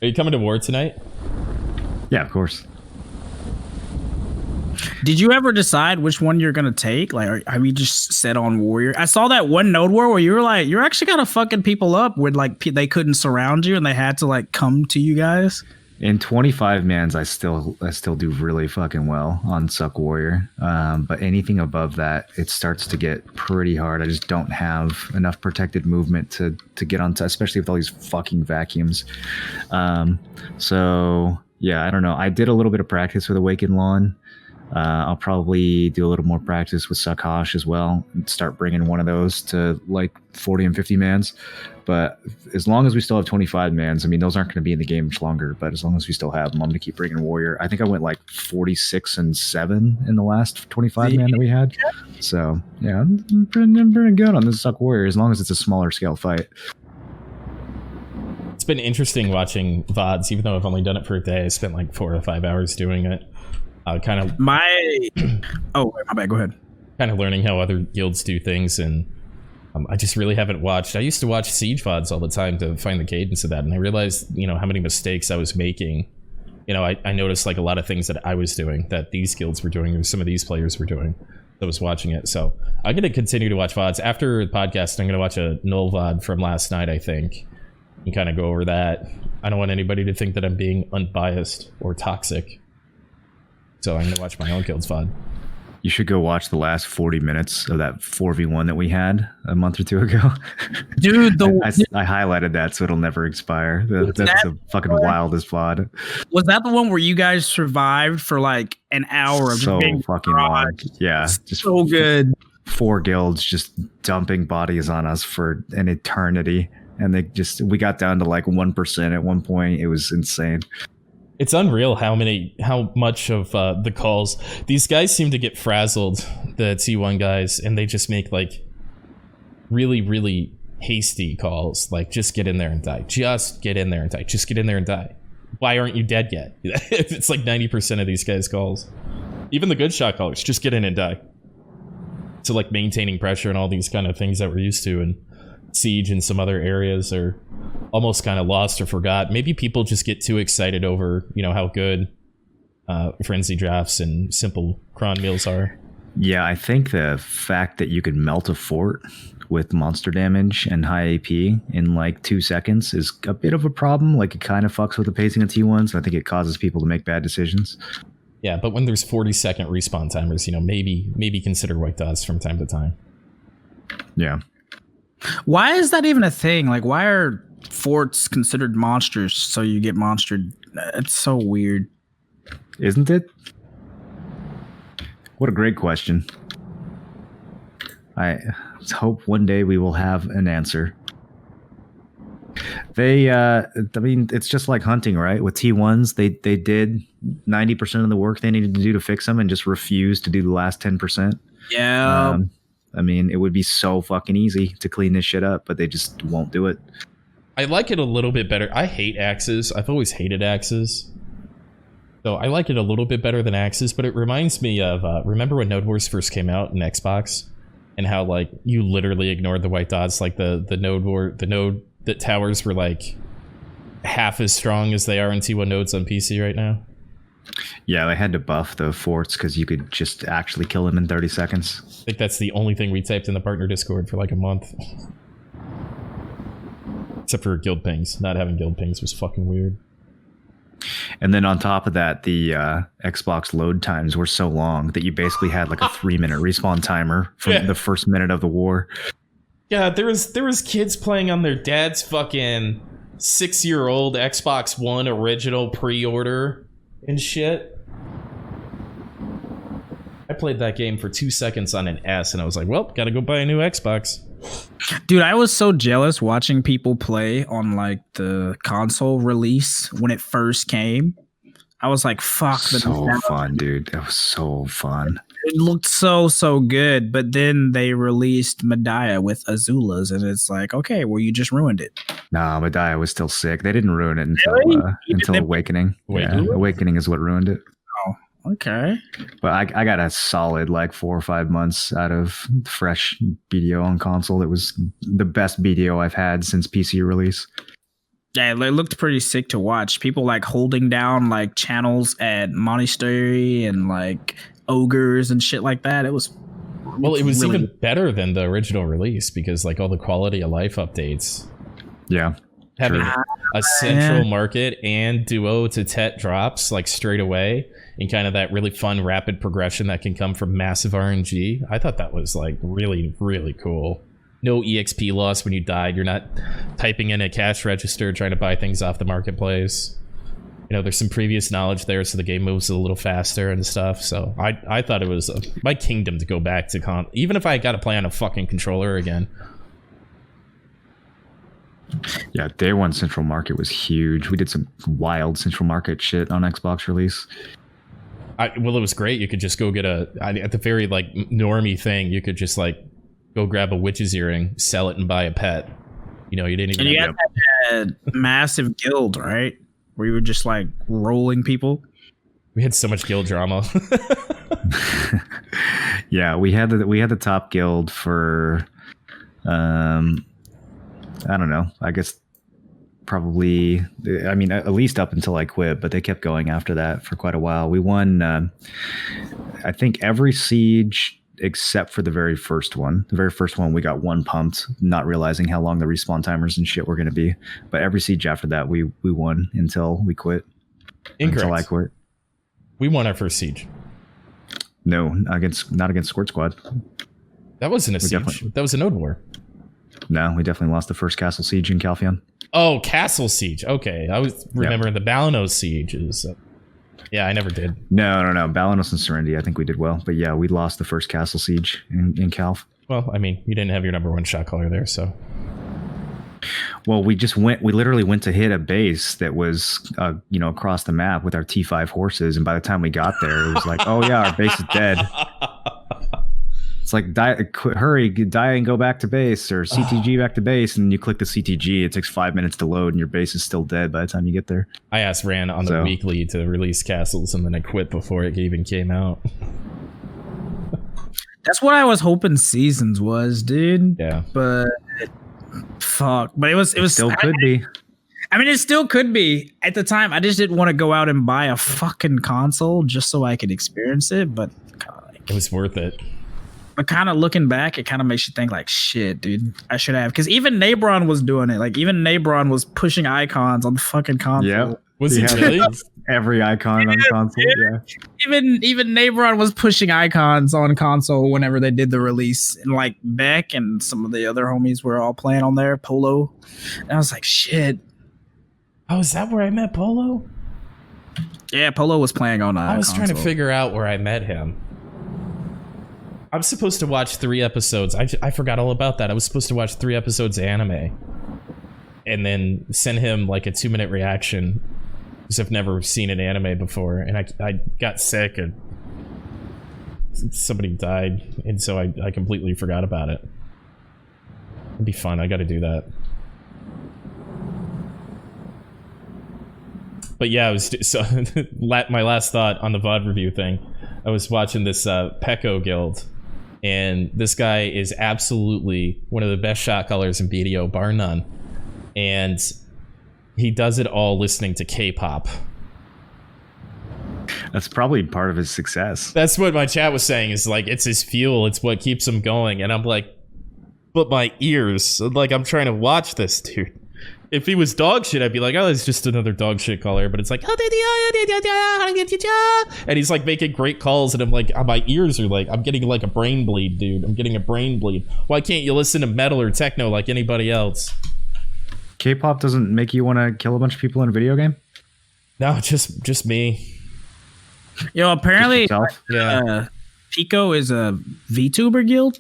Are you coming to war tonight? Yeah, of course. Did you ever decide which one you're gonna take? Like, have you just set on Warrior? I saw that one node war where you were like, you're actually kind of fucking people up with like they couldn't surround you and they had to like come to you guys. In 25 mans, I still do really fucking well on Suck Warrior. But anything above that, it starts to get pretty hard. I just don't have enough protected movement to get onto, especially with all these fucking vacuums. So yeah, I don't know. I did a little bit of practice with Awakened Lawn. I'll probably do a little more practice with Suckosh as well and start bringing one of those to like 40 and 50 mans. But as long as we still have 25 mans, I mean, those aren't going to be in the game much longer, but as long as we still have them, I'm going to keep bringing Warrior. I think I went like 46 and 7 in the last 25 man that we had. So yeah, I'm pretty good on this Suck Warrior as long as it's a smaller scale fight. It's been interesting watching VODs, even though I've only done it for a day. I spent like 4 or 5 hours doing it. Kind of my bad, go ahead. Kind of learning how other guilds do things, and I just really haven't watched. I used to watch Siege VODs all the time to find the cadence of that, and I realized, you know, how many mistakes I was making. You know, I noticed like a lot of things that I was doing that these guilds were doing, or some of these players were doing. I was watching it, so I'm going to continue to watch VODs. After the podcast, I'm going to watch a Null VOD from last night, I think, and kind of go over that. I don't want anybody to think that I'm being unbiased or toxic. So I'm going to watch my own guild's VOD. You should go watch the last 40 minutes of that 4v1 that we had a month or two ago. Dude, I highlighted that so it'll never expire. That's the fucking wildest VOD. Was that the one where you guys survived for like an hour? Of so being fucking long. Yeah. Just so good. 4 guilds just dumping bodies on us for an eternity. And we got down to like 1% at one point. It was insane. It's unreal how much of the calls these guys seem to get frazzled, the T1 guys, and they just make like really, really hasty calls. Like, just get in there and die. Just get in there and die. Just get in there and die. Why aren't you dead yet? It's like 90% of these guys' calls. Even the good shot callers, just get in and die. So like maintaining pressure and all these kind of things that we're used to in Siege and some other areas are almost kind of lost or forgot. Maybe people just get too excited over, you know, how good frenzy drafts and simple cron meals are. Yeah, I think the fact that you can melt a fort with monster damage and high AP in like 2 seconds is a bit of a problem. Like, it kind of fucks with the pacing of T1s. I think it causes people to make bad decisions. Yeah, but when there's 40-second respawn timers, you know, maybe consider white dots from time to time. Yeah. Why is that even a thing? Like, why are forts considered monsters so you get monstered? It's so weird. Isn't it? What a great question. I hope one day we will have an answer. I mean, it's just like hunting, right? With T1s, they did 90% of the work they needed to do to fix them and just refused to do the last 10%. Yeah. I mean, it would be so fucking easy to clean this shit up, but they just won't do it. I like it a little bit better. I hate axes. I've always hated axes. So I like it a little bit better than axes, but it reminds me of, remember when Node Wars first came out in Xbox? And how, like, you literally ignored the white dots, like the node that towers were like half as strong as they are in T1 nodes on PC right now. Yeah, they had to buff the forts because you could just actually kill them in 30 seconds. I think that's the only thing we typed in the partner Discord for like a month. Except for guild pings. Not having guild pings was fucking weird. And then on top of that, the Xbox load times were so long that you basically had like a 3-minute respawn timer from the first minute of the war. Yeah, there was kids playing on their dad's fucking 6-year-old Xbox One original pre-order and shit. I played that game for 2 seconds on an S, and I was like, well, gotta go buy a new Xbox. Dude, I was so jealous watching people play on like the console release when it first came. I was like, fuck. So fun, dude. That was so fun. It looked so good, but then they released Medea with Azulas, and it's like, okay, well, you just ruined it. Nah, Medea was still sick. They didn't ruin it until until Awakening. Awakening? Yeah, Awakening is what ruined it. Okay. But I got a solid like 4 or 5 months out of fresh BDO on console. It was the best BDO I've had since PC release. Yeah, it looked pretty sick to watch. People like holding down like channels at Monastery and like ogres and shit like that. It was Well, it was really even better than the original release because like all the quality of life updates. Yeah. Having True. a central market and duo to Tet drops like straight away and kind of that really fun rapid progression that can come from massive RNG. I thought that was like really, really cool. No EXP loss when you died. You're not typing in a cash register trying to buy things off the marketplace. You know, there's some previous knowledge there, so the game moves a little faster and stuff. So I thought it was my kingdom to go back to even if I got to play on a fucking controller again. Yeah, day one Central Market was huge. We did some wild Central Market shit on Xbox release. Well, it was great. You could just go get at the very like normie thing. You could just like go grab a witch's earring, sell it, and buy a pet. You know, you didn't even. And you have had that massive guild, right? Where you were just like rolling people. We had so much guild drama. Yeah, we had the top guild for, I don't know. I guess probably. I mean, at least up until I quit, but they kept going after that for quite a while. We won, I think, every siege except for the very first one. The very first one, we got one pumped, not realizing how long the respawn timers and shit were going to be. But every siege after that, we won until we quit. Incorrect. Until I quit. We won our first siege. No, not against Squirt Squad. That wasn't a siege. That was a node war. No, we definitely lost the first castle siege in Calpheon. Oh, castle siege. Okay, I was remembering the Balanos siege. Yeah, I never did. No. Balanos and Serenity, I think we did well. But yeah, we lost the first castle siege in Calf. Well, I mean, you didn't have your number one shot caller there, so. Well, we literally went to hit a base that was, across the map with our T5 horses. And by the time we got there, it was like, oh yeah, our base is dead. It's like, hurry, die and go back to base, or CTG back to base. And you click the CTG, it takes 5 minutes to load and your base is still dead by the time you get there. I asked Ran on the weekly to release castles and then I quit before it even came out. That's what I was hoping Seasons was, dude. Yeah. But fuck. But it still could be. I mean, it still could be. At the time, I just didn't want to go out and buy a fucking console just so I could experience it. But it was worth it. But kind of looking back, it kind of makes you think like, shit, dude, I should have. Because even Nabron was doing it. Like, even Nabron was pushing icons on the fucking console. Yeah. Was he really? Every icon on console, yeah. Even Nabron was pushing icons on console whenever they did the release. And like Beck and some of the other homies were all playing on there, Polo. And I was like, shit. Oh, is that where I met Polo? Yeah, Polo was playing on I was console. trying to figure out where I met him. I'm supposed to watch 3 episodes. I forgot all about that. I was supposed to watch 3 episodes of anime and then send him like a 2-minute reaction because I've never seen an anime before. And I got sick and somebody died. And so I completely forgot about it. It'd be fun. I got to do that. But yeah, my last thought on the VOD review thing. I was watching this Pecco guild. And this guy is absolutely one of the best shot callers in BDO, bar none. And he does it all listening to K-pop. That's probably part of his success. That's what my chat was saying, is like, it's his fuel, it's what keeps him going. And I'm like, but my ears, like, I'm trying to watch this dude. If he was dog shit, I'd be like, oh, it's just another dog shit caller. But it's like, and he's like making great calls, and I'm like, my ears are like, I'm getting like a brain bleed, dude. I'm getting a brain bleed. Why can't you listen to metal or techno like anybody else? K-pop doesn't make you want to kill a bunch of people in a video game? No, just me. Yo, apparently, Yeah. Pico is a VTuber guild.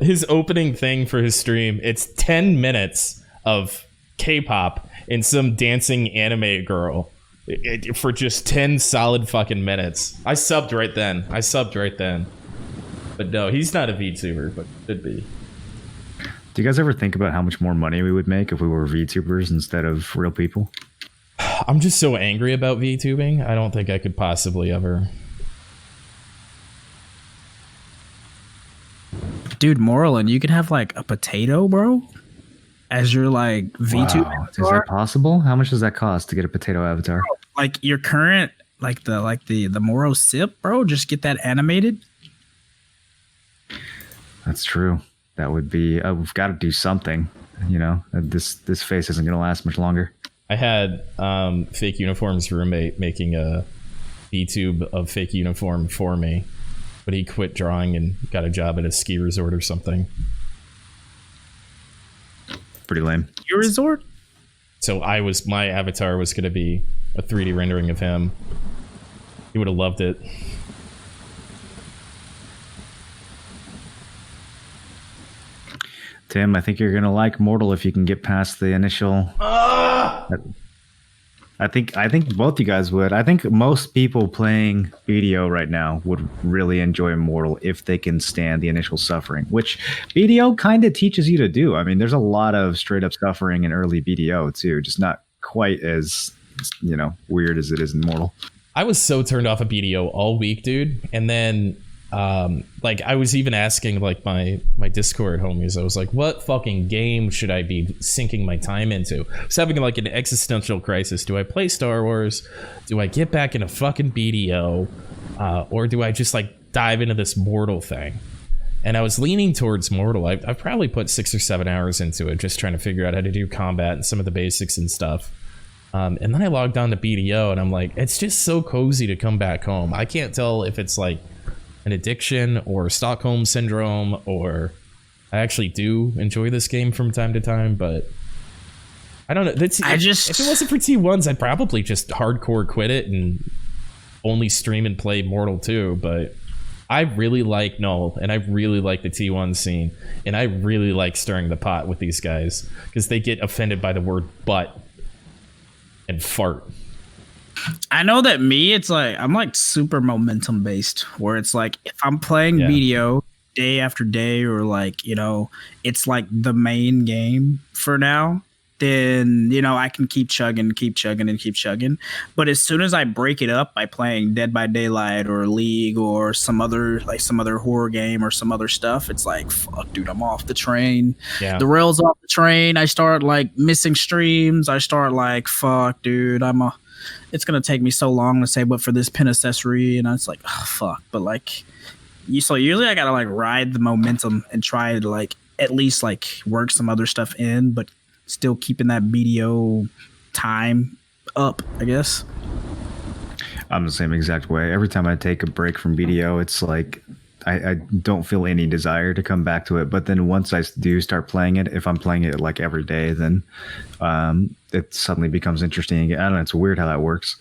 His opening thing for his stream, it's 10 minutes of K-pop and some dancing anime girl for just 10 solid fucking minutes. I subbed right then. But no, he's not a VTuber, but could be. Do you guys ever think about how much more money we would make if we were VTubers instead of real people? I'm just so angry about VTubing. I don't think I could possibly ever. Dude, Moreland, you can have like a potato, bro, as your like VTuber. Wow. Is that possible? How much does that cost to get a potato avatar? Like your current, like the Moro sip, bro. Just get that animated. That's true. That would be. We've got to do something. You know, this face isn't going to last much longer. I had Fake Uniform's roommate making a VTube of Fake Uniform for me, but he quit drawing and got a job at a ski resort or something. Pretty lame. Ski resort? So my avatar was going to be a 3D rendering of him. He would have loved it. Tim, I think you're going to like Mortal if you can get past the initial... I think both you guys would. I think most people playing BDO right now would really enjoy Immortal if they can stand the initial suffering, which BDO kind of teaches you to do. I mean, there's a lot of straight up suffering in early BDO too, just not quite as, weird as it is in Immortal. I was so turned off of BDO all week, dude. And then I was even asking like my Discord homies, I was like, what fucking game should I be sinking my time into? I was having like an existential crisis. Do I play Star Wars? Do I get back into fucking BDO? Or do I just like dive into this Mortal thing? And I was leaning towards Mortal. I've probably put 6 or 7 hours into it, just trying to figure out how to do combat and some of the basics and stuff. And then I logged on to BDO and I'm like, it's just so cozy to come back home. I can't tell if it's like an addiction or Stockholm syndrome, or I actually do enjoy this game from time to time, but I don't know. If it wasn't for T1s, I'd probably just hardcore quit it and only stream and play Mortal 2, but I really like Null, and I really like the T1 scene, and I really like stirring the pot with these guys, because they get offended by the word butt and fart. I know that it's like I'm like super momentum based, where it's like if I'm playing BDO day after day, or like it's like the main game for now, then I can keep chugging. But as soon as I break it up by playing Dead by Daylight or League or some other horror game or some other stuff, it's like, fuck, dude, I'm off the train. Yeah. The rail's off the train. I start like missing streams. I start like, fuck, dude, it's gonna take me so long to save up for this pin accessory, and it's like, oh fuck. But like, usually I gotta like ride the momentum and try to like at least like work some other stuff in, but still keeping that BDO time up, I guess. I'm the same exact way. Every time I take a break from BDO, it's like I don't feel any desire to come back to it. But then once I do start playing it, if I'm playing it like every day, then it suddenly becomes interesting again. I don't know. It's weird how that works.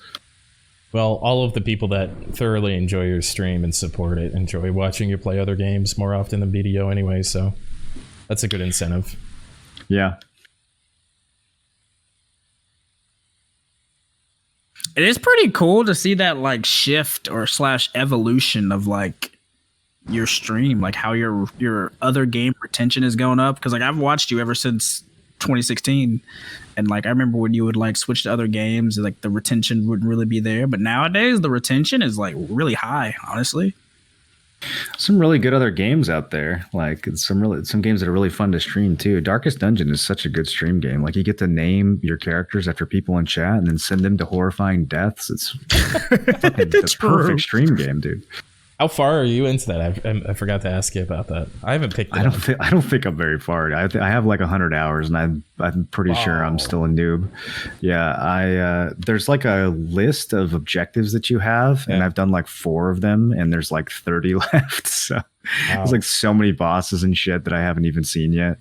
Well, all of the people that thoroughly enjoy your stream and support it enjoy watching you play other games more often than BDO anyway. So that's a good incentive. Yeah. It is pretty cool to see that like shift or / evolution of like your stream, like how your other game retention is going up, because like I've watched you ever since 2016, and like I remember when you would like switch to other games, like the retention wouldn't really be there, but nowadays the retention is like really high, honestly. Some really good other games out there. Like some games that are really fun to stream too. Darkest Dungeon is such a good stream game. Like you get to name your characters after people in chat and then send them to horrifying deaths. It's fucking the perfect stream game, dude. How far are you into that? I forgot to ask you about that. I haven't picked it I up. don't think I'm very far. I have like 100 hours, and I'm pretty sure I'm still a noob. Yeah, there's like a list of objectives that you have, and I've done like 4 of them, and there's like 30 left. So there's like so many bosses and shit that I haven't even seen yet.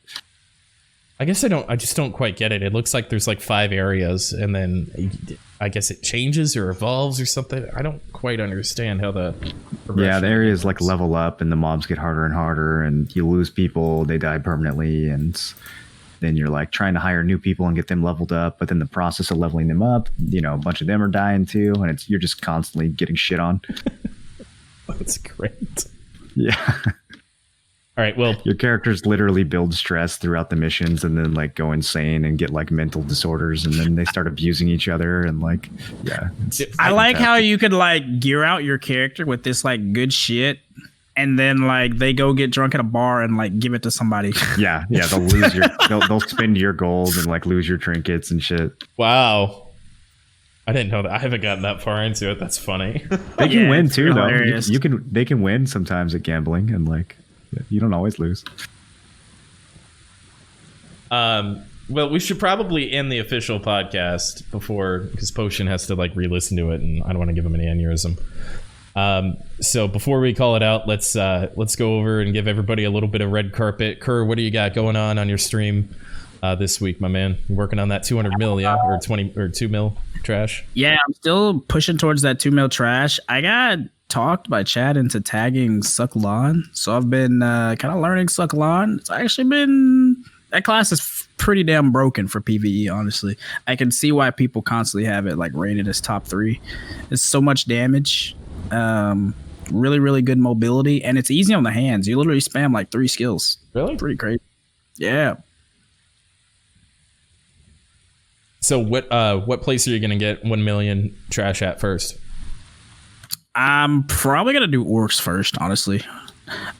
I guess I just don't quite get it. It looks like there's like 5 areas, and then I guess it changes or evolves or something. I don't quite understand how the the areas like level up, and the mobs get harder and harder, and you lose people, they die permanently, and then you're like trying to hire new people and get them leveled up. But then the process of leveling them up, a bunch of them are dying too, and you're just constantly getting shit on. That's great. Yeah. All right, well, your characters literally build stress throughout the missions and then like go insane and get like mental disorders, and then they start abusing each other, and like, yeah. I like how you could like gear out your character with this like good shit, and then like they go get drunk at a bar and like give it to somebody. Yeah, they'll lose they'll spend your gold and like lose your trinkets and shit. Wow. I didn't know that. I haven't gotten that far into it. That's funny. They can win too, though. They can win sometimes at gambling, and like, you don't always lose. Well, we should probably end the official podcast because Potion has to like re-listen to it, and I don't want to give him any aneurysm. So before we call it out, let's go over and give everybody a little bit of red carpet. Kerr, what do you got going on your stream this week, my man? You're working on that 200 mil, yeah, or 20 or 2 mil trash. Yeah, I'm still pushing towards that 2 mil trash. I got talked by Chad into tagging Sucklon, so I've been kind of learning Sucklon. It's actually been, that class is pretty damn broken for PvE, honestly. I can see why people constantly have it like rated as top 3. It's so much damage, really, really good mobility, and it's easy on the hands. You literally spam like 3 skills. Really? Pretty crazy. Yeah. So what place are you gonna get 1 million trash at first? I'm probably gonna do orcs first, honestly.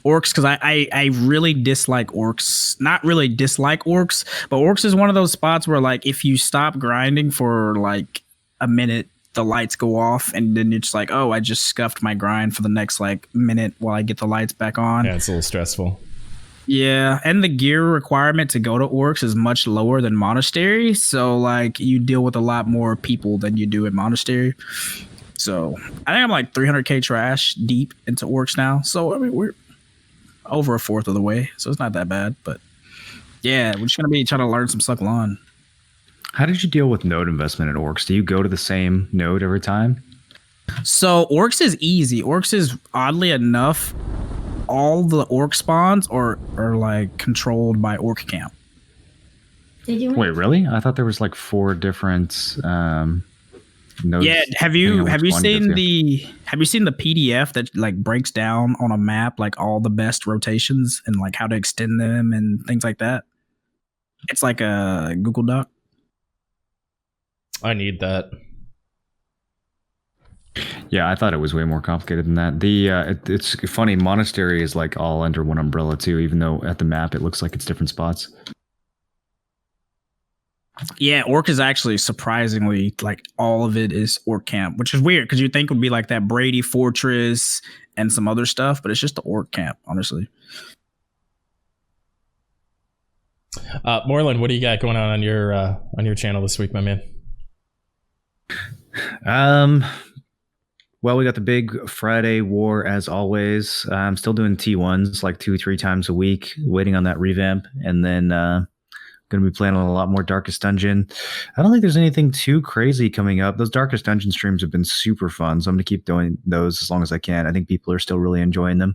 Orcs, because I really dislike orcs. Not really dislike orcs, but orcs is one of those spots where like if you stop grinding for like a minute, the lights go off, and then it's like, oh, I just scuffed my grind for the next like minute while I get the lights back on. Yeah, it's a little stressful. Yeah, and the gear requirement to go to orcs is much lower than monastery, so like you deal with a lot more people than you do at monastery. So I think I'm like 300k trash deep into orcs now. So I mean, we're over a fourth of the way, so it's not that bad. But yeah, we're just gonna be trying to learn some Sucklon. How did you deal with node investment at orcs? Do you go to the same node every time? So orcs is easy. Orcs is oddly enough, all the orc spawns are like controlled by orc camp. Wait, really? I thought there was like 4 different nodes. Yeah, have you seen the PDF that like breaks down on a map like all the best rotations and like how to extend them and things like that? It's like a Google Doc. I need that. Yeah, I thought it was way more complicated than that. It's funny, monastery is like all under one umbrella too, even though at the map it looks like it's different spots. Yeah, orc is actually surprisingly like all of it is orc camp, which is weird because you think it would be like that Brady Fortress and some other stuff, but it's just the orc camp, honestly. Moreland, what do you got going on your channel this week, my man? Well, we got the big Friday war as always. I'm still doing T1s like 2-3 times a week, waiting on that revamp, and then going to be playing a lot more Darkest Dungeon. I don't think there's anything too crazy coming up. Those Darkest Dungeon streams have been super fun, so I'm going to keep doing those as long as I can. I think people are still really enjoying them.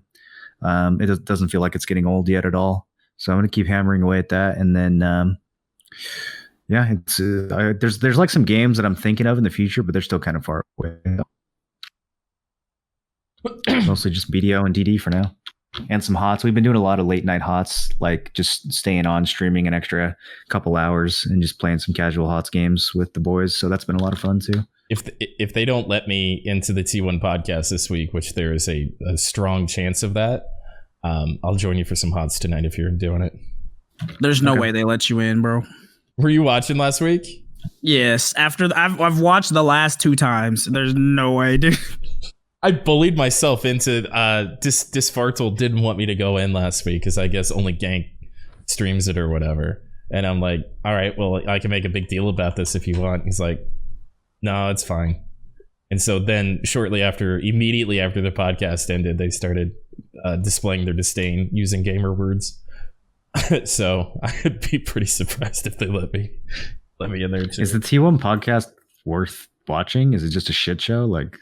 It doesn't feel like it's getting old yet at all, so I'm going to keep hammering away at that, and then yeah, it's there's like some games that I'm thinking of in the future, but they're still kind of far away. Mostly just BDO and DD for now, and some HOTS. We've been doing a lot of late night HOTS, like just staying on, streaming an extra couple hours, and just playing some casual HOTS games with the boys. So that's been a lot of fun too. if they don't let me into the T1 podcast this week, which there is a strong chance of that, I'll join you for some HOTS tonight if you're doing it. There's no way they let you in, bro. Were you watching last week? Yes. After I've watched the last 2 times. There's no way, dude. I bullied myself into Disfartle didn't want me to go in last week because I guess only Gank streams it or whatever. And I'm like, all right, well, I can make a big deal about this if you want. He's like, no, it's fine. And so then immediately after the podcast ended, they started displaying their disdain using gamer words. So I'd be pretty surprised if they let me in there too. Is the T1 podcast worth watching? Is it just a shit show? Like,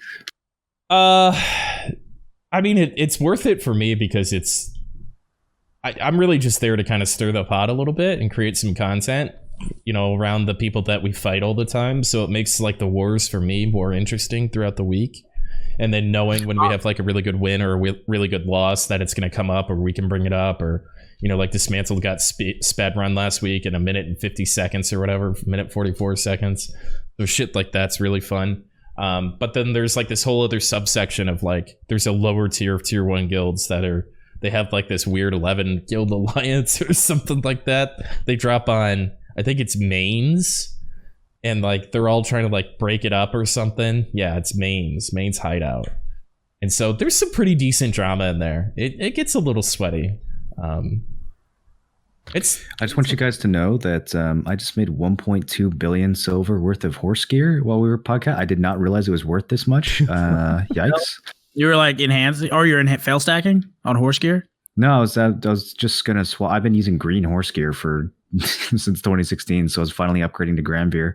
I mean, it's worth it for me because I'm really just there to kind of stir the pot a little bit and create some content, around the people that we fight all the time. So it makes like the wars for me more interesting throughout the week. And then knowing when we have like a really good win or a really good loss that it's going to come up or we can bring it up or, like Dismantled got sped run last week in 1 minute and 50 seconds or whatever, minute 44 seconds. So shit like that's really fun. But then there's like this whole other subsection of like, there's a lower tier of tier 1 guilds they have like this weird 11 guild alliance or something like that. They drop on, I think it's mains, and like they're all trying to like break it up or something. Yeah, it's mains hideout. And so there's some pretty decent drama in there. It gets a little sweaty. I just want you guys to know that I just made 1.2 billion silver worth of horse gear while we were podcast. I did not realize it was worth this much. Yikes. You were like enhancing, or you're in fail stacking on horse gear? No, I was just gonna swap. I've been using green horse gear for since 2016, so I was finally upgrading to Granbeer,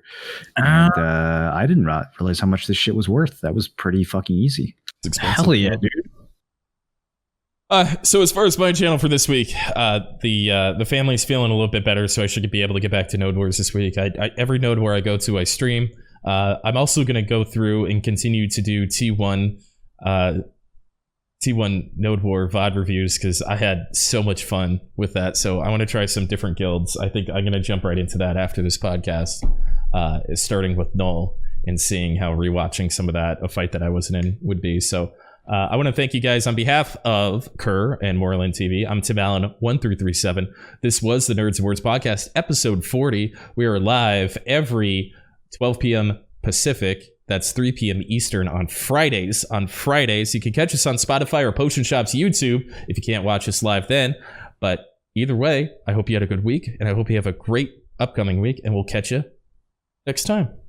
and I didn't realize how much this shit was worth. That was pretty fucking easy. It's expensive. Hell yeah, dude. So as far as my channel for this week, the family's feeling a little bit better, so I should be able to get back to Node Wars this week. Every Node War I go to, I stream. I'm also going to go through and continue to do T1 Node War VOD reviews because I had so much fun with that. So I want to try some different guilds. I think I'm going to jump right into that after this podcast, starting with Null and seeing how rewatching some of that, a fight that I wasn't in, would be. So I want to thank you guys on behalf of Kerr and Moreland TV. I'm Tim Allen 1337. This was the Nerds and Words Podcast, episode 40. We are live every 12 p.m. Pacific. That's 3 p.m. Eastern on Fridays. You can catch us on Spotify or Potion Shop's YouTube if you can't watch us live then. But either way, I hope you had a good week, and I hope you have a great upcoming week, and we'll catch you next time.